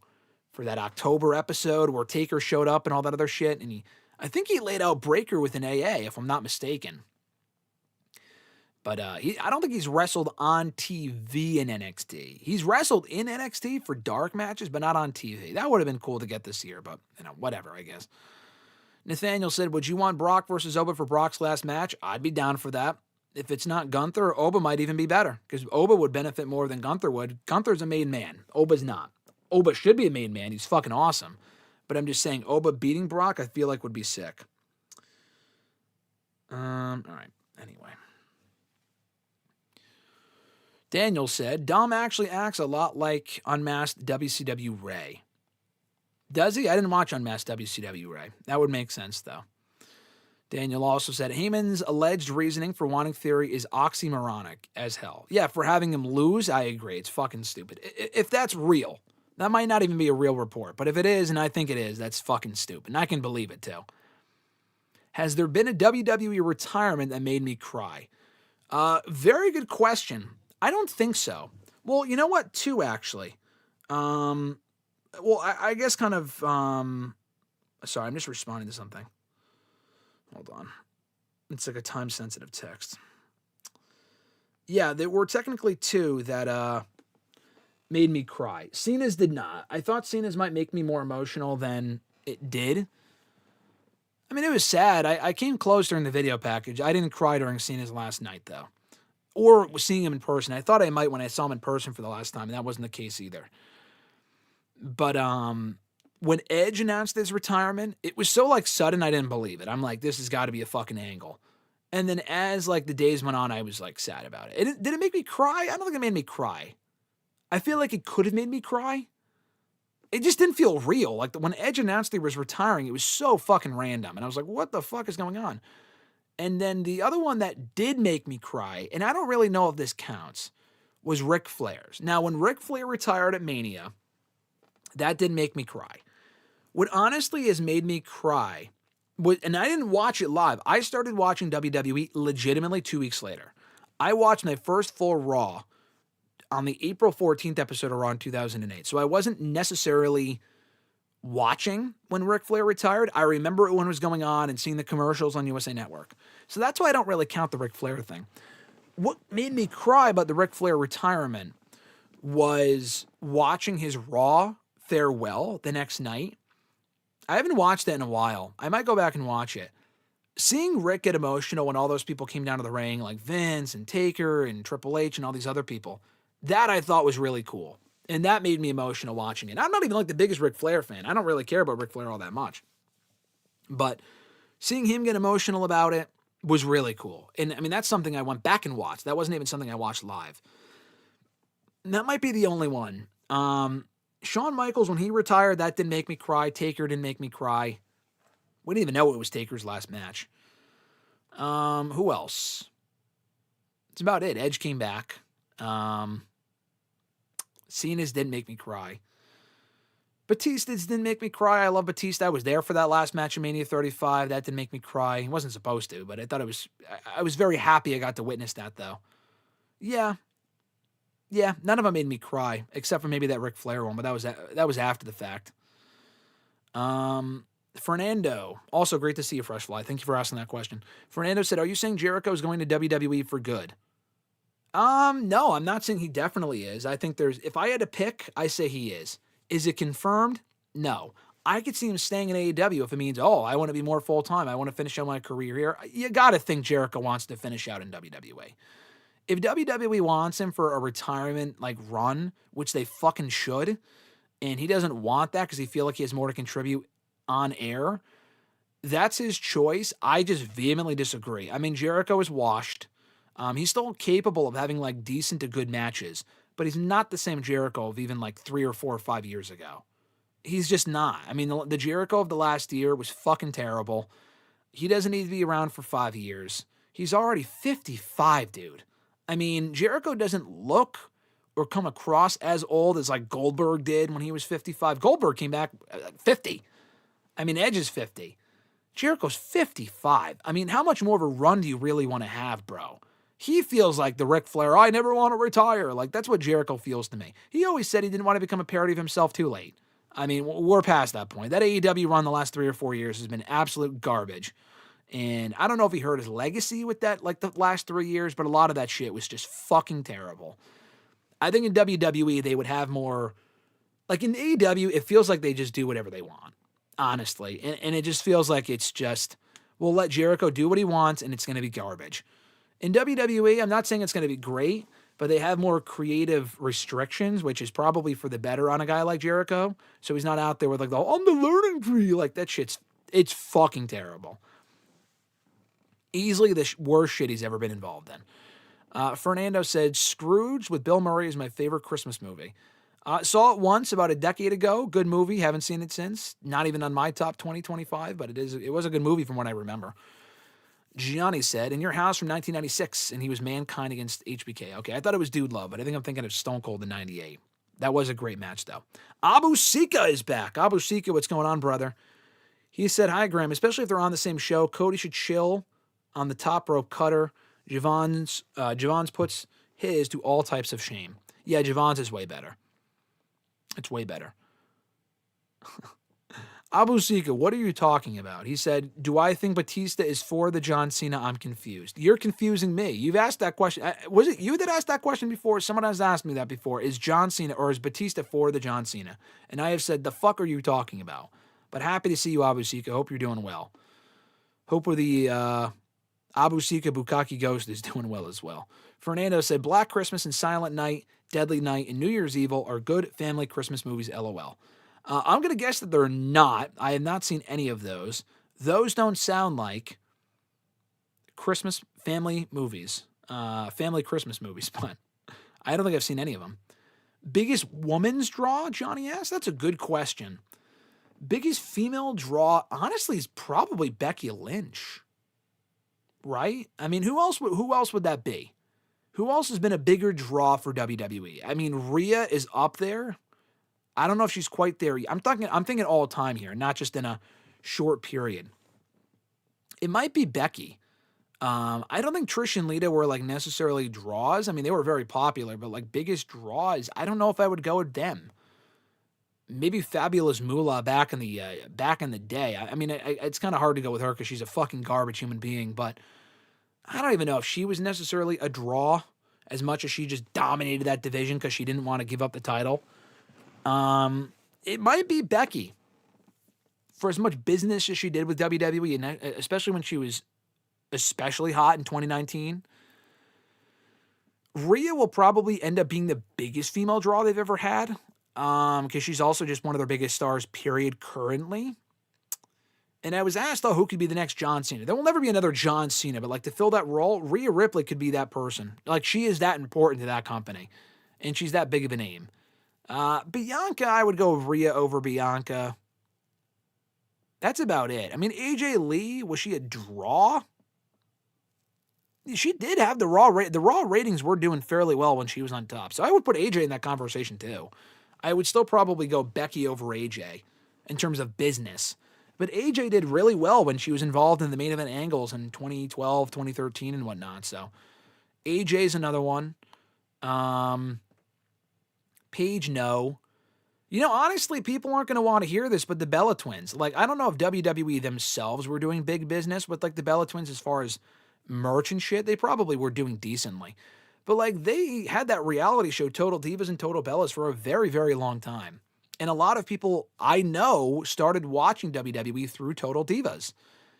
for that October episode where Taker showed up and all that other shit, and I think he laid out Breaker with an AA, if I'm not mistaken. But I don't think he's wrestled on TV in NXT. He's wrestled in NXT for dark matches, but not on TV. That would have been cool to get this year, but whatever, I guess. Nathaniel said, would you want Brock versus Oba for Brock's last match? I'd be down for that. If it's not Gunther, Oba might even be better, because Oba would benefit more than Gunther would. Gunther's a made man. Oba's not. Oba should be a made man. He's fucking awesome. But I'm just saying, Oba beating Brock, I feel like would be sick. All right. Anyway. Daniel said, Dom actually acts a lot like Unmasked WCW Ray. Does he? I didn't watch Unmasked WCW Ray. That would make sense, though. Daniel also said, Heyman's alleged reasoning for wanting Theory is oxymoronic as hell. Yeah, for having him lose, I agree. It's fucking stupid. If that's real, that might not even be a real report. But if it is, and I think it is, that's fucking stupid. And I can believe it, too. Has there been a WWE retirement that made me cry? Very good question. I don't think so. Well, you know what? Two, actually. I guess kind of... sorry, I'm just responding to something. Hold on. It's like a time-sensitive text. Yeah, there were technically two that made me cry. Cena's did not. I thought Cena's might make me more emotional than it did. I mean, it was sad. I came close during the video package. I didn't cry during Cena's last night, though. Or seeing him in person. I thought I might when I saw him in person for the last time, and that wasn't the case either. But when Edge announced his retirement, it was so sudden I didn't believe it. I'm like, this has got to be a fucking angle. And then as the days went on, I was sad about it. Did it make me cry? I don't think it made me cry. I feel like it could have made me cry. It just didn't feel real. When Edge announced he was retiring, it was so fucking random. And I was like, what the fuck is going on? And then the other one that did make me cry, and I don't really know if this counts, was Ric Flair's. Now, when Ric Flair retired at Mania, that did make me cry. What honestly has made me cry, and I didn't watch it live. I started watching WWE legitimately 2 weeks later. I watched my first full Raw on the April 14th episode of Raw in 2008. So I wasn't necessarily watching when Ric Flair retired. I remember it when it was going on and seeing the commercials on USA Network. So that's why I don't really count the Ric Flair thing. What made me cry about the Ric Flair retirement was watching his Raw farewell the next night. I haven't watched that in a while. I might go back and watch it. Seeing Rick get emotional when all those people came down to the ring, like Vince and Taker and Triple H and all these other people, that I thought was really cool. And that made me emotional watching it. I'm not even the biggest Ric Flair fan. I don't really care about Ric Flair all that much. But seeing him get emotional about it was really cool. And I mean, that's something I went back and watched. That wasn't even something I watched live. And that might be the only one. Shawn Michaels, when he retired, that didn't make me cry. Taker didn't make me cry. We didn't even know it was Taker's last match. Who else? That's about it. Edge came back. Cena's didn't make me cry. Batista didn't make me cry. I love Batista. I was there for that last match in Mania 35. That didn't make me cry. He wasn't supposed to, but I thought I was very happy I got to witness that, though. Yeah. Yeah, none of them made me cry, except for maybe that Ric Flair one, but that was after the fact. Fernando, also great to see you, Fresh Fly. Thank you for asking that question. Fernando said, "Are you saying Jericho is going to WWE for good?" No, I'm not saying he definitely is. I think if I had to pick, I say he is. Is it confirmed? No. I could see him staying in AEW if it means, I want to be more full-time. I want to finish out my career here. You got to think Jericho wants to finish out in WWE. If WWE wants him for a retirement run, which they fucking should, and he doesn't want that because he feels like he has more to contribute on air, that's his choice. I just vehemently disagree. I mean, Jericho is washed. He's still capable of having decent to good matches, but he's not the same Jericho of even 3 or 4 or 5 years ago. He's just not. I mean, the Jericho of the last year was fucking terrible. He doesn't need to be around for 5 years. He's already 55, dude. I mean, Jericho doesn't look or come across as old as Goldberg did when he was 55. Goldberg came back at 50. I mean, Edge is 50. Jericho's 55. I mean, how much more of a run do you really want to have, bro? He feels like the Ric Flair, I never want to retire. That's what Jericho feels to me. He always said he didn't want to become a parody of himself too late. I mean, we're past that point. That AEW run the last 3 or 4 years has been absolute garbage. And I don't know if he hurt his legacy with that, the last 3 years, but a lot of that shit was just fucking terrible. I think in WWE, they would have more, in AEW, it feels like they just do whatever they want, honestly. And it just feels like it's just, we'll let Jericho do what he wants, and it's going to be garbage. In WWE, I'm not saying it's going to be great, but they have more creative restrictions, which is probably for the better on a guy like Jericho. So he's not out there with I'm the learning tree. That it's fucking terrible. Easily the worst shit he's ever been involved in. Fernando said, Scrooge with Bill Murray is my favorite Christmas movie. Saw it once about a decade ago. Good movie. Haven't seen it since. Not even on my top 2025, but it was a good movie from what I remember. Gianni said, in your house from 1996, and he was Mankind against HBK. Okay, I thought it was Dude Love, but I think I'm thinking of Stone Cold in 98. That was a great match, though. Abu Sika is back. Abu Sika, what's going on, brother? He said, hi, Graham. Especially if they're on the same show, Cody should chill on the top rope cutter. Javon's puts his to all types of shame. Yeah, Javon's is way better. It's way better. Abu Sika, what are you talking about? He said, do I think Batista is for the John Cena? I'm confused. You're confusing me. You've asked that question. Was it you that asked that question before? Someone has asked me that before. Is John Cena or is Batista for the John Cena? And I have said, the fuck are you talking about? But happy to see you, Abu Sika. Hope you're doing well. Hope the Abu Sika Bukaki Ghost is doing well as well. Fernando said, Black Christmas and Silent Night, Deadly Night, and New Year's Evil are good family Christmas movies, LOL. I'm going to guess that they're not. I have not seen any of those. Those don't sound like Christmas family movies, family Christmas movies, but I don't think I've seen any of them. Biggest woman's draw, Johnny asked? That's a good question. Biggest female draw, honestly, is probably Becky Lynch, right? I mean, who else would that be? Who else has been a bigger draw for WWE? I mean, Rhea is up there. I don't know if she's quite there. I'm thinking all time here, not just in a short period. It might be Becky. I don't think Trish and Lita were necessarily draws. I mean, they were very popular, but biggest draws, I don't know if I would go with them. Maybe Fabulous Moolah back in the day. I mean, it's kind of hard to go with her because she's a fucking garbage human being, but I don't even know if she was necessarily a draw as much as she just dominated that division because she didn't want to give up the title. It might be Becky for as much business as she did with WWE, and especially when she was especially hot in 2019. Rhea will probably end up being the biggest female draw they've ever had, because she's also just one of their biggest stars, period, currently. And I was asked, who could be the next John Cena? There will never be another John Cena, but to fill that role, Rhea Ripley could be that person. She is that important to that company, and she's that big of a name. Bianca, I would go with Rhea over Bianca. That's about it. I mean, AJ Lee, was she a draw? She did have the Raw ratings were doing fairly well when she was on top. So I would put AJ in that conversation too. I would still probably go Becky over AJ in terms of business. But AJ did really well when she was involved in the main event angles in 2012, 2013, and whatnot. So AJ's another one. Paige, no. Honestly, people aren't going to want to hear this, but the Bella Twins. Like, I don't know if WWE themselves were doing big business with, like, the Bella Twins as far as merch and shit. They probably were doing decently. But, like, they had that reality show, Total Divas and Total Bellas, for a very, very long time. And a lot of people I know started watching WWE through Total Divas.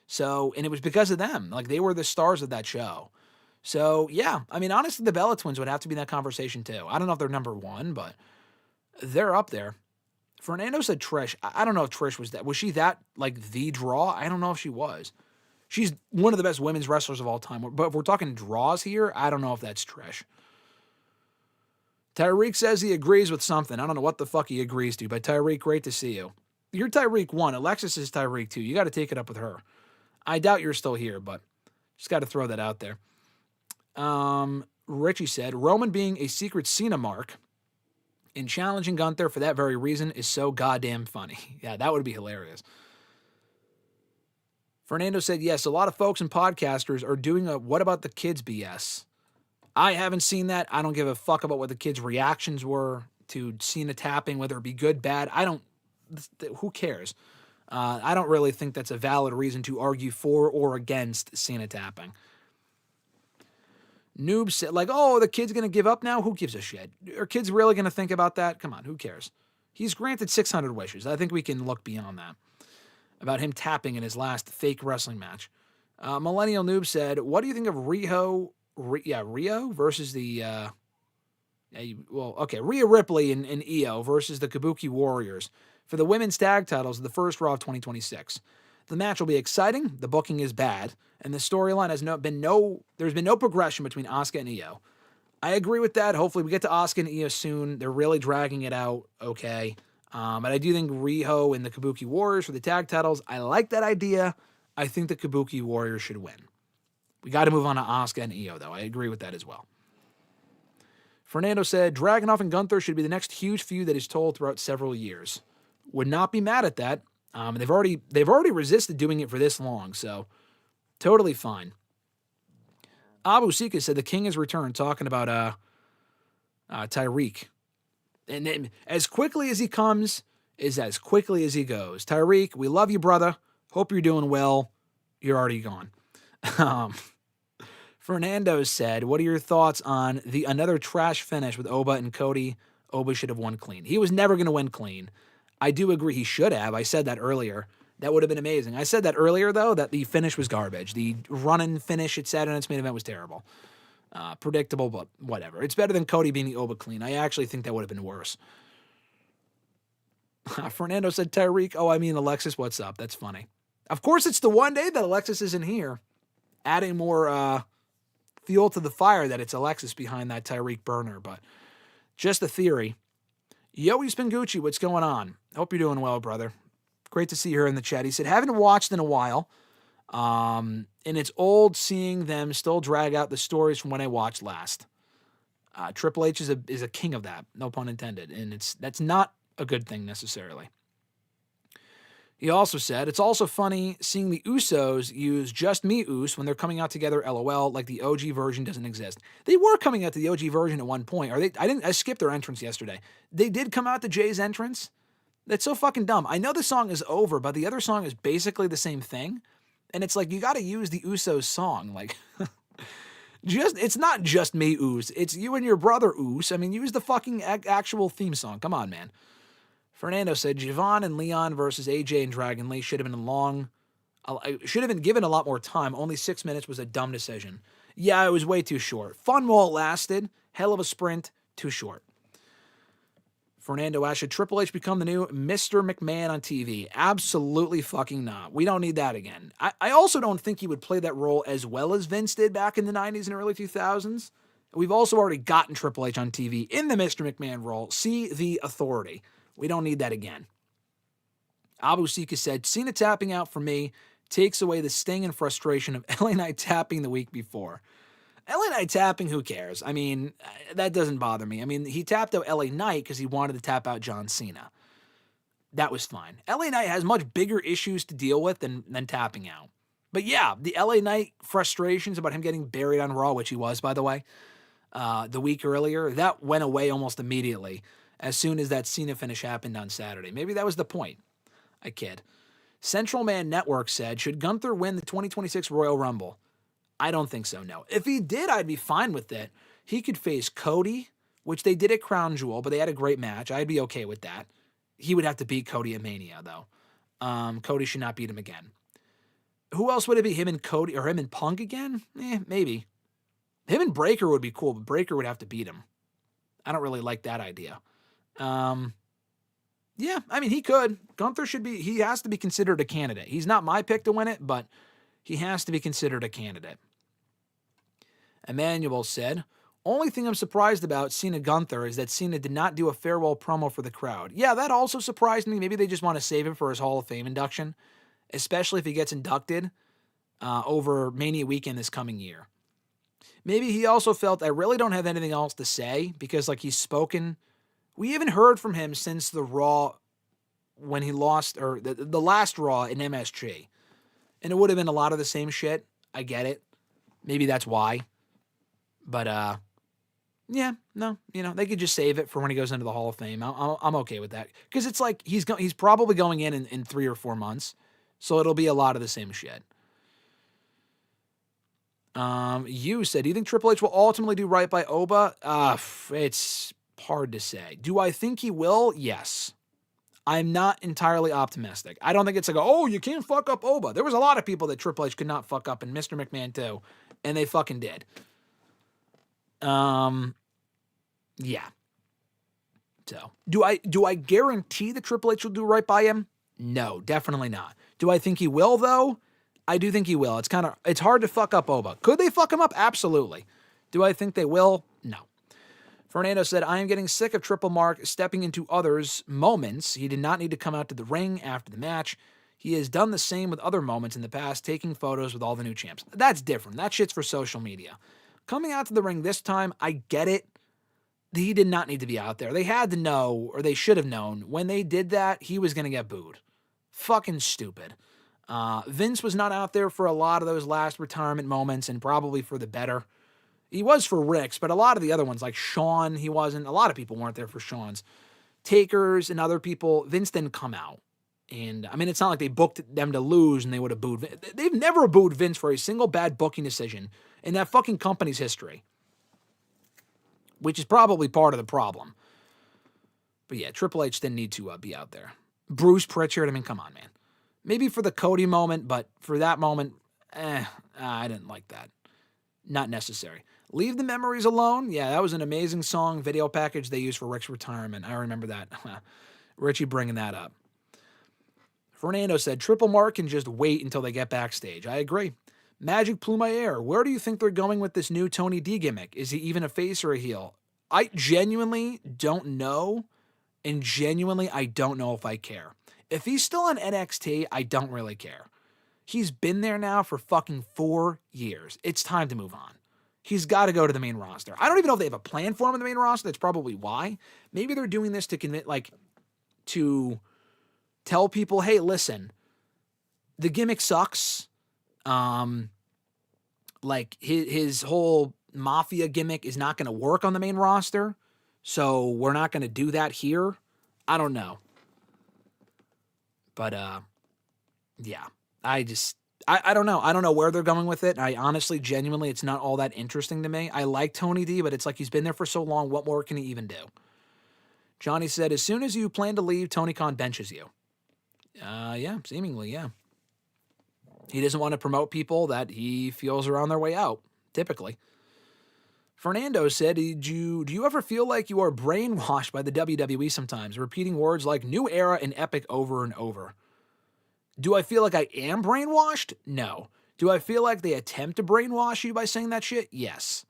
So, and it was because of them. Like, they were the stars of that show. So, yeah. I mean, honestly, the Bella Twins would have to be in that conversation, too. I don't know if they're number one, but they're up there. Fernando said Trish. I don't know if Trish was that. Was she that, like, the draw? I don't know if she was. She's one of the best women's wrestlers of all time. But if we're talking draws here, I don't know if that's Trish. Tyreek says he agrees with something. I don't know what the fuck he agrees to, but Tyreek, great to see you. You're Tyreek 1. Alexis is Tyreek 2. You got to take it up with her. I doubt you're still here, but just got to throw that out there. Richie said, Roman being a secret Cena mark and challenging Gunther for that very reason is so goddamn funny. Yeah, that would be hilarious. Fernando said, yes, a lot of folks and podcasters are doing a what about the kids BS. I haven't seen that. I don't give a fuck about what the kids' reactions were to Cena tapping, whether it be good, bad. Who cares? I don't really think that's a valid reason to argue for or against Cena tapping. Noob said, like, oh, the kid's going to give up now? Who gives a shit? Are kids really going to think about that? Come on, who cares? He's granted 600 wishes. I think we can look beyond that. About him tapping in his last fake wrestling match. Millennial Noob said, what do you think of Rio versus the, Rhea Ripley and Io versus the Kabuki Warriors for the women's tag titles of the first Raw of 2026. The match will be exciting, the booking is bad, and the storyline has there's been no progression between Asuka and Io. I agree with that. Hopefully we get to Asuka and Io soon. They're really dragging it out, okay. But I do think Riho and the Kabuki Warriors for the tag titles, I like that idea. I think the Kabuki Warriors should win. We got to move on to Asuka and Io, though. I agree with that as well. Fernando said, Dragunov and Gunther should be the next huge feud that is told throughout several years. Would not be mad at that. They've already resisted doing it for this long, so totally fine. Abu Sika said the King has returned, talking about Tyreek. And then, as quickly as he comes is as quickly as he goes. Tyreek, we love you, brother. Hope you're doing well. You're already gone. Fernando said, what are your thoughts on another trash finish with Oba and Cody? Oba should have won clean. He was never going to win clean. I do agree he should have. I said that earlier. That would have been amazing. I said that earlier, though, that the finish was garbage. The run-in finish at Saturday Night's Main Event was terrible. Predictable, but whatever. It's better than Cody being the Oba clean. I actually think that would have been worse. Fernando said, Tyreek, Alexis, what's up? That's funny. Of course, it's the one day that Alexis isn't here. Adding more fuel to the fire that it's Alexis behind that Tyreek burner, but just a theory. Yoey Spingucci, what's going on? Hope you're doing well, brother. Great to see you here in the chat. He said, haven't watched in a while. And it's old seeing them still drag out the stories from when I watched last. Triple H is a king of that, no pun intended. And that's not a good thing necessarily. He also said, it's also funny seeing the Usos use Just Me Us when they're coming out together, LOL, like the OG version doesn't exist. They were coming out to the OG version at one point. I skipped their entrance yesterday. They did come out to Jay's entrance. That's so fucking dumb. I know the song is over, but the other song is basically the same thing. And it's like, you got to use the Usos song. Like, it's not Just Me Us. It's you and your brother Us. Use the fucking actual theme song. Come on, man. Fernando said, Javon and Leon versus AJ and Dragon Lee should have been given a lot more time. Only 6 minutes was a dumb decision. Yeah, it was way too short. Fun while it lasted. Hell of a sprint. Too short. Fernando asked, should Triple H become the new Mr. McMahon on TV? Absolutely fucking not. We don't need that again. I also don't think he would play that role as well as Vince did back in the 90s and early 2000s. We've also already gotten Triple H on TV in the Mr. McMahon role. See The Authority. We don't need that again. Abu Sika said, Cena tapping out for me takes away the sting and frustration of LA Knight tapping the week before. LA Knight tapping, who cares? I mean, that doesn't bother me. I mean, he tapped out LA Knight because he wanted to tap out John Cena. That was fine. LA Knight has much bigger issues to deal with than tapping out. But yeah, the LA Knight frustrations about him getting buried on Raw, which he was, by the way, the week earlier, that went away almost immediately as soon as that Cena finish happened on Saturday. Maybe that was the point. I kid. Central Man Network said, should Gunther win the 2026 Royal Rumble? I don't think so, no. If he did, I'd be fine with it. He could face Cody, which they did at Crown Jewel, but they had a great match. I'd be okay with that. He would have to beat Cody at Mania, though. Cody should not beat him again. Who else would it be? Him and Cody, or him and Punk again? Maybe. Him and Breaker would be cool, but Breaker would have to beat him. I don't really like that idea. Yeah, I mean, he could. Gunther he has to be considered a candidate. He's not my pick to win it, but he has to be considered a candidate. Emmanuel said, only thing I'm surprised about Cena Gunther is that Cena did not do a farewell promo for the crowd. Yeah, that also surprised me. Maybe they just want to save him for his Hall of Fame induction, especially if he gets inducted over Mania weekend this coming year. Maybe he also felt, I really don't have anything else to say because, like, he's spoken. We haven't heard from him since the Raw when he lost, or the last Raw in MSG. And it would have been a lot of the same shit. I get it. Maybe that's why. But, yeah, no, they could just save it for when he goes into the Hall of Fame. I'm okay with that. Because it's like he's probably going in 3 or 4 months. So it'll be a lot of the same shit. You said, do you think Triple H will ultimately do right by Oba? It's hard to say. Do I think he will? Yes. I'm not entirely optimistic. I don't think it's like, oh, you can't fuck up Oba. There was a lot of people that Triple H could not fuck up, and Mr. McMahon too, and they fucking did. Yeah. So, do I guarantee that Triple H will do right by him? No, definitely not. Do I think he will, though? I do think he will. It's hard to fuck up Oba. Could they fuck him up? Absolutely. Do I think they will? No. Fernando said, I am getting sick of Triple Mark stepping into others' moments. He did not need to come out to the ring after the match. He has done the same with other moments in the past, taking photos with all the new champs. That's different. That shit's for social media. Coming out to the ring this time, I get it. He did not need to be out there. They had to know, or they should have known, when they did that, he was going to get booed. Fucking stupid. Vince was not out there for a lot of those last retirement moments, and probably for the better. He was for Rick's, but a lot of the other ones, like Shawn, he wasn't. A lot of people weren't there for Shawn's. Takers and other people, Vince didn't come out. And, I mean, it's not like they booked them to lose and they would have booed Vince. They've never booed Vince for a single bad booking decision in that fucking company's history. Which is probably part of the problem. But yeah, Triple H didn't need to be out there. Bruce Pritchard, I mean, come on, man. Maybe for the Cody moment, but for that moment, I didn't like that. Not necessary. Leave the Memories Alone. Yeah, that was an amazing song, video package they used for Rick's retirement. I remember that. Richie bringing that up. Fernando said, Triple Mark can just wait until they get backstage. I agree. Magic Plumaire, where do you think they're going with this new Tony D gimmick? Is he even a face or a heel? I genuinely don't know, and genuinely I don't know if I care. If he's still on NXT, I don't really care. He's been there now for fucking 4 years. It's time to move on. He's got to go to the main roster. I don't even know if they have a plan for him in the main roster. That's probably why. Maybe they're doing this to convince, to tell people, hey, listen, the gimmick sucks. His whole mafia gimmick is not going to work on the main roster, so we're not going to do that here. I don't know. But, yeah, I don't know. I don't know where they're going with it. I honestly, genuinely, it's not all that interesting to me. I like Tony D, but it's like he's been there for so long. What more can he even do? Johnny said, as soon as you plan to leave, Tony Khan benches you. Yeah, seemingly, yeah. He doesn't want to promote people that he feels are on their way out, typically. Fernando said, do you ever feel like you are brainwashed by the WWE sometimes, repeating words like new era and epic over and over? Do I feel like I am brainwashed? No. Do I feel like they attempt to brainwash you by saying that shit? Yes.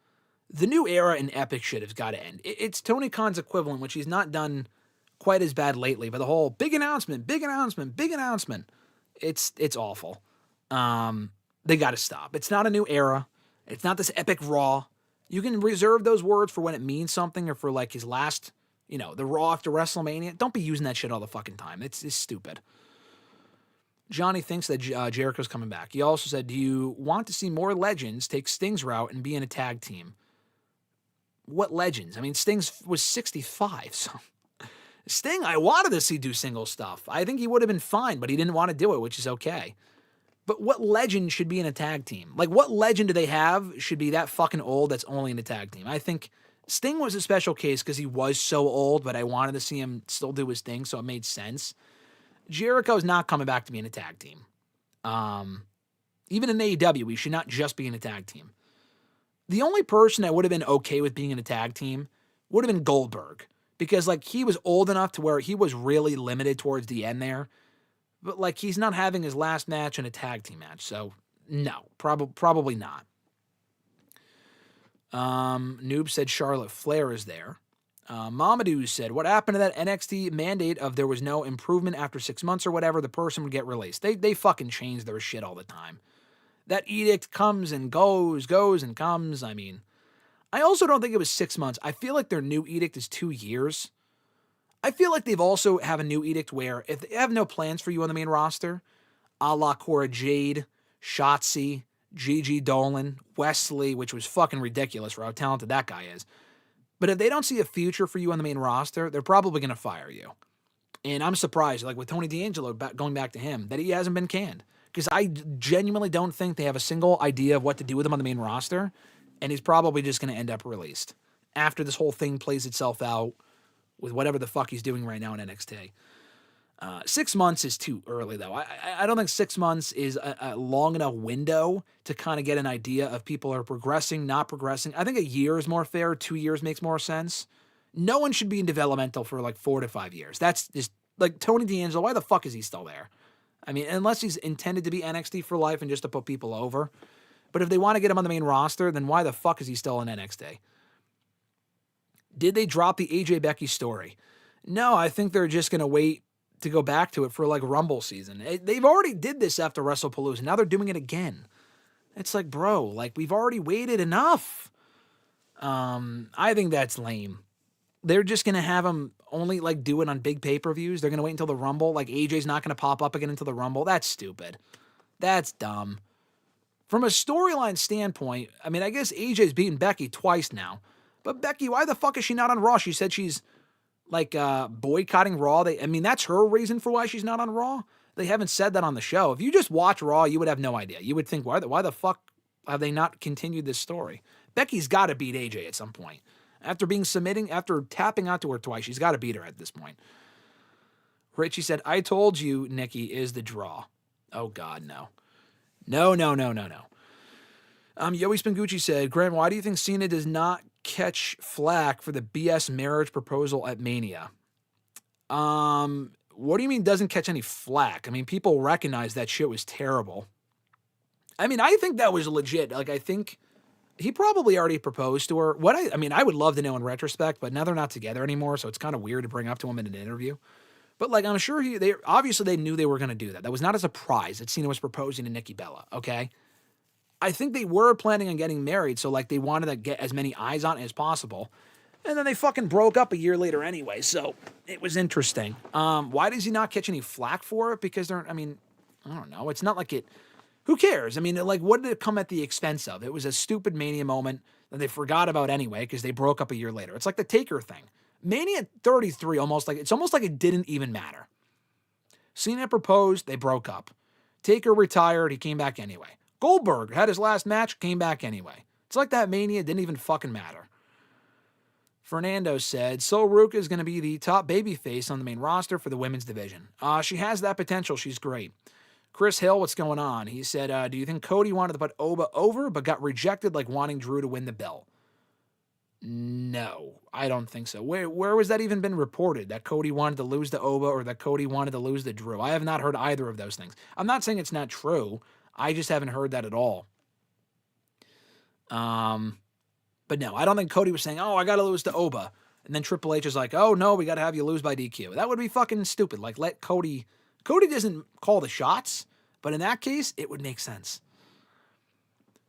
The new era and epic shit has got to end. It's Tony Khan's equivalent, which he's not done quite as bad lately, but the whole big announcement. It's awful. They got to stop. It's not a new era. It's not this epic Raw. You can reserve those words for when it means something or for like his last, the Raw after WrestleMania. Don't be using that shit all the fucking time. It's stupid. Johnny thinks that Jericho's coming back. He also said, do you want to see more legends take Sting's route and be in a tag team? What legends? I mean, Sting was 65, so... Sting, I wanted to see do single stuff. I think he would have been fine, but he didn't want to do it, which is okay. But what legend should be in a tag team? Like, what legend do they have should be that fucking old that's only in a tag team? I think Sting was a special case because he was so old, but I wanted to see him still do his thing, so it made sense. Jericho's not coming back to be in a tag team. Even in AEW, he should not just be in a tag team. The only person that would have been okay with being in a tag team would have been Goldberg. Because, like, he was old enough to where he was really limited towards the end there. But, like, he's not having his last match in a tag team match. So, no, probably not. Noob said Charlotte Flair is there. Mamadou said, what happened to that NXT mandate of there was no improvement after 6 months or whatever, the person would get released? They fucking change their shit all the time. That edict comes and goes and comes. I mean... I also don't think it was 6 months. I feel like their new edict is 2 years. I feel like they've also have a new edict where if they have no plans for you on the main roster, a la Cora Jade, Shotzi, Gigi Dolan, Wesley, which was fucking ridiculous for how talented that guy is. But if they don't see a future for you on the main roster, they're probably going to fire you. And I'm surprised, like with Tony D'Angelo, going back to him, that he hasn't been canned. Because I genuinely don't think they have a single idea of what to do with him on the main roster. And he's probably just going to end up released after this whole thing plays itself out with whatever the fuck he's doing right now in NXT. 6 months is too early, though. I don't think 6 months is a long enough window to kind of get an idea of people are progressing, not progressing. I think a year is more fair. 2 years makes more sense. No one should be in developmental for like 4 to 5 years. That's just like Tony D'Angelo. Why the fuck is he still there? I mean, unless he's intended to be NXT for life and just to put people over. But if they want to get him on the main roster, then why the fuck is he still in NXT? Did they drop the AJ Becky story? No, I think they're just going to wait to go back to it for like Rumble season. They've already did this after WrestlePalooza. Now they're doing it again. It's like, bro, like we've already waited enough. I think that's lame. They're just going to have him only like do it on big pay-per-views. They're going to wait until the Rumble. Like AJ's not going to pop up again until the Rumble. That's stupid. That's dumb. From a storyline standpoint, I mean, I guess AJ's beaten Becky twice now. But Becky, why the fuck is she not on Raw? She said she's, like, boycotting Raw. That's her reason for why she's not on Raw. They haven't said that on the show. If you just watch Raw, you would have no idea. You would think, why the fuck have they not continued this story? Becky's got to beat AJ at some point. After tapping out to her twice, she's got to beat her at this point. Richie said, I told you, Nikki is the draw. Oh, God, no. No. Yoey Spingucci said, Graham, why do you think Cena does not catch flack for the BS marriage proposal at Mania? What do you mean doesn't catch any flack? I mean, people recognize that shit was terrible. I mean, I think that was legit. Like, I think he probably already proposed to her. I would love to know in retrospect, but now they're not together anymore, so it's kind of weird to bring up to him in an interview. But, like, I'm sure they knew they were going to do that. That was not a surprise that Cena was proposing to Nikki Bella, okay? I think they were planning on getting married, so, like, they wanted to get as many eyes on it as possible. And then they fucking broke up a year later anyway, so it was interesting. Why does he not catch any flack for it? Because I don't know. It's not like it... Who cares? I mean, like, what did it come at the expense of? It was a stupid Mania moment that they forgot about anyway because they broke up a year later. It's like the Taker thing. Mania 33, it's almost like it didn't even matter. Cena proposed, they broke up. Taker retired, he came back anyway. Goldberg had his last match, came back anyway. It's like that Mania didn't even fucking matter. Fernando said, So Ruka is going to be the top babyface on the main roster for the women's division. She has that potential, she's great. Chris Hill, what's going on? He said, do you think Cody wanted to put Oba over but got rejected like wanting Drew to win the belt? No, I don't think so. Where was that even been reported? That Cody wanted to lose to Oba or that Cody wanted to lose to Drew? I have not heard either of those things. I'm not saying it's not true. I just haven't heard that at all. But no, I don't think Cody was saying, I got to lose to Oba. And then Triple H is like, oh, no, we got to have you lose by DQ. That would be fucking stupid. Like, let Cody doesn't call the shots, but in that case, it would make sense.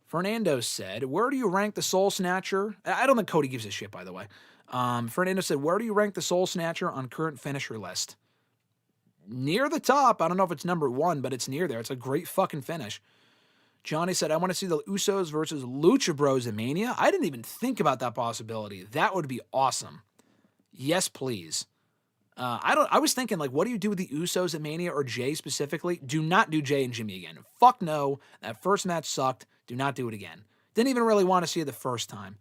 Fernando said, where do you rank the Soul Snatcher? I don't think Cody gives a shit, by the way. Fernando said, where do you rank the Soul Snatcher on current finisher list? Near the top. I don't know if it's number 1, but it's near there. It's a great fucking finish. Johnny said, I want to see the Usos versus Lucha Bros at Mania. I didn't even think about that possibility. That would be awesome. Yes, please. I was thinking, like, what do you do with the Usos at Mania or Jay specifically? Do not do Jay and Jimmy again. Fuck no. That first match sucked. Do not do it again. Didn't even really want to see it the first time.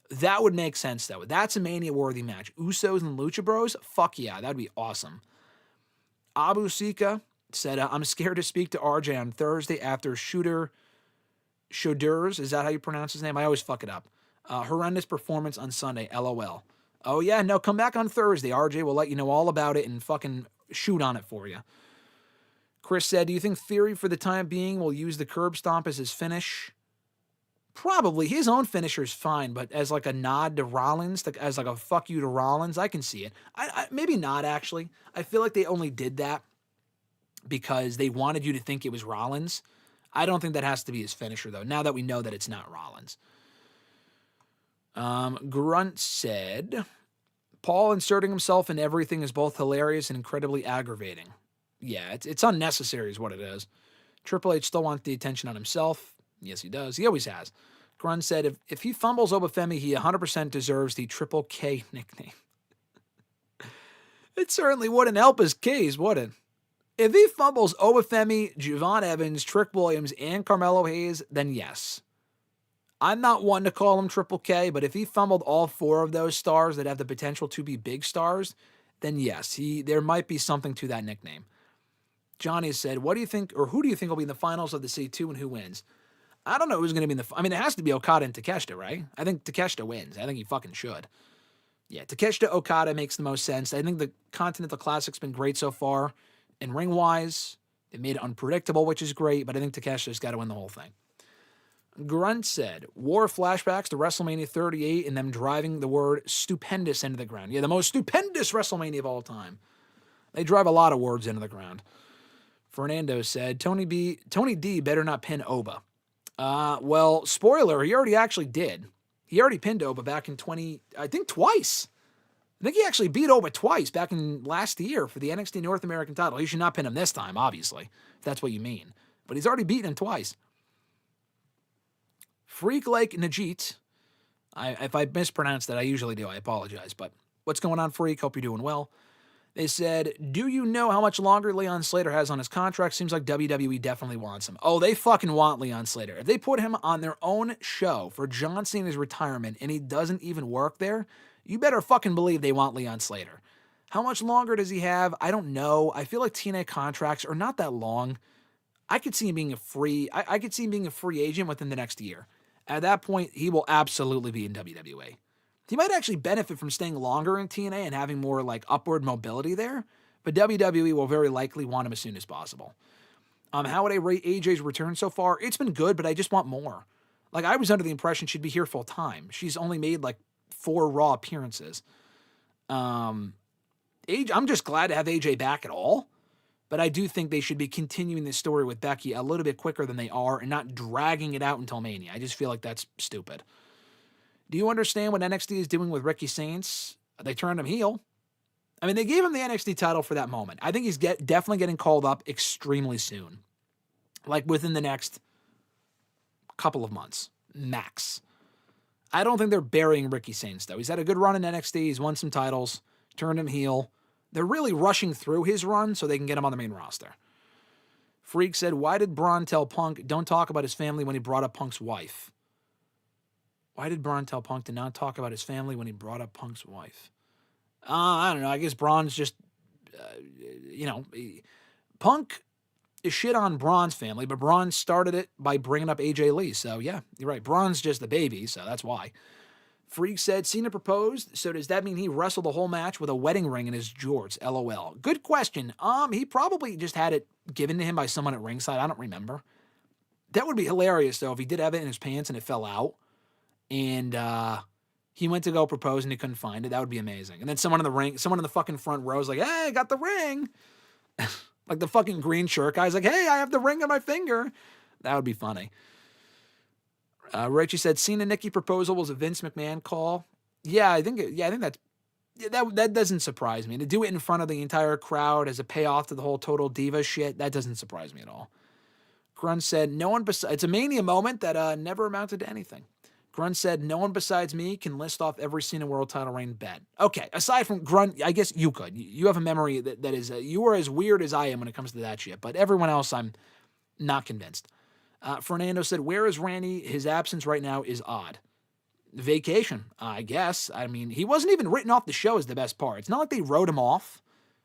That would make sense, though. That's a Mania-worthy match. Usos and Lucha Bros? Fuck yeah, that'd be awesome. Abu Sika said, I'm scared to speak to RJ on Thursday after Shoders. Is that how you pronounce his name? I always fuck it up. Horrendous performance on Sunday. LOL. Oh, yeah, no, come back on Thursday. RJ will let you know all about it and fucking shoot on it for you. Chris said, do you think Theory for the time being will use the curb stomp as his finish? Probably. His own finisher is fine, but as like a nod to Rollins, as like a fuck you to Rollins, I can see it. Maybe not, actually. I feel like they only did that because they wanted you to think it was Rollins. I don't think that has to be his finisher, though, now that we know that it's not Rollins. Grunt said, Paul inserting himself in everything is both hilarious and incredibly aggravating. Yeah, it's unnecessary is what it is. Triple H still wants the attention on himself. Yes, he does. He always has. Grunt said, if he fumbles Obafemi, he 100% deserves the Triple K nickname. It certainly wouldn't help his case, would it? If he fumbles Obafemi, Javon Evans, Trick Williams, and Carmelo Hayes, then yes. I'm not one to call him Triple K, but if he fumbled all 4 of those stars that have the potential to be big stars, then yes, there might be something to that nickname. Johnny said, what do you think, or who do you think will be in the finals of the C2 and who wins? I don't know who's going to be in it has to be Okada and Takeshita, right? I think Takeshita wins. I think he fucking should. Yeah, Takeshita Okada makes the most sense. I think the Continental Classic's been great so far. And ring-wise, they made it unpredictable, which is great, but I think Takeshita's got to win the whole thing. Grunt said, war flashbacks to WrestleMania 38 and them driving the word stupendous into the ground. Yeah, the most stupendous WrestleMania of all time. They drive a lot of words into the ground. Fernando said, Tony D better not pin Oba. Well, spoiler, he already actually did. He already pinned Oba back in twice. I think he actually beat Oba twice back in last year for the NXT North American title. He should not pin him this time, obviously, if that's what you mean. But he's already beaten him twice. Freak Lake Najit. If I mispronounce that, I usually do. I apologize. But what's going on, Freak? Hope you're doing well. They said, do you know how much longer Leon Slater has on his contract? Seems like WWE definitely wants him. Oh, they fucking want Leon Slater. If they put him on their own show for John Cena's retirement and he doesn't even work there, you better fucking believe they want Leon Slater. How much longer does he have? I don't know. I feel like TNA contracts are not that long. I could see him being I could see him being a free agent within the next year. At that point, he will absolutely be in WWE. He might actually benefit from staying longer in TNA and having more like upward mobility there, but WWE will very likely want him as soon as possible. How would I rate AJ's return so far? It's been good, but I just want more. Like, I was under the impression she'd be here full time. She's only made like 4 Raw appearances. I'm just glad to have AJ back at all, but I do think they should be continuing this story with Becky a little bit quicker than they are and not dragging it out until Mania. I just feel like that's stupid. Do you understand what NXT is doing with Ricky Saints? They turned him heel. I mean, they gave him the NXT title for that moment. I think he's definitely getting called up extremely soon. Like within the next couple of months, max. I don't think they're burying Ricky Saints, though. He's had a good run in NXT. He's won some titles, turned him heel. They're really rushing through his run so they can get him on the main roster. Freak said, why did Braun tell Punk don't talk about his family when he brought up Punk's wife? Why did Braun tell Punk to not talk about his family when he brought up Punk's wife? I don't know. I guess Braun's just, Punk is shit on Braun's family, but Braun started it by bringing up AJ Lee. So, yeah, you're right. Braun's just the baby, so that's why. Freak said, Cena proposed, so does that mean he wrestled the whole match with a wedding ring in his jorts? LOL. Good question. He probably just had it given to him by someone at ringside. I don't remember. That would be hilarious, though, if he did have it in his pants and it fell out. And he went to go propose and he couldn't find it. That would be amazing. And then someone in the fucking front row is like, hey, I got the ring. Like the fucking green shirt guy's like, hey, I have the ring on my finger. That would be funny. Richie said Cena Nikki proposal was a Vince McMahon call. I think that doesn't surprise me. To do it in front of the entire crowd as a payoff to the whole total diva shit, that doesn't surprise me at all. Grunt said, it's a Mania moment that never amounted to anything. Grunt said, no one besides me can list off every Cena world title reign bet. Okay, aside from Grunt, I guess you could. You have a memory that is, you are as weird as I am when it comes to that shit. But everyone else, I'm not convinced. Fernando said, where is Randy? His absence right now is odd. Vacation, I guess. I mean, he wasn't even written off the show is the best part. It's not like they wrote him off.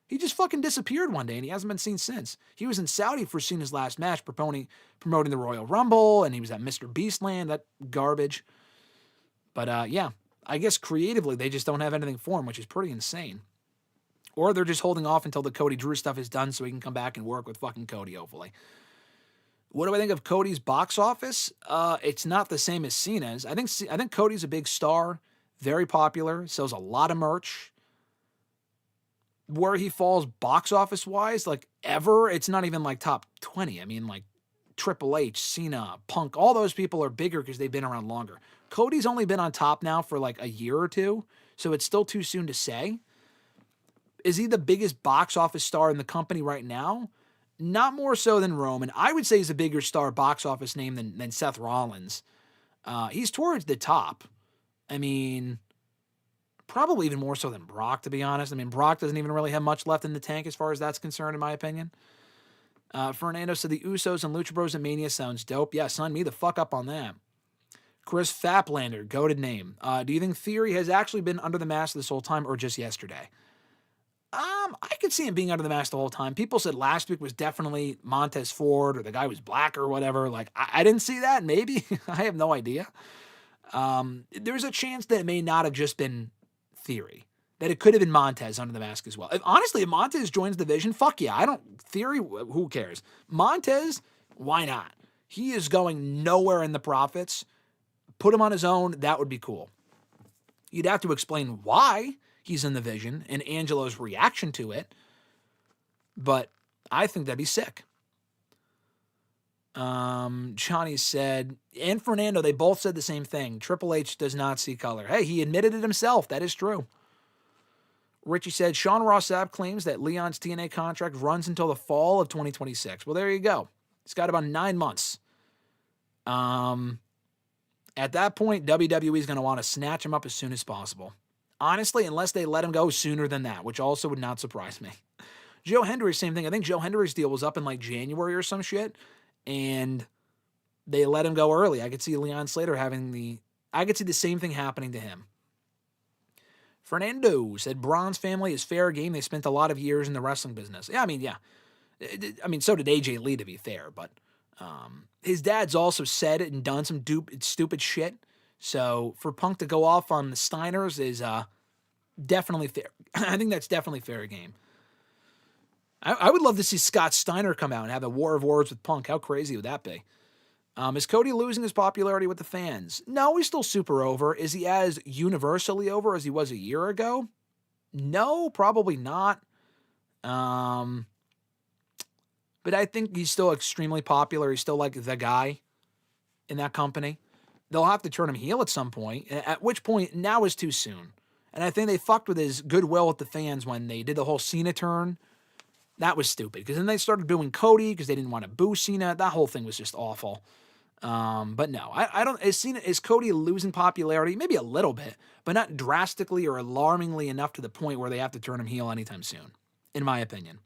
He just fucking disappeared one day, and he hasn't been seen since. He was in Saudi for Cena's last match, promoting the Royal Rumble, and he was at Mr. Beastland, that garbage. But, I guess creatively they just don't have anything for him, which is pretty insane. Or they're just holding off until the Cody Drew stuff is done so he can come back and work with fucking Cody, hopefully. What do I think of Cody's box office? It's not the same as Cena's. I think Cody's a big star, very popular, sells a lot of merch. Where he falls box office wise, like ever, it's not even like top 20. I mean, like Triple H, Cena, Punk, all those people are bigger because they've been around longer. Cody's only been on top now for like a year or two, so it's still too soon to say. Is he the biggest box office star in the company right now? Not more so than Roman. I would say he's a bigger star box office name than Seth Rollins. He's towards the top. I mean, probably even more so than Brock, to be honest. I mean, Brock doesn't even really have much left in the tank as far as that's concerned, in my opinion. Fernando said the Usos and Lucha Bros at Mania sounds dope. Yeah, sign me the fuck up on that. Chris Faplander, goated name. Do you think Theory has actually been under the mask this whole time or just yesterday? I could see him being under the mask the whole time. People said last week was definitely Montez Ford or the guy was black or whatever. Like, I didn't see that. Maybe. I have no idea. There's a chance that it may not have just been Theory. That it could have been Montez under the mask as well. Honestly, if Montez joins the division, fuck yeah. Theory, who cares? Montez, why not? He is going nowhere in the profits. Put him on his own, that would be cool. You'd have to explain why he's in the Vision and Angelo's reaction to it, but I think that'd be sick. Johnny said, and Fernando, they both said the same thing. Triple H does not see color. Hey, he admitted it himself. That is true. Richie said, Sean Ross Sapp claims that Leon's TNA contract runs until the fall of 2026. Well, there you go. It's got about 9 months. At that point, WWE is going to want to snatch him up as soon as possible. Honestly, unless they let him go sooner than that, which also would not surprise me. Joe Hendry, same thing. I think Joe Hendry's deal was up in like January or some shit, and they let him go early. I could see Leon Slater I could see the same thing happening to him. Fernando said, Braun's family is fair game. They spent a lot of years in the wrestling business. Yeah. I mean, so did AJ Lee, to be fair, but his dad's also said it and done some stupid shit. So for Punk to go off on the Steiners is definitely fair. I think that's definitely fair game. I would love to see Scott Steiner come out and have a war of words with Punk. How crazy would that be? Is Cody losing his popularity with the fans? No, he's still super over. Is he as universally over as he was a year ago? No, probably not. But I think he's still extremely popular. He's still like the guy in that company. They'll have to turn him heel at some point, at which point now is too soon. And I think they fucked with his goodwill with the fans when they did the whole Cena turn. That was stupid, because then they started booing Cody because they didn't want to boo Cena. That whole thing was just awful. But no, I don't. Is Cody losing popularity? Maybe a little bit, but not drastically or alarmingly enough to the point where they have to turn him heel anytime soon, in my opinion.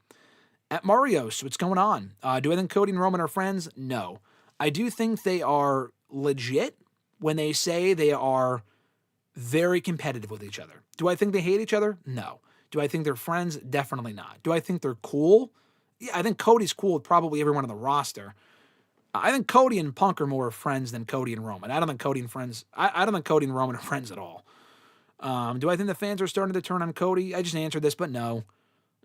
At Marios, what's going on? Do I think Cody and Roman are friends? No. I do think they are legit when they say they are very competitive with each other. Do I think they hate each other? No. Do I think they're friends? Definitely not. Do I think they're cool? Yeah, I think Cody's cool with probably everyone on the roster. I think Cody and Punk are more friends than Cody and Roman. I don't think Cody and Cody and Roman are friends at all. Do I think the fans are starting to turn on Cody? I just answered this, but no.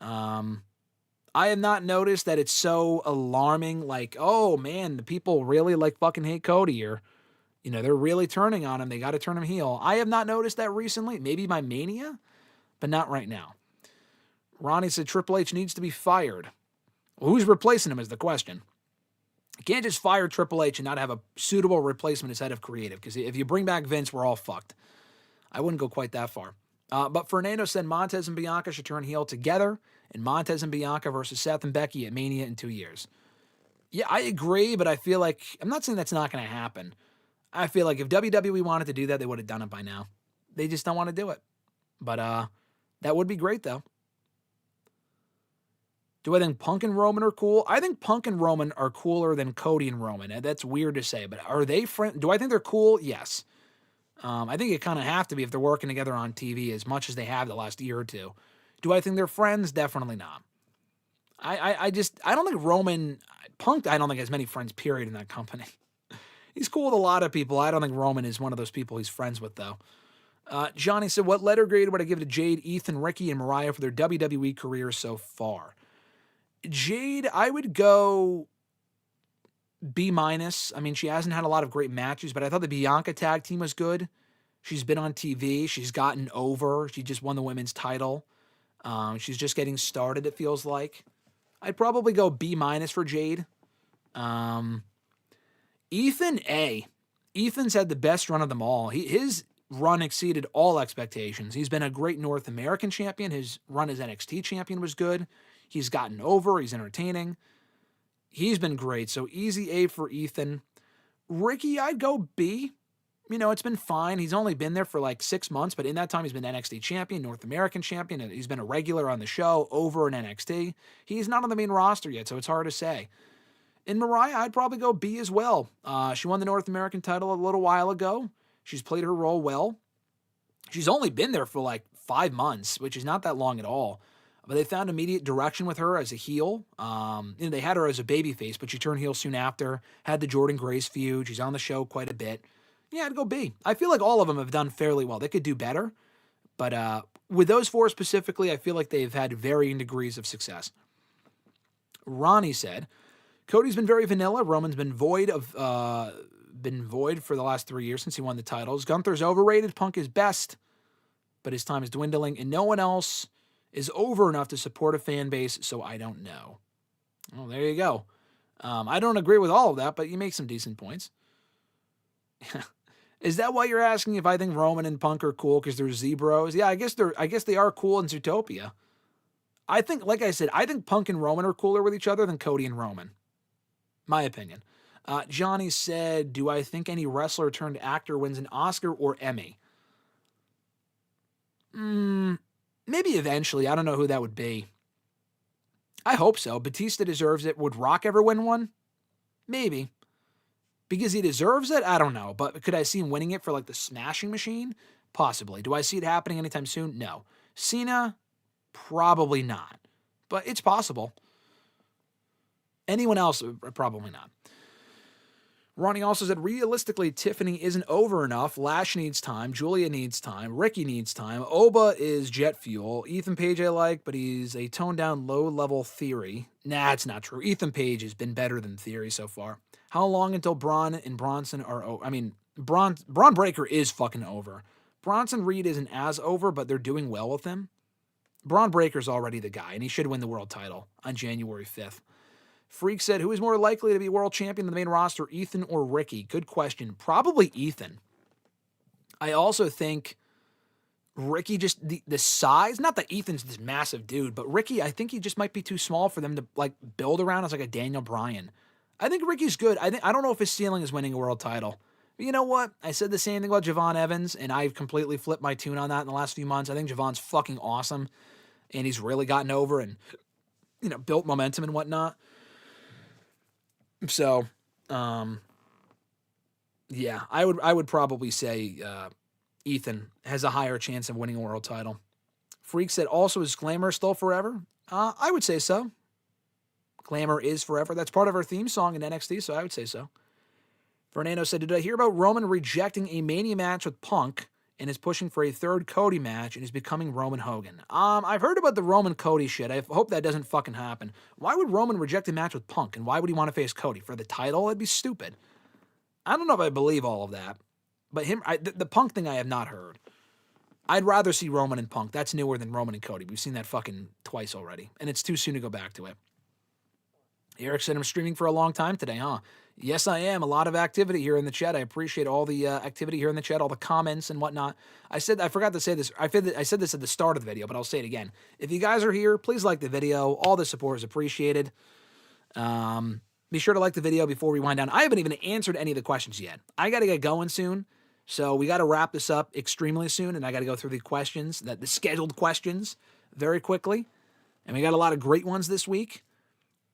I have not noticed that it's so alarming, like, oh man, the people really like fucking hate Cody, or, you know, they're really turning on him. They got to turn him heel. I have not noticed that recently. Maybe by Mania, but not right now. Ronnie said Triple H needs to be fired. Well, who's replacing him is the question. You can't just fire Triple H and not have a suitable replacement as head of creative, because if you bring back Vince, we're all fucked. I wouldn't go quite that far. But Fernando said Montez and Bianca should turn heel together, and Montez and Bianca versus Seth and Becky at Mania in 2 years. Yeah, I agree, but I feel like, I'm not saying that's not going to happen. I feel like if WWE wanted to do that, they would have done it by now. They just don't want to do it. But that would be great, though. Do I think Punk and Roman are cool? I think Punk and Roman are cooler than Cody and Roman. That's weird to say, but are they friends? Do I think they're cool? Yes. I think it kind of have to be if they're working together on TV as much as they have the last year or two. Do I think they're friends? Definitely not. I don't think Roman, Punk, I don't think has many friends, period, in that company. He's cool with a lot of people. I don't think Roman is one of those people he's friends with, though. Johnny said, what letter grade would I give to Jade, Ethan, Ricky, and Mariah for their WWE careers so far? Jade, I would go B-. I mean, she hasn't had a lot of great matches, but I thought the Bianca tag team was good. She's been on TV. She's gotten over. She just won the women's title. She's just getting started, it feels like. I'd probably go B- for Jade. Ethan, A. Ethan's had the best run of them all. His run exceeded all expectations. He's been a great North American champion. His run as NXT champion was good. He's gotten over. He's entertaining. He's been great. So easy A for Ethan. Ricky, I'd go B. You know, it's been fine. He's only been there for like 6 months, but in that time he's been NXT champion, North American champion, and he's been a regular on the show, over in NXT. He's not on the main roster yet, so it's hard to say. In Mariah, I'd probably go B as well. She won the North American title a little while ago. She's played her role well. She's only been there for like 5 months, which is not that long at all. But they found immediate direction with her as a heel. They had her as a babyface, but she turned heel soon after. Had the Jordan Grace feud. She's on the show quite a bit. Yeah, I'd go B. I feel like all of them have done fairly well. They could do better. But with those 4 specifically, I feel like they've had varying degrees of success. Ronnie said, Cody's been very vanilla. Roman's been void for the last 3 years since he won the titles. Gunther's overrated. Punk is best, but his time is dwindling, and no one else is over enough to support a fan base, so I don't know. Well, there you go. I don't agree with all of that, but you make some decent points. Is that why you're asking if I think Roman and Punk are cool because they're Z-Bros? Yeah, I guess they are cool in Zootopia. I think, like I said, I think Punk and Roman are cooler with each other than Cody and Roman. My opinion. Johnny said, do I think any wrestler turned actor wins an Oscar or Emmy? Maybe eventually. I don't know who that would be. I hope so. Batista deserves it. Would Rock ever win one? Maybe. Because he deserves it? I don't know. But could I see him winning it for like the Smashing Machine? Possibly. Do I see it happening anytime soon? No. Cena? Probably not. But it's possible. Anyone else? Probably not. Ronnie also said, realistically, Tiffany isn't over enough. Lash needs time. Julia needs time. Ricky needs time. Oba is jet fuel. Ethan Page I like, but he's a toned-down, low-level Theory. Nah, it's not true. Ethan Page has been better than Theory so far. How long until Braun and Bronson are over? I mean, Braun Breaker is fucking over. Bronson Reed isn't as over, but they're doing well with him. Braun Breaker's already the guy, and he should win the world title on January 5th. Freak said, who is more likely to be world champion in the main roster, Ethan or Ricky? Good question. Probably Ethan. I also think Ricky, just the size, not that Ethan's this massive dude, but Ricky, I think he just might be too small for them to like build around as like a Daniel Bryan. I think Ricky's good. I don't know if his ceiling is winning a world title. But you know what? I said the same thing about Javon Evans, and I've completely flipped my tune on that in the last few months. I think Javon's fucking awesome, and he's really gotten over and, built momentum and whatnot. So, yeah, I would probably say Ethan has a higher chance of winning a world title. Freak said, also, is Glamour still forever? I would say so. Glamour is forever. That's part of our theme song in NXT, so I would say so. Fernando said, did I hear about Roman rejecting a Mania match with Punk and is pushing for a third Cody match and is becoming Roman Hogan? I've heard about the Roman Cody shit. I hope that doesn't fucking happen. Why would Roman reject a match with Punk, and why would he want to face Cody? For the title? That'd be stupid. I don't know if I believe all of that, but the Punk thing I have not heard. I'd rather see Roman and Punk. That's newer than Roman and Cody. We've seen that fucking twice already, and it's too soon to go back to it. Eric said, I'm streaming for a long time today, huh? Yes, I am. A lot of activity here in the chat. I appreciate all the activity here in the chat, all the comments and whatnot. I forgot to say this. I said this at the start of the video, but I'll say it again. If you guys are here, please like the video. All the support is appreciated. Be sure to like the video before we wind down. I haven't even answered any of the questions yet. I got to get going soon, so we got to wrap this up extremely soon, and I got to go through the questions, the scheduled questions, very quickly. And we got a lot of great ones this week.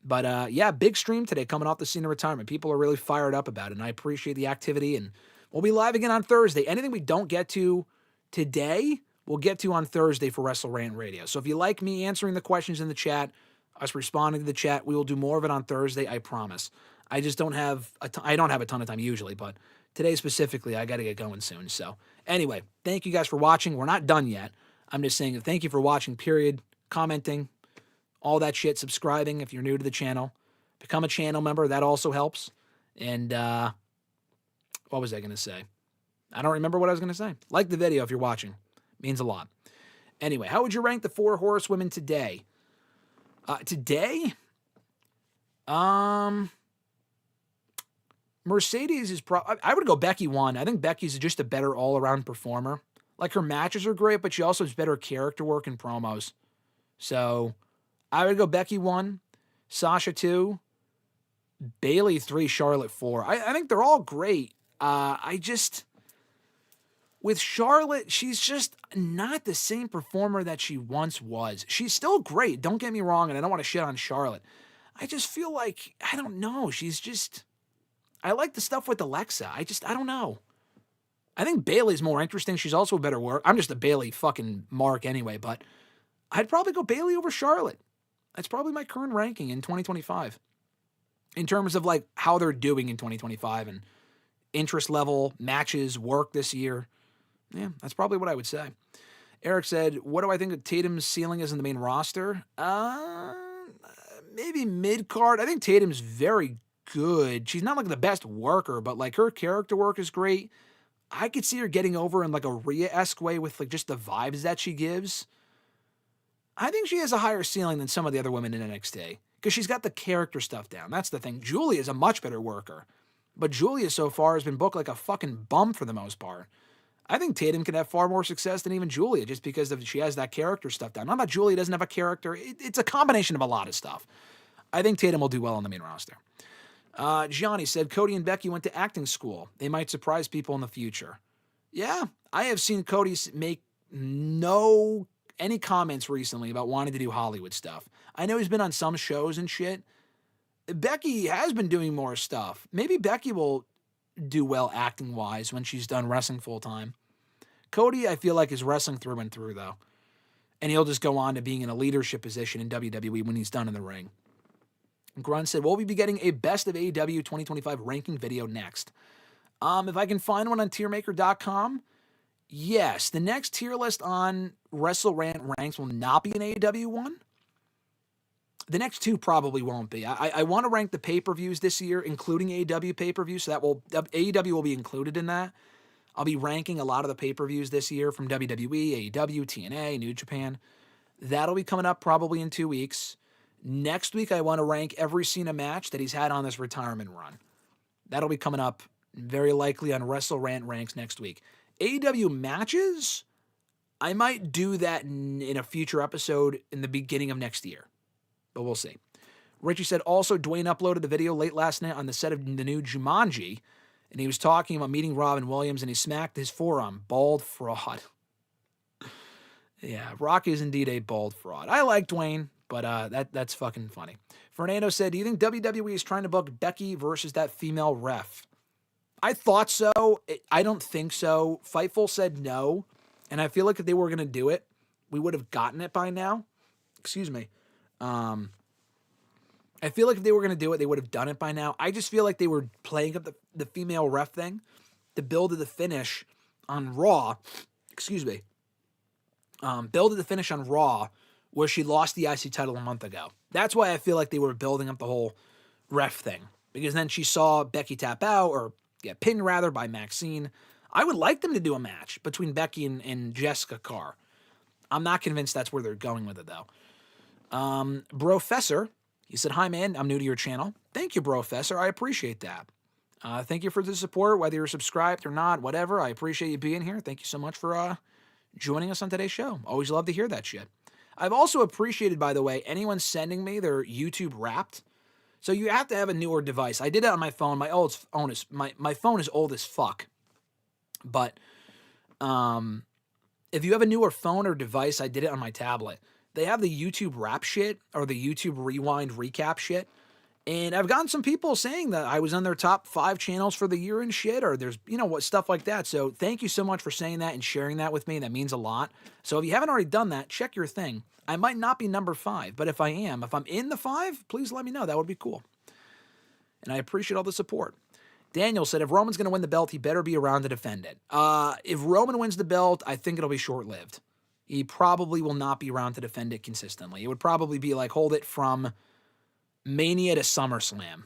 But yeah, big stream today coming off the Cena retirement. People are really fired up about it, and I appreciate the activity. And we'll be live again on Thursday. Anything we don't get to today, we'll get to on Thursday for WrestleRant Radio. So if you like me answering the questions in the chat, us responding to the chat, we will do more of it on Thursday, I promise. I just don't have I don't have a ton of time usually, but today specifically, I got to get going soon. So anyway, thank you guys for watching. We're not done yet. I'm just saying thank you for watching, period, commenting, all that shit, subscribing if you're new to the channel. Become a channel member. That also helps. And what was I going to say? I don't remember what I was going to say. Like the video if you're watching. It means a lot. Anyway, how would you rank the 4 horsewomen today? Today? Mercedes is I would go Becky 1. I think Becky's just a better all-around performer. Like, her matches are great, but she also has better character work and promos. So I would go Becky 1, Sasha 2, Bayley 3, Charlotte 4. I think they're all great. With Charlotte, she's just not the same performer that she once was. She's still great, don't get me wrong, and I don't want to shit on Charlotte. I just feel like, I don't know, I like the stuff with Alexa. I don't know. I think Bayley's more interesting. She's also a better worker. I'm just a Bayley fucking mark anyway, but I'd probably go Bayley over Charlotte. That's probably my current ranking in 2025. In terms of like how they're doing in 2025 and interest level, matches, work this year. Yeah, that's probably what I would say. Eric said, what do I think of Tatum's ceiling is in the main roster? Maybe mid-card. I think Tatum's very good. She's not like the best worker, but like her character work is great. I could see her getting over in like a Rhea-esque way with like just the vibes that she gives. I think she has a higher ceiling than some of the other women in NXT because she's got the character stuff down. That's the thing. Julia is a much better worker, but Julia so far has been booked like a fucking bum for the most part. I think Tatum can have far more success than even Julia just because she has that character stuff down. Not that Julia doesn't have a character. It's a combination of a lot of stuff. I think Tatum will do well on the main roster. Gianni said, Cody and Becky went to acting school. They might surprise people in the future. Yeah, I have seen Cody make any comments recently about wanting to do Hollywood stuff. I know he's been on some shows and shit. Becky has been doing more stuff. Maybe Becky will do well acting-wise when she's done wrestling full-time. Cody, I feel like, is wrestling through and through, though. And he'll just go on to being in a leadership position in WWE when he's done in the ring. Grunt said, will we be getting a Best of AEW 2025 ranking video next? If I can find one on tiermaker.com, yes. The next tier list on WrestleRant ranks will not be an AEW one. The next two probably won't be. I want to rank the pay-per-views this year, including AEW pay-per-views, so AEW will be included in that. I'll be ranking a lot of the pay-per-views this year from WWE, AEW, TNA, New Japan. That'll be coming up probably in 2 weeks. Next week, I want to rank every Cena match that he's had on this retirement run. That'll be coming up very likely on WrestleRant Ranks next week. AEW matches, I might do that in a future episode in the beginning of next year. But we'll see. Richie said, also, Dwayne uploaded the video late last night on the set of the new Jumanji, and he was talking about meeting Robin Williams, and he smacked his forearm. Bald fraud. Yeah, Rock is indeed a bald fraud. I like Dwayne, but that's fucking funny. Fernando said, do you think WWE is trying to book Becky versus that female ref? I thought so. I don't think so. Fightful said no, and I feel like if they were going to do it, we would have gotten it by now. Excuse me. I feel like if they were going to do it, they would have done it by now. I just feel like they were playing up the female ref thing to build to the finish on Raw. Excuse me. Build to the finish on Raw where she lost the IC title a month ago. That's why I feel like they were building up the whole ref thing. Because then she saw Becky tap out, or get pinned rather, by Maxine. I would like them to do a match between Becky and Jessica Carr. I'm not convinced that's where they're going with it, though. Brofessor He said, "Hi, man. I'm new to your channel. Thank you, Brofessor. I appreciate that. Thank you for the support, whether you're subscribed or not, whatever. I appreciate you being here. Thank you so much for joining us on today's show. Always love to hear that shit. I've also appreciated, by the way, anyone sending me their YouTube Wrapped. So you have to have a newer device. I did it on my phone. My phone is old as fuck. But if you have a newer phone or device, I did it on my tablet. They have the YouTube Wrap shit or the YouTube Rewind Recap shit. And I've gotten some people saying that I was on their top 5 channels for the year and shit, or there's, what, stuff like that. So thank you so much for saying that and sharing that with me. That means a lot. So if you haven't already done that, check your thing. I might not be number 5, but if I'm in the 5, please let me know. That would be cool. And I appreciate all the support. Daniel said, if Roman's going to win the belt, he better be around to defend it. If Roman wins the belt, I think it'll be short-lived. He probably will not be around to defend it consistently. It would probably be like hold it from Mania to SummerSlam.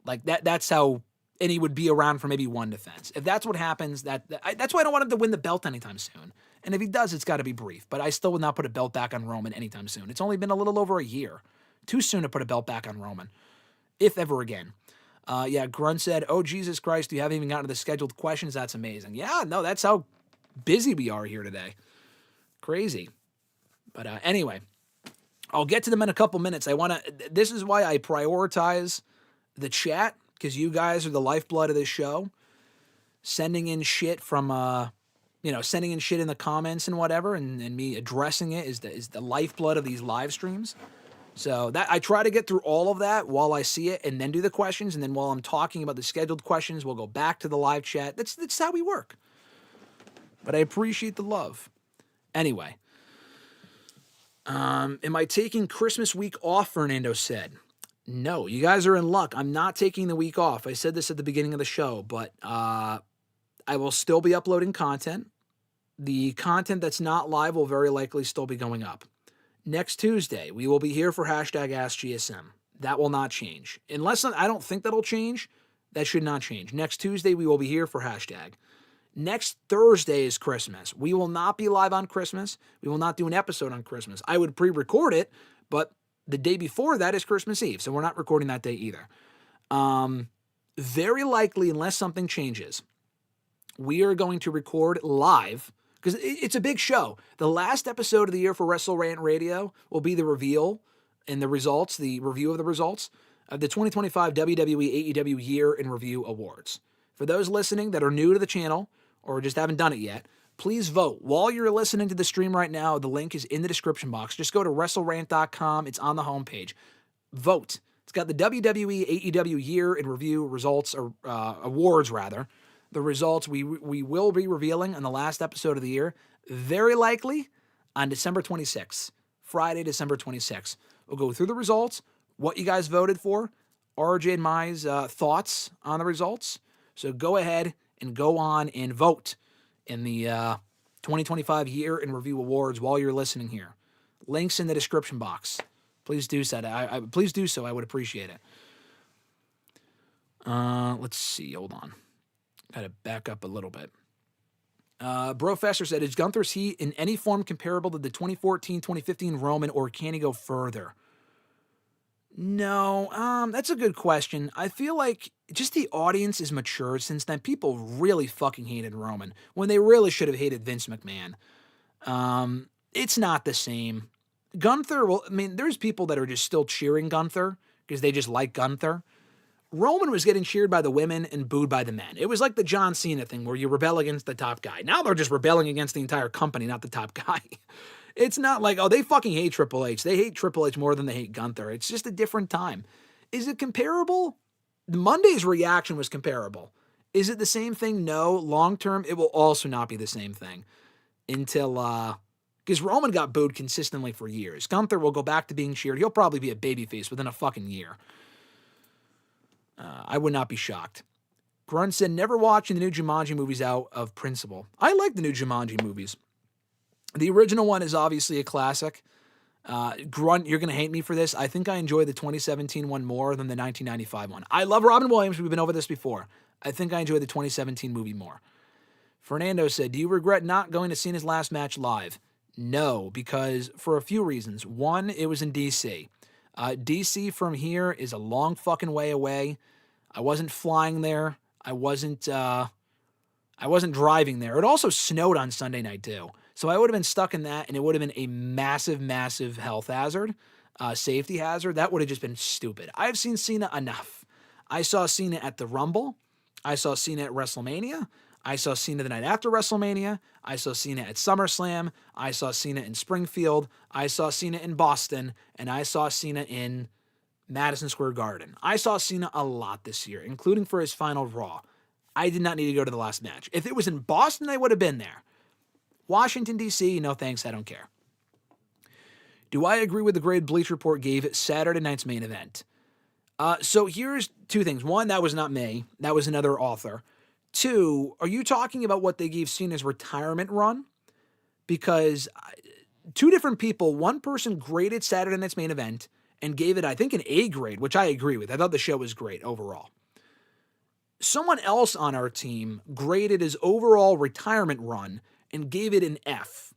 Like that's how, and he would be around for maybe one defense. If that's what happens, that's why I don't want him to win the belt anytime soon. And if he does, it's got to be brief. But I still would not put a belt back on Roman anytime soon. It's only been a little over a year. Too soon to put a belt back on Roman, if ever again. Grunt said, oh, Jesus Christ, you haven't even gotten to the scheduled questions. That's amazing. Yeah, no, that's how busy we are here today. Crazy. But anyway, I'll get to them in a couple minutes. This is why I prioritize the chat, because you guys are the lifeblood of this show. Sending in shit from, sending in shit in the comments and whatever, and me addressing it is the lifeblood of these live streams. So that I try to get through all of that while I see it and then do the questions. And then while I'm talking about the scheduled questions, we'll go back to the live chat. That's how we work. But I appreciate the love. Anyway. Am I taking Christmas week off? Fernando said. No, you guys are in luck. I'm not taking the week off. I said this at the beginning of the show, but I will still be uploading content. The content that's not live will very likely still be going up. Next Tuesday, we will be here for #AskGSM. That will not change. Unless I don't think that'll change, that should not change. Next Tuesday, we will be here for hashtag. Next Thursday is Christmas. We will not be live on Christmas. We will not do an episode on Christmas. I would pre-record it, but the day before that is Christmas Eve, so we're not recording that day either. Very likely, unless something changes, we are going to record live, because it's a big show. The last episode of the year for WrestleRant Radio will be the reveal and the results, the review of the results of the 2025 WWE AEW Year in Review Awards. For those listening that are new to the channel or just haven't done it yet, please vote. While you're listening to the stream right now, the link is in the description box. Just go to WrestleRant.com. It's on the homepage. Vote. It's got the WWE AEW Year in Review results, or awards rather. The results we will be revealing on the last episode of the year, very likely on December 26th, Friday, December 26th. We'll go through the results, what you guys voted for, RJ and my thoughts on the results. So go ahead and go on and vote in the 2025 Year in Review Awards while you're listening here. Links in the description box. Please do so. Please do so. I would appreciate it. Let's see. Hold on. Got to back up a little bit. Brofessor said, is Gunther's heat in any form comparable to the 2014-2015 Roman, or can he go further? No, that's a good question. I feel like just the audience is matured since then. People really fucking hated Roman when they really should have hated Vince McMahon. It's not the same. Gunther, well, I mean, there's people that are just still cheering Gunther because they just like Gunther. Roman was getting cheered by the women and booed by the men. It was like the John Cena thing where you rebel against the top guy. Now they're just rebelling against the entire company, not the top guy. It's not like, oh, they fucking hate Triple H. They hate Triple H more than they hate Gunther. It's just a different time. Is it comparable? Monday's reaction was comparable. Is it the same thing? No. Long term, it will also not be the same thing until, because Roman got booed consistently for years. Gunther will go back to being cheered. He'll probably be a babyface within a fucking year. I would not be shocked. Grunt said, never watching the new Jumanji movies out of principle. I like the new Jumanji movies. The original one is obviously a classic. Grunt, you're going to hate me for this. I think I enjoy the 2017 one more than the 1995 one. I love Robin Williams. We've been over this before. I think I enjoy the 2017 movie more. Fernando said, do you regret not going to Cena's last match live? No, because for a few reasons. One, it was in D.C. DC from here is a long fucking way away. I wasn't flying there. I wasn't driving there. It also snowed on Sunday night too. So I would have been stuck in that, and it would have been a massive, massive health hazard, safety hazard. That would have just been stupid. I've seen Cena enough. I saw Cena at the Rumble. I saw Cena at WrestleMania. I saw Cena the night after WrestleMania. I saw Cena at SummerSlam. I saw Cena in Springfield. I saw Cena in Boston. And I saw Cena in Madison Square Garden. I saw Cena a lot this year, including for his final Raw. I did not need to go to the last match. If it was in Boston, I would have been there. Washington, D.C., no thanks, I don't care. Do I agree with the grade Bleach Report gave Saturday night's main event? So here's two things. One, that was not me. That was another author. Two, are you talking about what they gave Cena's retirement run? Because two different people, one person graded Saturday night's main event and gave it, I think, an A grade, which I agree with. I thought the show was great overall. Someone else on our team graded his overall retirement run and gave it an F.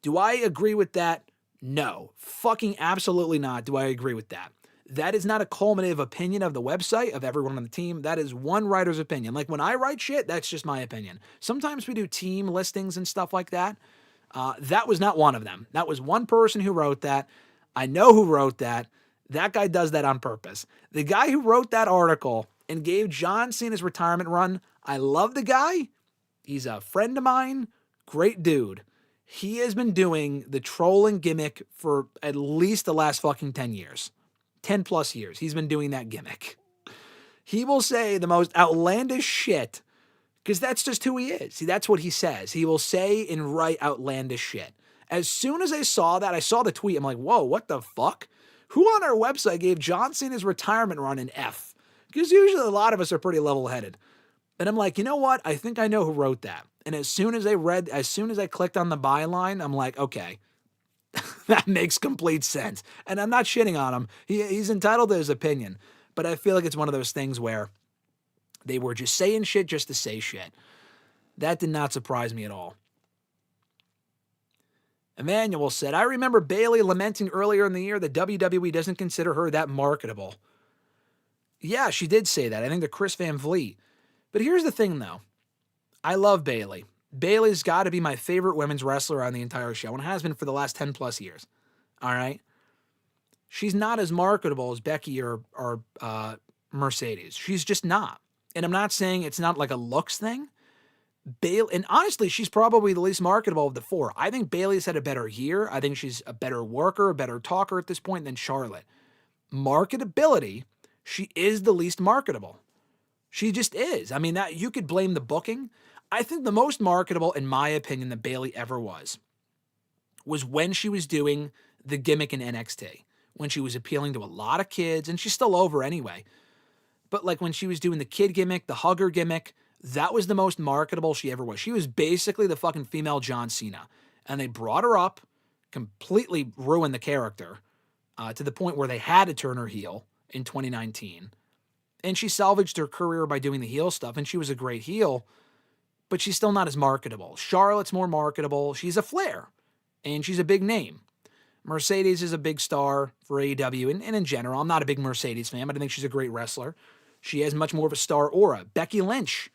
Do I agree with that? No. Fucking absolutely not do I agree with that. That is not a culminative opinion of the website, of everyone on the team. That is one writer's opinion. Like when I write shit, that's just my opinion. Sometimes we do team listings and stuff like that. That was not one of them. That was one person who wrote that. I know who wrote that. That guy does that on purpose. The guy who wrote that article and gave John Cena's retirement run, I love the guy. He's a friend of mine. Great dude. He has been doing the trolling gimmick for at least the last fucking 10 years. 10 plus years. He's been doing that gimmick. He will say the most outlandish shit because that's just who he is. See, that's what he says. He will say and write outlandish shit. As soon as I saw that, I saw the tweet. I'm like, whoa, what the fuck? Who on our website gave John Cena's retirement run an F? Because usually a lot of us are pretty level-headed. And I'm like, you know what? I think I know who wrote that. And as soon as I clicked on the byline, I'm like, okay, that makes complete sense. And I'm not shitting on him. He's entitled to his opinion. But I feel like it's one of those things where they were just saying shit just to say shit. That did not surprise me at all. Emmanuel said, I remember Bayley lamenting earlier in the year that WWE doesn't consider her that marketable. Yeah, she did say that. I think to Chris Van Vliet. But here's the thing, though. I love Bayley. Bayley's got to be my favorite women's wrestler on the entire show, and has been for the last 10 plus years. All right? She's not as marketable as Becky or Mercedes. She's just not. And I'm not saying it's not like a looks thing. Bayley, and honestly, she's probably the least marketable of the four. I think Bayley's had a better year. I think she's a better worker, a better talker at this point than Charlotte. Marketability, she is the least marketable. She just is. I mean, that you could blame the booking. I think the most marketable, in my opinion, that Bayley ever was when she was doing the gimmick in NXT, when she was appealing to a lot of kids, and she's still over anyway. But like when she was doing the kid gimmick, the hugger gimmick, that was the most marketable she ever was. She was basically the fucking female John Cena. And they brought her up, completely ruined the character, to the point where they had to turn her heel in 2019. And she salvaged her career by doing the heel stuff, and she was a great heel, but she's still not as marketable. Charlotte's more marketable. She's a flair, and she's a big name. Mercedes is a big star for AEW, and in general, I'm not a big Mercedes fan, but I think she's a great wrestler. She has much more of a star aura. Becky Lynch.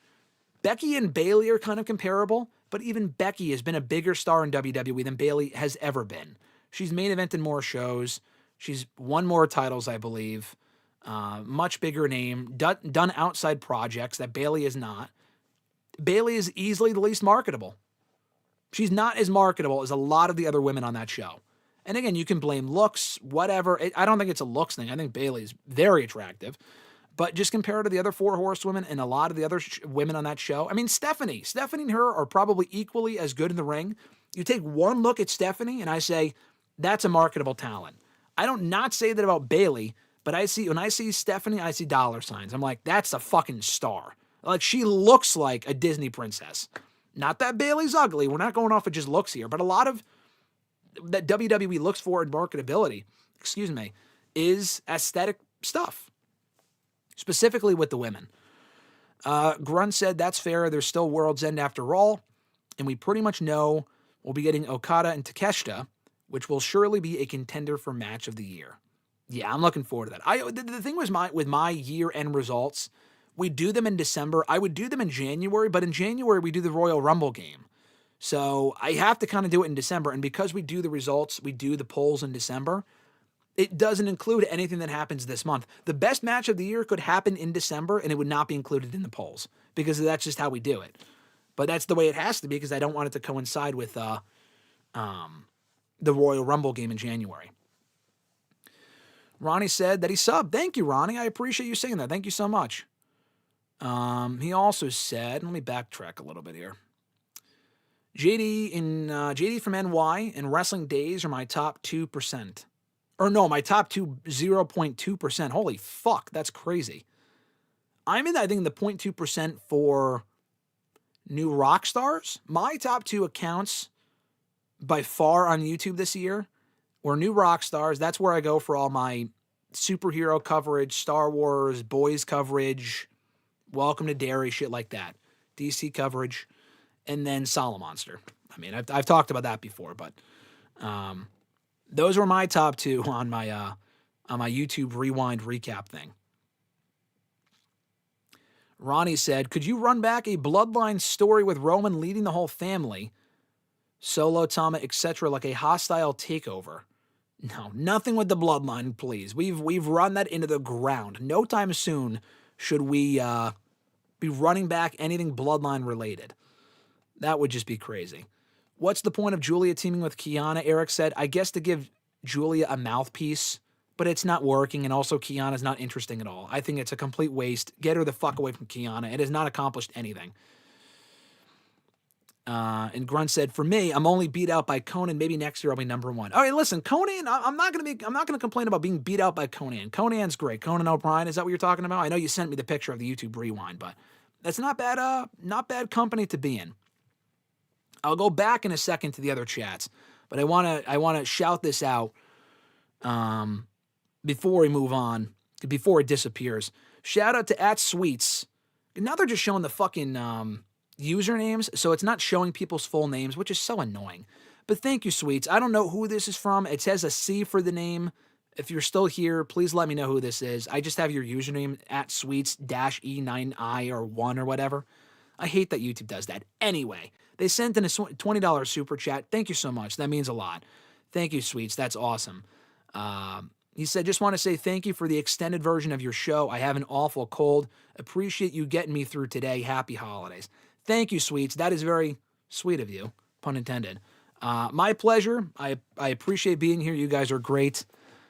Becky and Bayley are kind of comparable, but even Becky has been a bigger star in WWE than Bayley has ever been. She's main evented more shows. She's won more titles, I believe. Much bigger name. Done outside projects that Bayley is not. Bayley is easily the least marketable. She's not as marketable as a lot of the other women on that show. And again, you can blame looks, whatever. I don't think it's a looks thing. I think Bayley's very attractive. But just compared to the other four horsewomen and a lot of the other women on that show, I mean, Stephanie and her are probably equally as good in the ring. You take one look at Stephanie and I say, that's a marketable talent. I don't not say that about Bayley, but when I see Stephanie, I see dollar signs. I'm like, that's a fucking star. Like, she looks like a Disney princess. Not that Bayley's ugly. We're not going off of just looks here, but a lot of that WWE looks for in marketability, is aesthetic stuff. Specifically with the women. Grunt said, that's fair. There's still World's End after all. And we pretty much know we'll be getting Okada and Takeshita, which will surely be a contender for match of the year. Yeah, I'm looking forward to that. The thing was with my year-end results, we do them in December. I would do them in January, but in January we do the Royal Rumble game. So I have to kind of do it in December. And because we do the results, we do the polls in December, it doesn't include anything that happens this month. The best match of the year could happen in December and it would not be included in the polls because that's just how we do it. But that's the way it has to be because I don't want it to coincide with the Royal Rumble game in January. Ronnie said that he subbed. Thank you, Ronnie. I appreciate you saying that. Thank you so much. He also said, let me backtrack a little bit here. JD from NY and Wrestling Days are my top 2%. Or no, my top 0.2%. Holy fuck, that's crazy. I'm in, I think, the 0.2% for new rock stars. My top 2 accounts by far on YouTube this year were new rock stars. That's where I go for all my superhero coverage, Star Wars, boys coverage, Welcome to Derry, shit like that. DC coverage, and then Solomonster. I mean, I've talked about that before, but those were my top 2 on my YouTube Rewind recap thing. Ronnie said, could you run back a Bloodline story with Roman leading the whole family, Solo, Tama, etc., like a hostile takeover? No, nothing with the Bloodline, please. We've run that into the ground. No time soon should we be running back anything Bloodline related. That would just be crazy. What's the point of Julia teaming with Kiana? Eric said, I guess to give Julia a mouthpiece, but it's not working, and also Kiana's not interesting at all. I think it's a complete waste. Get her the fuck away from Kiana. It has not accomplished anything. And Grunt said, for me, I'm only beat out by Conan. Maybe next year I'll be number 1. All right, listen, Conan, I'm not gonna complain about being beat out by Conan. Conan's great. Conan O'Brien, is that what you're talking about? I know you sent me the picture of the YouTube Rewind, but that's not bad company to be in. I'll go back in a second to the other chats, but I wanna shout this out before we move on, before it disappears. Shout out to @Sweets. Now they're just showing the fucking usernames, so it's not showing people's full names, which is so annoying. But thank you, Sweets. I don't know who this is from. It says a C for the name. If you're still here, please let me know who this is. I just have your username @Sweets-E9I or 1 or whatever. I hate that YouTube does that. Anyway, they sent in a $20 super chat. Thank you so much. That means a lot. Thank you, Sweets. That's awesome. He said, just want to say thank you for the extended version of your show. I have an awful cold. Appreciate you getting me through today. Happy holidays. Thank you, Sweets. That is very sweet of you. Pun intended. My pleasure. I appreciate being here. You guys are great.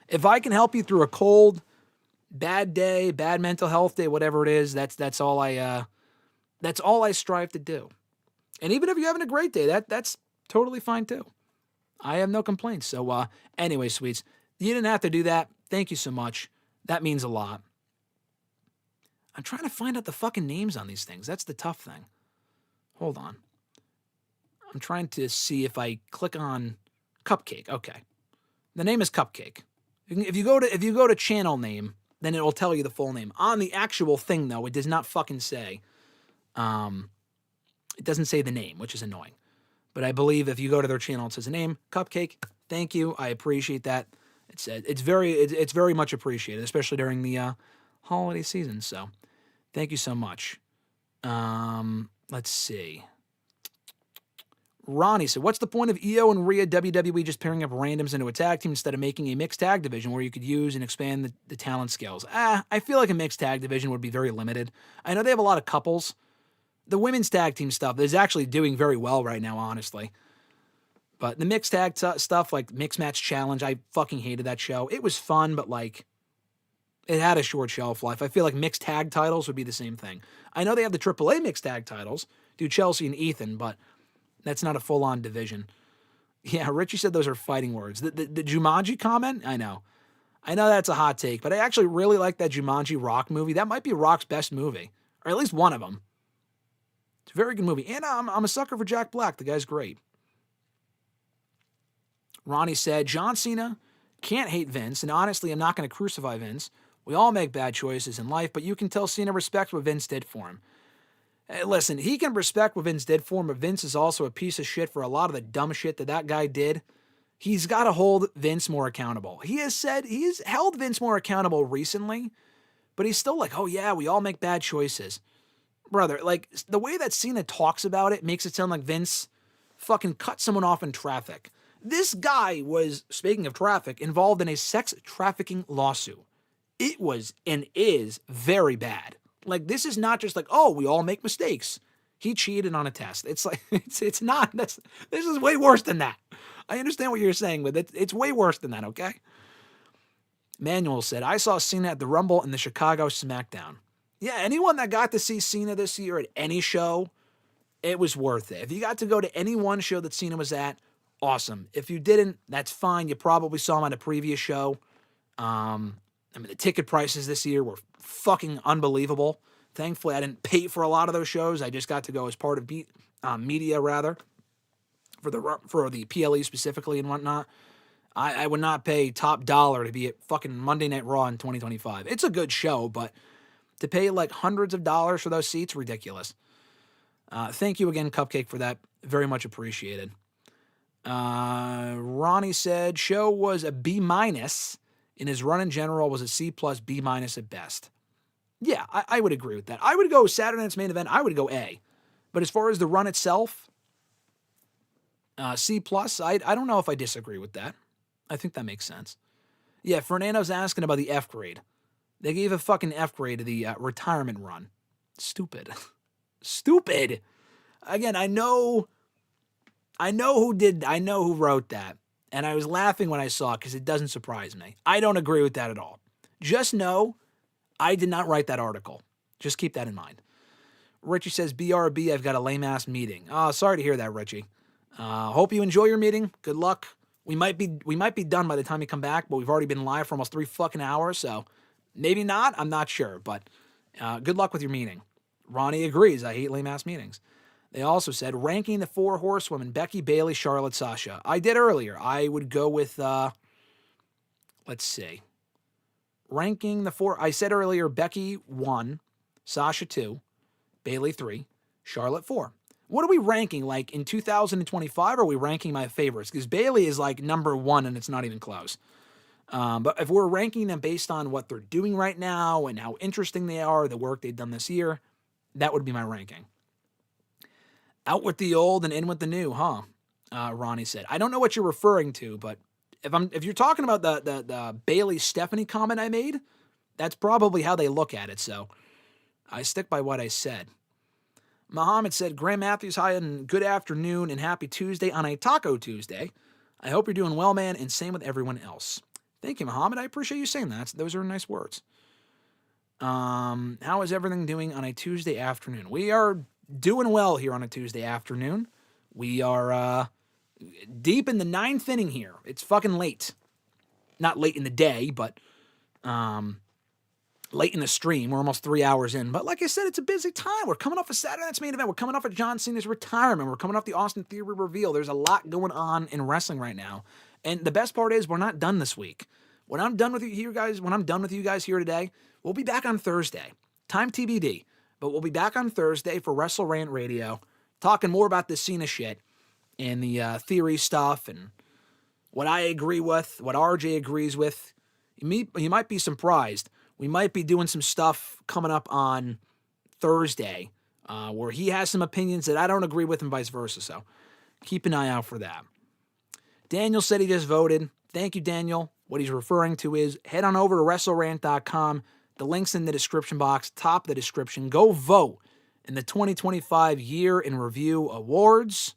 If I can help you through a cold, bad day, bad mental health day, whatever it is, that's all I strive to do. And even if you're having a great day, that's totally fine too. I have no complaints. So anyway, Sweets, you didn't have to do that. Thank you so much. That means a lot. I'm trying to find out the fucking names on these things. That's the tough thing. Hold on. I'm trying to see if I click on Cupcake. Okay. The name is Cupcake. If you go to channel name, then it will tell you the full name. On the actual thing, though, it does not fucking say. It doesn't say the name, which is annoying. But I believe if you go to their channel, it says a name, Cupcake. Thank you. I appreciate that. It's very much appreciated, especially during the holiday season. So thank you so much. Let's see. Ronnie said, what's the point of EO and Rhea WWE just pairing up randoms into a tag team instead of making a mixed tag division where you could use and expand the talent scales? I feel like a mixed tag division would be very limited. I know they have a lot of couples. The women's tag team stuff is actually doing very well right now, honestly. But the mixed tag stuff, like Mixed Match Challenge, I fucking hated that show. It was fun, but like, it had a short shelf life. I feel like mixed tag titles would be the same thing. I know they have the AAA mixed tag titles, do Chelsea and Ethan, but that's not a full-on division. Yeah, Richie said those are fighting words. The Jumanji comment? I know that's a hot take, but I actually really like that Jumanji Rock movie. That might be Rock's best movie, or at least one of them. It's a very good movie. And I'm a sucker for Jack Black. The guy's great. Ronnie said, John Cena can't hate Vince, and honestly, I'm not going to crucify Vince. We all make bad choices in life, but you can tell Cena respects what Vince did for him. Hey, listen, he can respect what Vince did for him, but Vince is also a piece of shit for a lot of the dumb shit that guy did. He's got to hold Vince more accountable. He has held Vince more accountable recently, but he's still like, oh yeah, we all make bad choices. Brother, like, the way that Cena talks about it makes it sound like Vince fucking cut someone off in traffic. This guy was, speaking of traffic, involved in a sex trafficking lawsuit. It was and is very bad. Like, this is not just like, oh, we all make mistakes. He cheated on a test. It's like, it's not, this is way worse than that. I understand what you're saying, but it's way worse than that, okay? Manuel said, I saw Cena at the Rumble and the Chicago SmackDown. Yeah, anyone that got to see Cena this year at any show, it was worth it. If you got to go to any one show that Cena was at, awesome. If you didn't, that's fine. You probably saw him on a previous show. The ticket prices this year were fucking unbelievable. Thankfully, I didn't pay for a lot of those shows. I just got to go as part of media, rather, for the PLE specifically and whatnot. I would not pay top dollar to be at fucking Monday Night Raw in 2025. It's a good show, but to pay like hundreds of dollars for those seats, ridiculous. Thank you again, Cupcake, for that. Very much appreciated. Ronnie said, show was a B-, and his run in general was a C+, B- at best. Yeah, I would agree with that. I would go Saturday night's main event, I would go A. But as far as the run itself, C+, I don't know if I disagree with that. I think that makes sense. Yeah, Fernando's asking about the F grade. They gave a fucking F grade to the retirement run. Stupid. Stupid. Again, I know who wrote that. And I was laughing when I saw it because it doesn't surprise me. I don't agree with that at all. Just know I did not write that article. Just keep that in mind. Richie says, BRB, I've got a lame-ass meeting. Oh, sorry to hear that, Richie. Hope you enjoy your meeting. Good luck. We might be done by the time you come back, but we've already been live for almost 3 fucking hours, so maybe not. I'm not sure, but good luck with your meeting. Ronnie agrees. I hate lame-ass meetings. They also said, ranking the 4 horsewomen, Becky, Bayley, Charlotte, Sasha. I did earlier. I would go with, let's see. Ranking the 4, I said earlier, Becky 1, Sasha 2, Bayley 3, Charlotte 4. What are we ranking, like, in 2025, or are we ranking my favorites? Because Bayley is, like, number 1, and it's not even close. But if we're ranking them based on what they're doing right now and how interesting they are, the work they've done this year, that would be my ranking. Out with the old and in with the new, huh? Ronnie said. I don't know what you're referring to, but if you're talking about the Bayley Stephanie comment I made, that's probably how they look at it. So I stick by what I said. Muhammad said, Graham Matthews, hi and good afternoon and happy Tuesday on a Taco Tuesday. I hope you're doing well, man, and same with everyone else. Thank you, Muhammad. I appreciate you saying that. Those are nice words. How is everything doing on a Tuesday afternoon? We are doing well here on a Tuesday afternoon. We are deep in the 9th inning here. It's fucking late. Not late in the day, but late in the stream. We're almost 3 hours in. But like I said, it's a busy time. We're coming off a Saturday night's main event. We're coming off of John Cena's retirement. We're coming off the Austin Theory reveal. There's a lot going on in wrestling right now. And the best part is we're not done this week. When I'm done with you guys here today, we'll be back on Thursday. Time TBD. But we'll be back on Thursday for WrestleRant Radio, talking more about the Cena shit and the theory stuff and what I agree with, what RJ agrees with. You might be surprised. We might be doing some stuff coming up on Thursday where he has some opinions that I don't agree with and vice versa. So keep an eye out for that. Daniel said he just voted. Thank you, Daniel. What he's referring to is head on over to WrestleRant.com. The link's in the description box, top of the description. Go vote in the 2025 Year in Review Awards.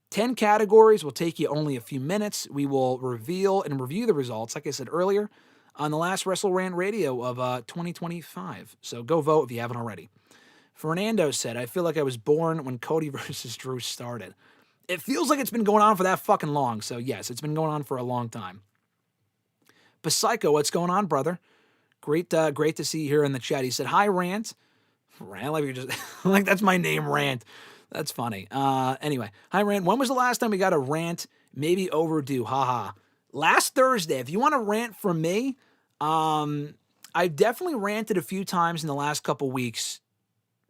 10 categories will take you only a few minutes. We will reveal and review the results, like I said earlier, on the last WrestleRant Radio of 2025. So go vote if you haven't already. Fernando said, I feel like I was born when Cody versus Drew started. It feels like it's been going on for that fucking long. So yes, it's been going on for a long time. But Psycho, what's going on, brother? Great to see you here in the chat. He said, hi, Rant. Rant, like, you're just, like that's my name, Rant. That's funny. Anyway, hi, Rant. When was the last time we got a rant? Maybe overdue. Haha. Last Thursday. If you want a rant from me, I've definitely ranted a few times in the last couple weeks.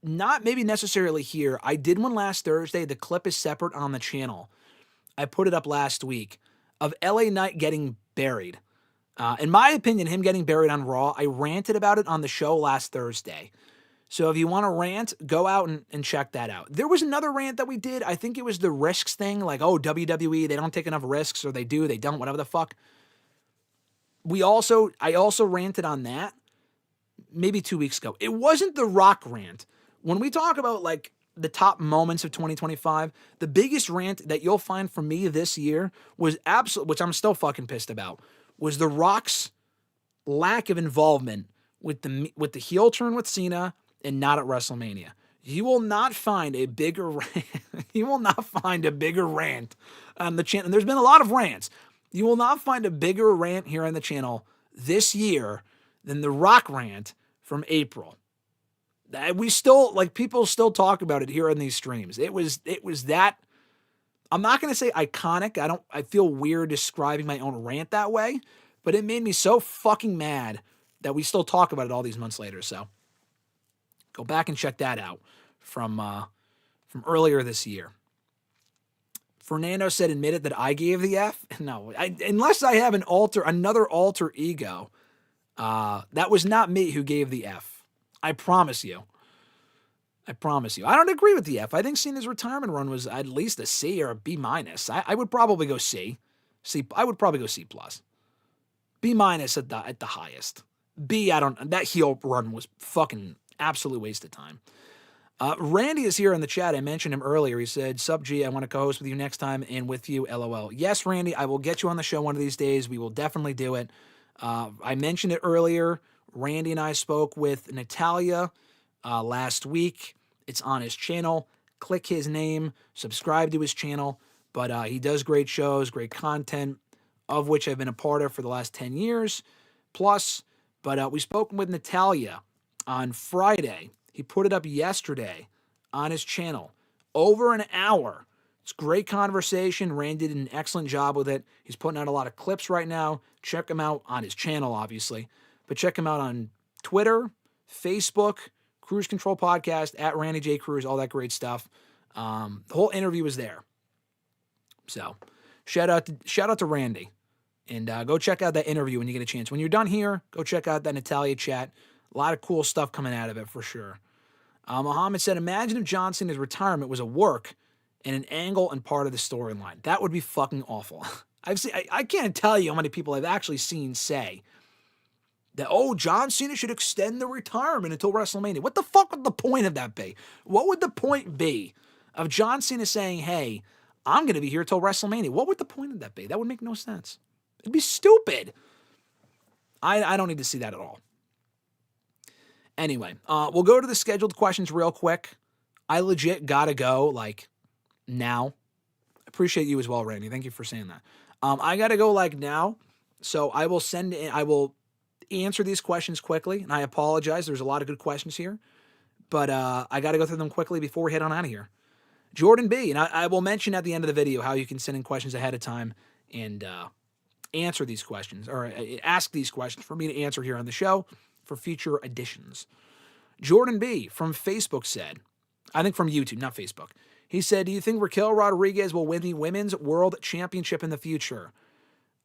Not maybe necessarily here. I did one last Thursday. The clip is separate on the channel. I put it up last week of LA Knight getting buried. In my opinion, him getting buried on Raw, I ranted about it on the show last Thursday. So if you want to rant, go out and check that out. There was another rant that we did. I think it was the risks thing. Like, oh, WWE, they don't take enough risks, or they do, they don't, whatever the fuck. I also ranted on that maybe 2 weeks ago. It wasn't the Rock rant. When we talk about like the top moments of 2025, the biggest rant that you'll find from me this year was which I'm still fucking pissed about, was the Rock's lack of involvement with the heel turn with Cena and not at WrestleMania. You will not find a bigger rant on the channel. And there's been a lot of rants. You will not find a bigger rant here on the channel this year than the Rock rant from April. We still, like, people still talk about it here on these streams. It was that, I'm not going to say iconic. I feel weird describing my own rant that way, but it made me so fucking mad that we still talk about it all these months later. So go back and check that out from earlier this year. Fernando said, admit it that I gave the F. No, unless I have another alter ego, that was not me who gave the F. I promise you. I don't agree with the F. I think Cena's retirement run was at least a C or a B minus. I would probably go C. I would probably go C plus. B minus at the highest. B, that heel run was fucking absolute waste of time. Randy is here in the chat. I mentioned him earlier. He said, Sup G, I want to co-host with you next time and with you, LOL. Yes, Randy, I will get you on the show one of these days. We will definitely do it. I mentioned it earlier. Randy and I spoke with Natalia last week. It's on his channel. Click his name. Subscribe to his channel. But he does great shows, great content, of which I've been a part of for the last 10 years plus. But we spoke with Natalia on Friday. He put it up yesterday on his channel. Over an hour. It's great conversation. Randy did an excellent job with it. He's putting out a lot of clips right now. Check him out on his channel, obviously. But check him out on Twitter, Facebook, Cruise Control Podcast, at Randy J. Cruz, all that great stuff. The whole interview was there. So shout out to Randy. And go check out that interview when you get a chance. When you're done here, go check out that Natalia chat. A lot of cool stuff coming out of it for sure. Muhammad said, imagine if John Cena's retirement was a work and an angle and part of the storyline. That would be fucking awful. I can't tell you how many people I've actually seen say that, oh, John Cena should extend the retirement until WrestleMania. What the fuck would the point of that be? What would the point be of John Cena saying, hey, I'm going to be here till WrestleMania? What would the point of that be? That would make no sense. It'd be stupid. I don't need to see that at all. Anyway, we'll go to the scheduled questions real quick. I legit gotta go, like, now. Appreciate you as well, Randy. Thank you for saying that. I gotta go, like, now. So I will answer these questions quickly, and I apologize. There's a lot of good questions here. But I gotta go through them quickly before we head on out of here. Jordan B., and I will mention at the end of the video how you can send in questions ahead of time and answer these questions, or ask these questions for me to answer here on the show for future editions. Jordan B. from Facebook said, I think from YouTube, not Facebook. He said, do you think Raquel Rodriguez will win the Women's World Championship in the future?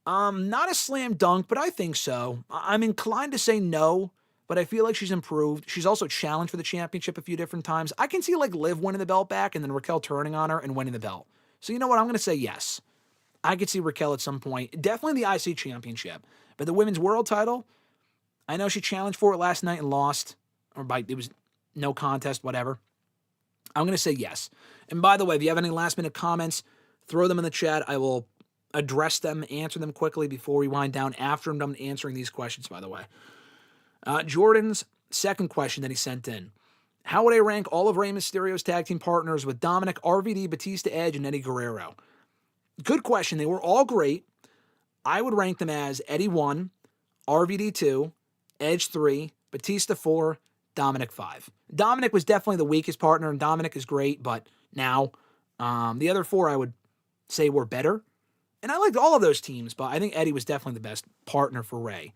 Not a slam dunk, but I think so. I'm inclined to say no, but I feel like she's improved. She's also challenged for the championship a few different times. I can see like Liv winning the belt back and then Raquel turning on her and winning the belt. So you know what? I'm going to say yes. I could see Raquel at some point. Definitely the IC championship. But the Women's World title, I know she challenged for it last night and lost. It was no contest, whatever. I'm going to say yes. And by the way, if you have any last minute comments, throw them in the chat. I will address them, answer them quickly before we wind down after I'm done answering these questions, by the way. Jordan's second question that he sent in. How would I rank all of Rey Mysterio's tag team partners with Dominic, RVD, Batista, Edge, and Eddie Guerrero? Good question. They were all great. I would rank them as Eddie 1, RVD 2, Edge 3, Batista 4, Dominic 5. Dominic was definitely the weakest partner, and Dominic is great, but now the other four I would say were better. And I liked all of those teams, but I think Eddie was definitely the best partner for Rey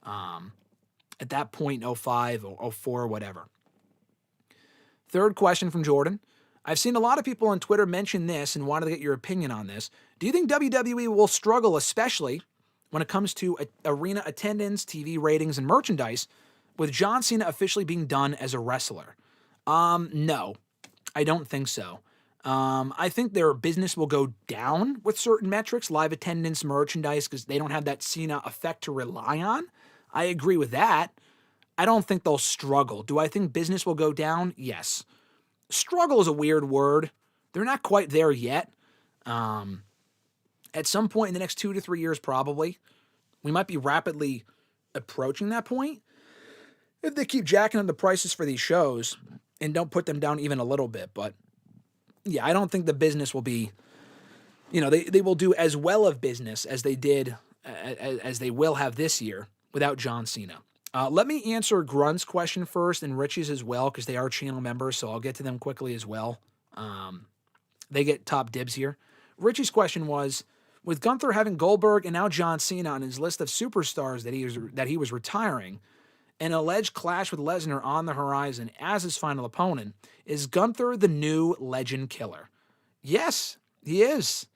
at that point, 05 or 04 or whatever. Third question from Jordan. I've seen a lot of people on Twitter mention this and wanted to get your opinion on this. Do you think WWE will struggle, especially when it comes to arena attendance, TV ratings, and merchandise, with John Cena officially being done as a wrestler? No, I don't think so. I think their business will go down with certain metrics, live attendance, merchandise, because they don't have that Cena effect to rely on. I agree with that. I don't think they'll struggle. Do I think business will go down? Yes. Struggle is a weird word. They're not quite there yet. At some point in the next 2 to 3 years, probably. We might be rapidly approaching that point if they keep jacking up the prices for these shows and don't put them down even a little bit. But yeah, I don't think the business will be, they will do as well of business as they did, as they will have this year without John Cena. Let me answer Grunt's question first and Richie's as well, because they are channel members, so I'll get to them quickly as well. They get top dibs here. Richie's question was, with Gunther having Goldberg and now John Cena on his list of superstars that he was retiring, an alleged clash with Lesnar on the horizon as his final opponent, is Gunther the new legend killer? Yes, he is.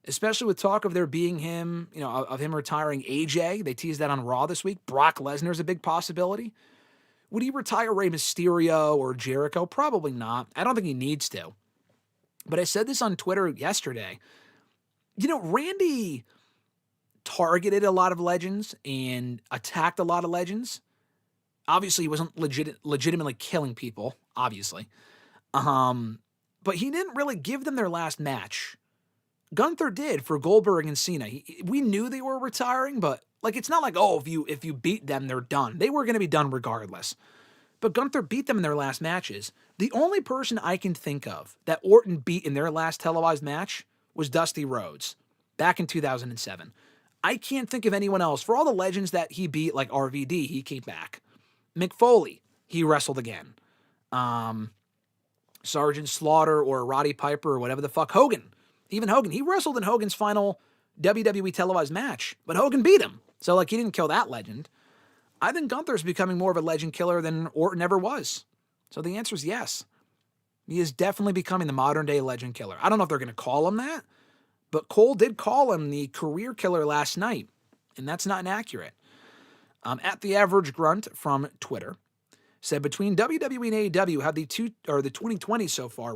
Especially with talk of there being him, of him retiring AJ. They teased that on Raw this week. Brock Lesnar's a big possibility. Would he retire Rey Mysterio or Jericho? Probably not. I don't think he needs to. But I said this on Twitter yesterday. Randy targeted a lot of legends and attacked a lot of legends. Obviously, he wasn't legitimately killing people, obviously. But he didn't really give them their last match. Gunther did for Goldberg and Cena. We knew they were retiring, but it's not like, if you beat them, they're done. They were going to be done regardless. But Gunther beat them in their last matches. The only person I can think of that Orton beat in their last televised match was Dusty Rhodes back in 2007. I can't think of anyone else. For all the legends that he beat, like RVD, he came back. Mick Foley, he wrestled again. Sergeant Slaughter or Roddy Piper or whatever the fuck. Hogan. Even Hogan. He wrestled in Hogan's final WWE televised match, but Hogan beat him. So, he didn't kill that legend. I think Gunther's becoming more of a legend killer than Orton ever was. So the answer is yes. He is definitely becoming the modern-day legend killer. I don't know if they're going to call him that, but Cole did call him the career killer last night, and that's not inaccurate. At the average Grunt from Twitter said between WWE and AEW have the 2020 so far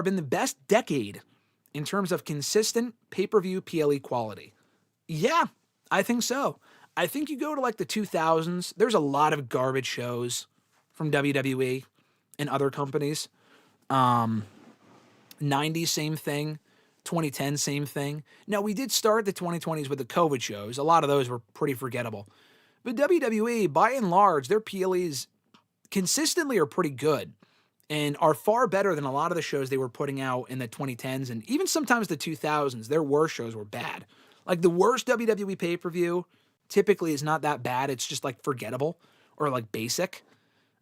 been the best decade in terms of consistent pay-per-view PLE quality. Yeah, I think so. I think you go to the 2000s, there's a lot of garbage shows from WWE and other companies. 90s, same thing. 2010, same thing. Now, we did start the 2020s with the COVID shows. A lot of those were pretty forgettable. But WWE, by and large, their PLEs consistently are pretty good and are far better than a lot of the shows they were putting out in the 2010s and even sometimes the 2000s. Their worst shows were bad. The worst WWE pay-per-view typically is not that bad. It's just forgettable or basic.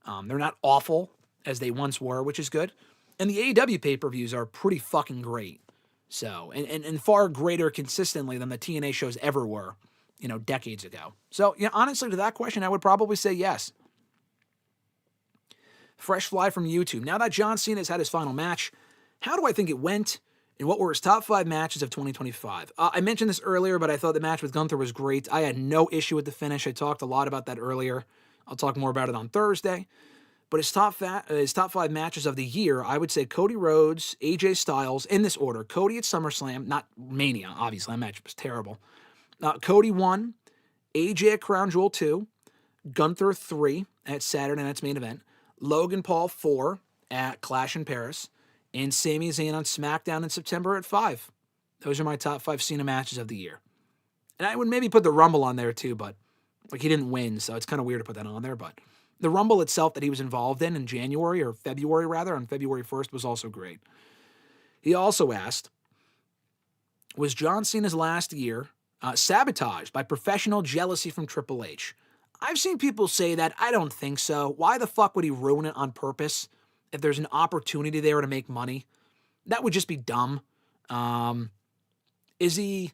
They're not awful as they once were, which is good. And the AEW pay-per-views are pretty fucking great. So, and far greater consistently than the TNA shows ever were, decades ago. So, honestly, to that question, I would probably say yes. Fresh Fly from YouTube. Now that John Cena has had his final match, how do I think it went? And what were his top 5 matches of 2025? I mentioned this earlier, but I thought the match with Gunther was great. I had no issue with the finish. I talked a lot about that earlier. I'll talk more about it on Thursday. But his top 5 matches of the year, I would say Cody Rhodes, AJ Styles, in this order. Cody at SummerSlam, not Mania, obviously. That match was terrible. Cody 1, AJ at Crown Jewel 2, Gunther 3 at Saturday Night's Main Event, Logan Paul 4 at Clash in Paris, and Sami Zayn on SmackDown in September at 5. Those are my top 5 Cena matches of the year. And I would maybe put the Rumble on there too, but he didn't win, so it's kind of weird to put that on there. But the Rumble itself that he was involved in January, or February rather, on February 1st was also great. He also asked, was John Cena's last year sabotaged by professional jealousy from Triple H? I've seen people say that. I don't think so. Why the fuck would he ruin it on purpose if there's an opportunity there to make money? That would just be dumb. Is he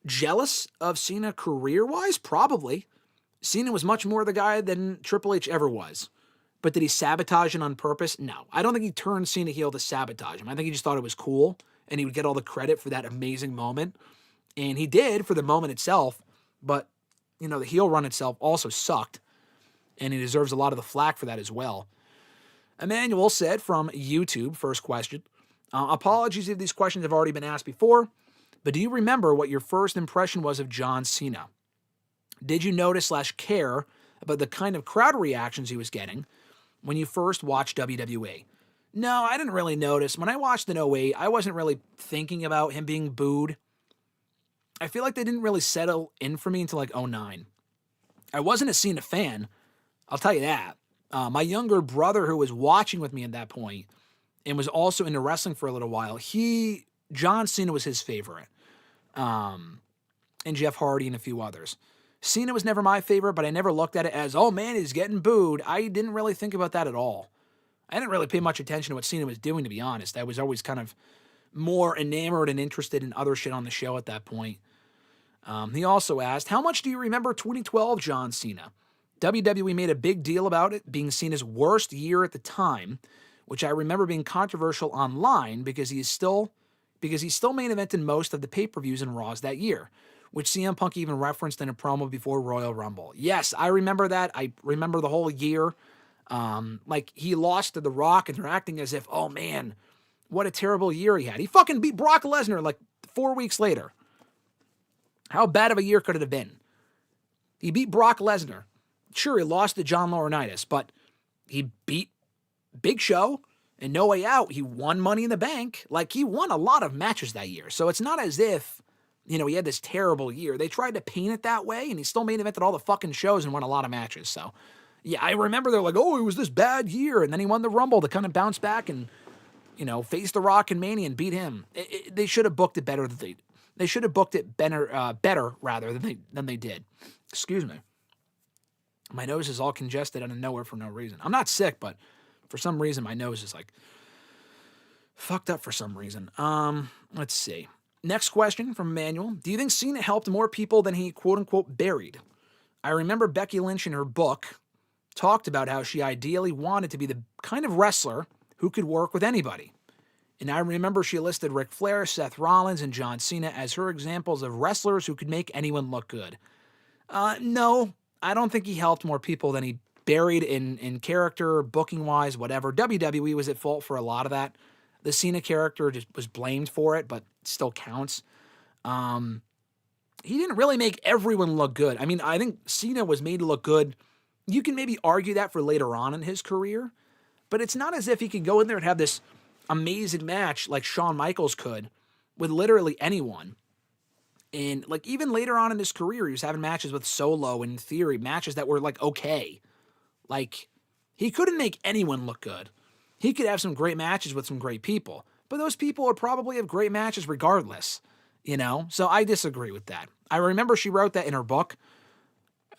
jealous of Cena career-wise? Probably. Cena was much more the guy than Triple H ever was. But did he sabotage it on purpose? No. I don't think he turned Cena heel to sabotage him. I think he just thought it was cool, and he would get all the credit for that amazing moment. And he did for the moment itself, but, the heel run itself also sucked, and he deserves a lot of the flack for that as well. Emmanuel said from YouTube, first question, apologies if these questions have already been asked before, but do you remember what your first impression was of John Cena? Did you notice/care about the kind of crowd reactions he was getting when you first watched WWE? No, I didn't really notice. When I watched in 08, I wasn't really thinking about him being booed. I feel like they didn't really settle in for me until like 09. I wasn't a Cena fan, I'll tell you that. My younger brother, who was watching with me at that point and was also into wrestling for a little while, John Cena was his favorite. And Jeff Hardy and a few others. Cena was never my favorite, but I never looked at it as, oh man, he's getting booed. I didn't really think about that at all. I didn't really pay much attention to what Cena was doing, to be honest. I was always kind of more enamored and interested in other shit on the show at that point. He also asked, how much do you remember 2012 John Cena? WWE made a big deal about it being Cena's worst year at the time, which I remember being controversial online because he still main evented most of the pay-per-views and Raws that year, which CM Punk even referenced in a promo before Royal Rumble. Yes, I remember that. I remember the whole year. He lost to The Rock, and they're acting as if, oh man, what a terrible year he had. He fucking beat Brock Lesnar like 4 weeks later. How bad of a year could it have been? He beat Brock Lesnar. Sure, he lost to John Laurinaitis, but he beat Big Show, and No Way Out, he won Money in the Bank. Like, he won a lot of matches that year. So it's not as if, he had this terrible year. They tried to paint it that way, and he still main evented all the fucking shows and won a lot of matches. So, yeah, I remember they're like, oh, it was this bad year, and then he won the Rumble to kind of bounce back and, face The Rock and Mania and beat him. They should have booked it better than they should have booked it better rather than they did. Excuse me. My nose is all congested out of nowhere for no reason. I'm not sick, but for some reason my nose is like fucked up for some reason. Let's see. Next question from Emmanuel. Do you think Cena helped more people than he quote-unquote buried? I remember Becky Lynch in her book talked about how she ideally wanted to be the kind of wrestler who could work with anybody. And I remember she listed Ric Flair, Seth Rollins, and John Cena as her examples of wrestlers who could make anyone look good. No, I don't think he helped more people than he buried in character, booking-wise, whatever. WWE was at fault for a lot of that. The Cena character just was blamed for it, but still counts. He didn't really make everyone look good. I mean, I think Cena was made to look good. You can maybe argue that for later on in his career, but it's not as if he could go in there and have this amazing match like Shawn Michaels could with literally anyone. And like even later on in his career, he was having matches with Solo and Theory, matches that were like okay. Like he couldn't make anyone look good. He could have some great matches with some great people, but those people would probably have great matches regardless, So I disagree with that. I remember she wrote that in her book.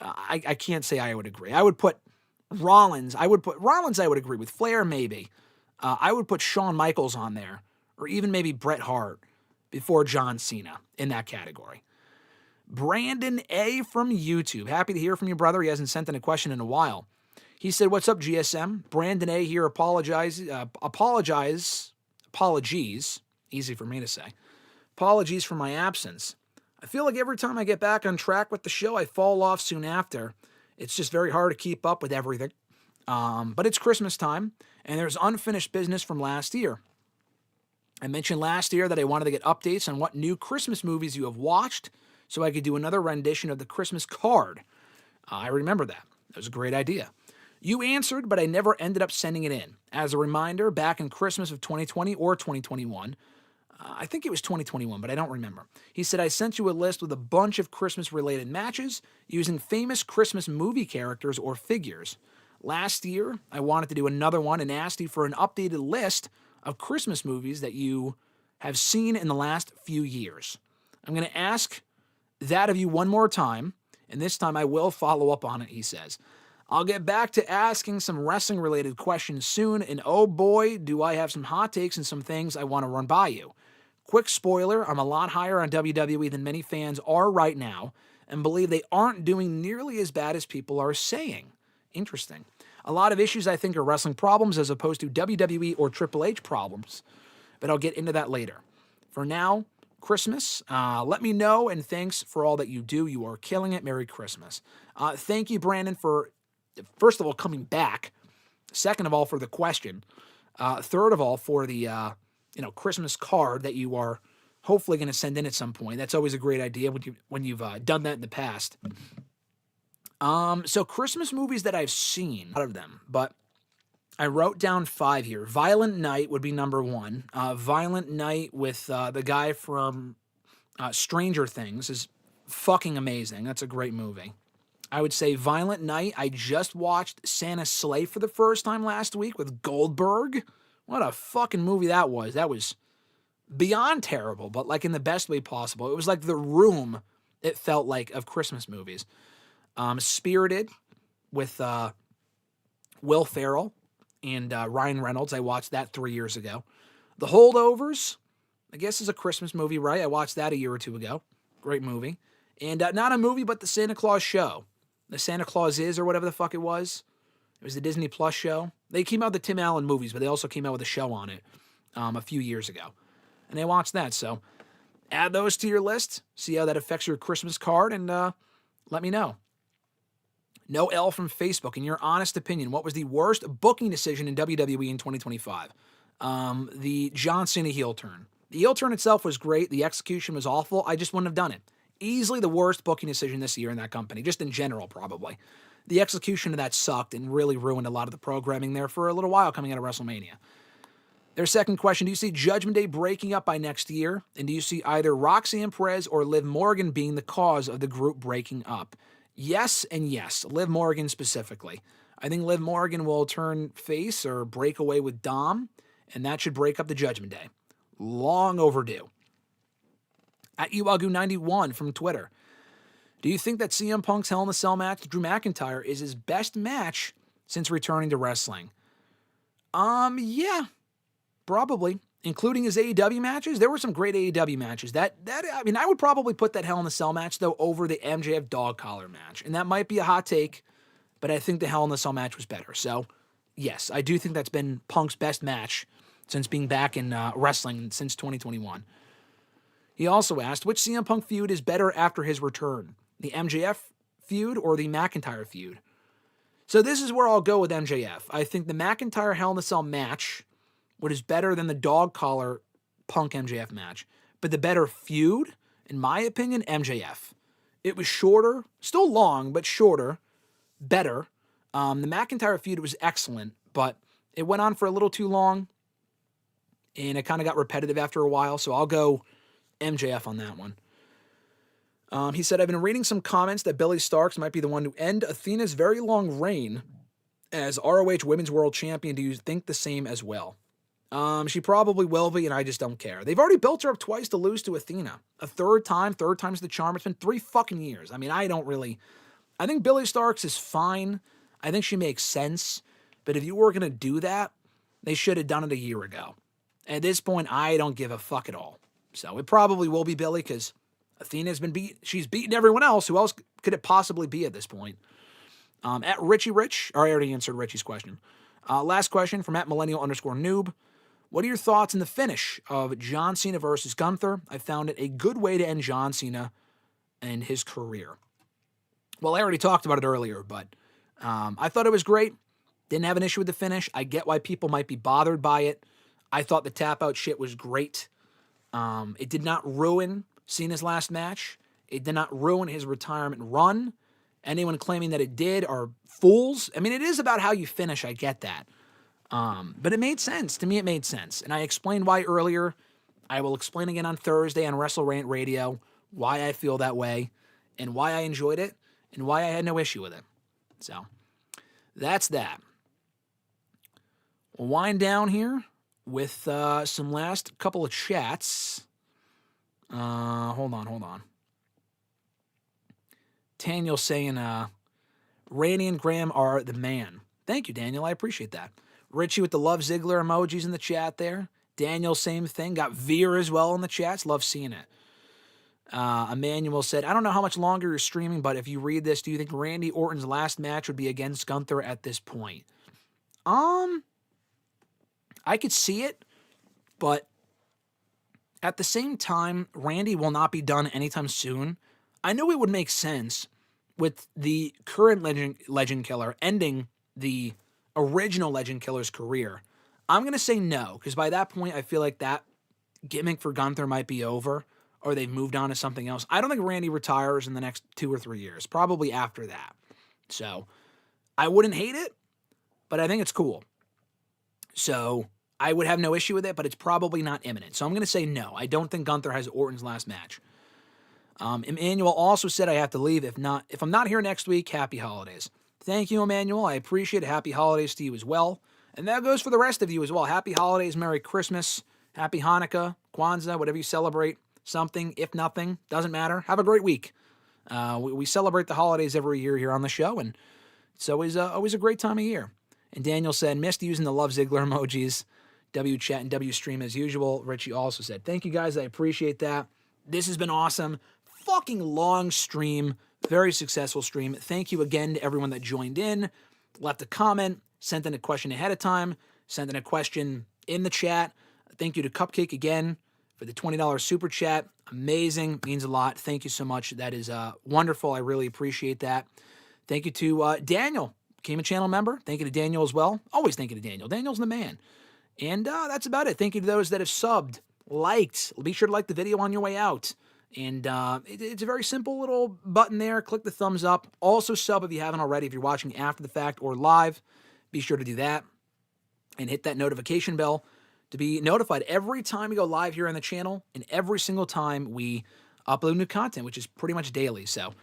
I can't say I would agree. I would put Rollins. I would agree with. Flair, maybe. I would put Shawn Michaels on there, or even maybe Bret Hart before John Cena in that category. Brandon A. from YouTube. Happy to hear from you, brother. He hasn't sent in a question in a while. He said, what's up, GSM? Brandon A. here apologies. Easy for me to say. Apologies for my absence. I feel like every time I get back on track with the show, I fall off soon after. It's just very hard to keep up with everything. But it's Christmas time, and there's unfinished business from last year. I mentioned last year that I wanted to get updates on what new Christmas movies you have watched so I could do another rendition of the Christmas card. I remember that. That was a great idea. You answered, but I never ended up sending it in. As a reminder, back in Christmas of 2020 or 2021, I think it was 2021, but I don't remember. He said, I sent you a list with a bunch of Christmas-related matches using famous Christmas movie characters or figures. Last year, I wanted to do another one and asked you for an updated list of Christmas movies that you have seen in the last few years. I'm going to ask that of you one more time, and this time I will follow up on it, he says. I'll get back to asking some wrestling-related questions soon, and oh boy, do I have some hot takes and some things I want to run by you. Quick spoiler, I'm a lot higher on WWE than many fans are right now, and believe they aren't doing nearly as bad as people are saying. Interesting. A lot of issues I think are wrestling problems as opposed to WWE or Triple H problems, but I'll get into that later. For now, Christmas, let me know, and thanks for all that you do. You are killing it. Merry Christmas. Thank you, Brandon, for, first of all, coming back. Second of all, for the question. Third of all, for the Christmas card that you are hopefully going to send in at some point. That's always a great idea when you've done that in the past. So Christmas movies that I've seen, a lot of them, but I wrote down 5 here. Violent Night would be number 1. Violent Night with the guy from Stranger Things is fucking amazing. That's a great movie. I would say Violent Night. I just watched Santa's Sleigh for the first time last week with Goldberg. What a fucking movie that was. That was beyond terrible, but like in the best way possible. It was like The Room, it felt like, of Christmas movies. Spirited with Will Ferrell and Ryan Reynolds. I watched that 3 years ago. The Holdovers, I guess, is a Christmas movie, right? I watched that a year or two ago. Great movie. And not a movie, but the Santa Claus show. The Santa Claus Is, or whatever the fuck it was. It was the Disney Plus show. They came out with the Tim Allen movies, but they also came out with a show on it a few years ago. And I watched that, so add those to your list. See how that affects your Christmas card, and let me know. No L from Facebook. In your honest opinion, what was the worst booking decision in WWE in 2025? The John Cena heel turn. The heel turn itself was great. The execution was awful. I just wouldn't have done it. Easily the worst booking decision this year in that company, just in general, probably. The execution of that sucked and really ruined a lot of the programming there for a little while coming out of WrestleMania. Their second question, do you see Judgment Day breaking up by next year? And do you see either Roxanne Perez or Liv Morgan being the cause of the group breaking up? Yes and yes. Liv Morgan specifically. I think Liv Morgan will turn face or break away with Dom, and that should break up the Judgment Day. Long overdue. At Iwagu91 from Twitter. Do you think that CM Punk's Hell in a Cell match with Drew McIntyre is his best match since returning to wrestling? Yeah. Probably. Including his AEW matches. There were some great AEW matches. I would probably put that Hell in a Cell match, though, over the MJF dog collar match. And that might be a hot take, but I think the Hell in a Cell match was better. So, yes, I do think that's been Punk's best match since being back in wrestling since 2021. He also asked, which CM Punk feud is better after his return? The MJF feud or the McIntyre feud? So this is where I'll go with MJF. I think the McIntyre Hell in a Cell match is better than the dog collar Punk MJF match. But the better feud, in my opinion, MJF. It was shorter, still long, but shorter, better. The McIntyre feud was excellent, but it went on for a little too long, and it kind of got repetitive after a while, so I'll go MJF on that one. He said, I've been reading some comments that Billy Starks might be the one to end Athena's very long reign as ROH Women's World Champion. Do you think the same as well? She probably will be, and I just don't care. They've already built her up twice to lose to Athena. A third time's the charm. It's been 3 fucking years. I mean, I think Billy Starks is fine. I think she makes sense. But if you were going to do that, they should have done it a year ago. At this point, I don't give a fuck at all. So it probably will be Billy because Athena's been beat. She's beaten everyone else. Who else could it possibly be at this point? At Richie Rich, I already answered Richie's question. Last question from @millennial_noob. What are your thoughts on the finish of John Cena versus Gunther? I found it a good way to end John Cena and his career. Well, I already talked about it earlier, but I thought it was great. Didn't have an issue with the finish. I get why people might be bothered by it. I thought the tap-out shit was great. It did not ruin Cena's last match. It did not ruin his retirement run. Anyone claiming that it did are fools. I mean, it is about how you finish. I get that. But it made sense. To me, it made sense. And I explained why earlier. I will explain again on Thursday on WrestleRant Radio why I feel that way and why I enjoyed it and why I had no issue with it. So, that's that. We'll wind down here with some last couple of chats. Hold on. Daniel saying, Randy and Graham are the man. Thank you, Daniel. I appreciate that. Richie with the Love Ziggler emojis in the chat there. Daniel, same thing. Got Veer as well in the chats. Love seeing it. Emmanuel said, I don't know how much longer you're streaming, but if you read this, do you think Randy Orton's last match would be against Gunther at this point? I could see it, but at the same time, Randy will not be done anytime soon. I know it would make sense with the current Legend Killer ending the original Legend Killer's career. I'm going to say no, because by that point, I feel like that gimmick for Gunther might be over, or they've moved on to something else. I don't think Randy retires in the next 2 or 3 years, probably after that. So I wouldn't hate it, but I think it's cool. So I would have no issue with it, but it's probably not imminent. So I'm going to say no. I don't think Gunther has Orton's last match. Emmanuel also said I have to leave. If I'm not here next week, happy holidays. Thank you, Emmanuel. I appreciate it. Happy holidays to you as well. And that goes for the rest of you as well. Happy holidays, Merry Christmas, Happy Hanukkah, Kwanzaa, whatever you celebrate. Something, if nothing, doesn't matter. Have a great week. We celebrate the holidays every year here on the show, and it's always a great time of year. And Daniel said, missed using the Love Ziggler emojis. W chat and W stream as usual. Richie also said, thank you guys. I appreciate that. This has been awesome. Fucking long stream. Very successful stream. Thank you again to everyone that joined in, left a comment, sent in a question ahead of time, sent in a question in the chat. Thank you to Cupcake again for the $20 super chat. Amazing. Means a lot. Thank you so much. That is wonderful. I really appreciate that. Thank you to Daniel. Became a channel member. Thank you to Daniel as well. Always thank you to Daniel. Daniel's the man. And that's about it. Thank you to those that have subbed, liked. Be sure to like the video on your way out. And it's a very simple little button there. Click the thumbs up. Also sub if you haven't already. If you're watching after the fact or live, be sure to do that. And hit that notification bell to be notified every time we go live here on the channel and every single time we upload new content, which is pretty much daily. So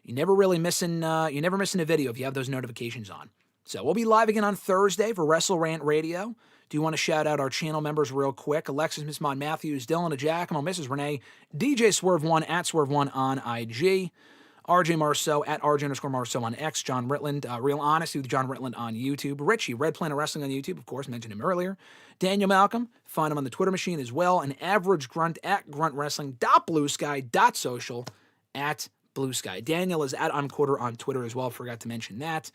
you're never missing a video if you have those notifications on. So we'll be live again on Thursday for WrestleRant Radio. Do you want to shout out our channel members real quick? Alexis, Miss Mon Matthews, Dillon, DiGiacomo, Mrs. Renee, DJ Swerve1 at Swerve1 on IG, RJ Marceau at RJ_Marceau on X, John Ritland, Real Honesty with John Ritland on YouTube, Richie, Red Planet Wrestling on YouTube, of course, mentioned him earlier, Daniel Malcolm, find him on the Twitter machine as well, and Average Grunt at Grunt Wrestling, .bluesky.social at Blue Sky. Daniel is at OnQuarter on Twitter as well, forgot to mention that.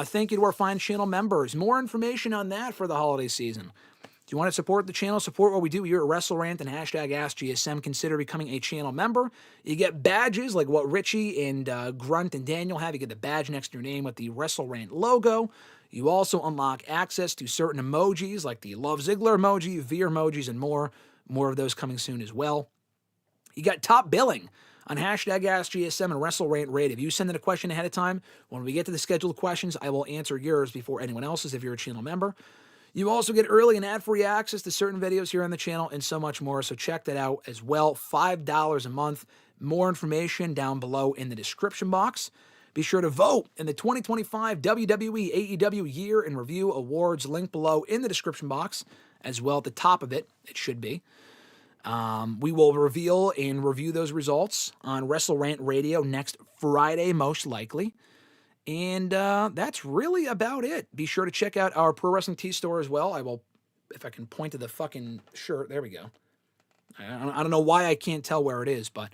Thank you to our fine channel members. More information on that for the holiday season. Do you want to support the channel, support what we do here at WrestleRant and hashtag AskGSM, consider becoming a channel member. You get badges like what Richie and Grunt and Daniel have. You get the badge next to your name with the WrestleRant logo. You also unlock access to certain emojis like the Love Ziggler emoji, V emojis, and more. More of those coming soon as well. You got top billing on hashtag AskGSM and WrestleRant Radio. If you send in a question ahead of time, when we get to the scheduled questions, I will answer yours before anyone else's if you're a channel member. You also get early and ad-free access to certain videos here on the channel and so much more, so check that out as well. $5 a month. More information down below in the description box. Be sure to vote in the 2025 WWE AEW Year in Review Awards. Link below in the description box as well. At the top of it, it should be. We will reveal and review those results on WrestleRant Radio next Friday, most likely. And that's really about it. Be sure to check out our Pro Wrestling Tee store as well. I will, if I can point to the fucking shirt. There we go. I don't know why I can't tell where it is, but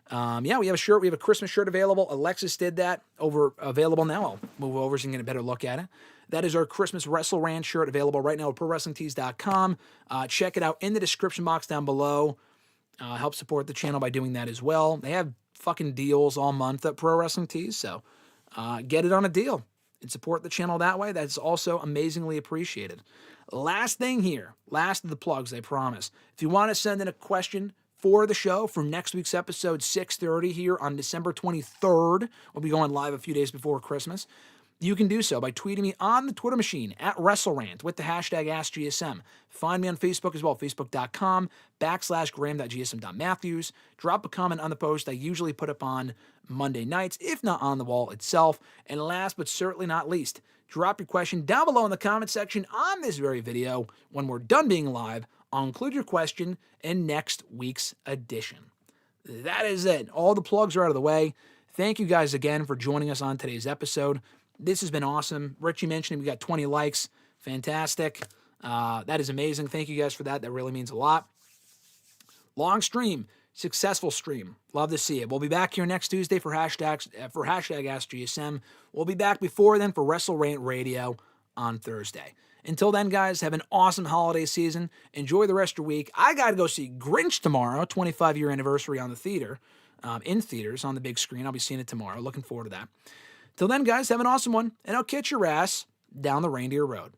yeah, we have a shirt. We have a Christmas shirt available. Alexis did that. Available now. I'll move over so you can get a better look at it. That is our Christmas WrestleRant shirt available right now at ProWrestlingTees.com. Check it out in the description box down below. Help support the channel by doing that as well. They have fucking deals all month at Pro Wrestling Tees, so get it on a deal and support the channel that way. That's also amazingly appreciated. Last thing here, last of the plugs, I promise. If you want to send in a question for the show for next week's episode 6:30 here on December 23rd, we'll be going live a few days before Christmas. You can do so by tweeting me on the Twitter machine at WrestleRant with the hashtag AskGSM. Find me on Facebook as well, facebook.com/Graham.GSM.Matthews. Drop a comment on the post I usually put up on Monday nights, if not on the wall itself. And last but certainly not least, drop your question down below in the comment section on this very video. When we're done being live, I'll include your question in next week's edition. That is it. All the plugs are out of the way. Thank you guys again for joining us on today's episode. This has been awesome. Richie mentioned we got 20 likes. Fantastic. That is amazing. Thank you guys for that. That really means a lot. Long stream. Successful stream. Love to see it. We'll be back here next Tuesday for hashtag AskGSM. We'll be back before then for WrestleRant Radio on Thursday. Until then, guys, have an awesome holiday season. Enjoy the rest of your week. I got to go see Grinch tomorrow, 25-year anniversary on the theater, in theaters on the big screen. I'll be seeing it tomorrow. Looking forward to that. Till then, guys, have an awesome one, and I'll catch your ass down the reindeer road.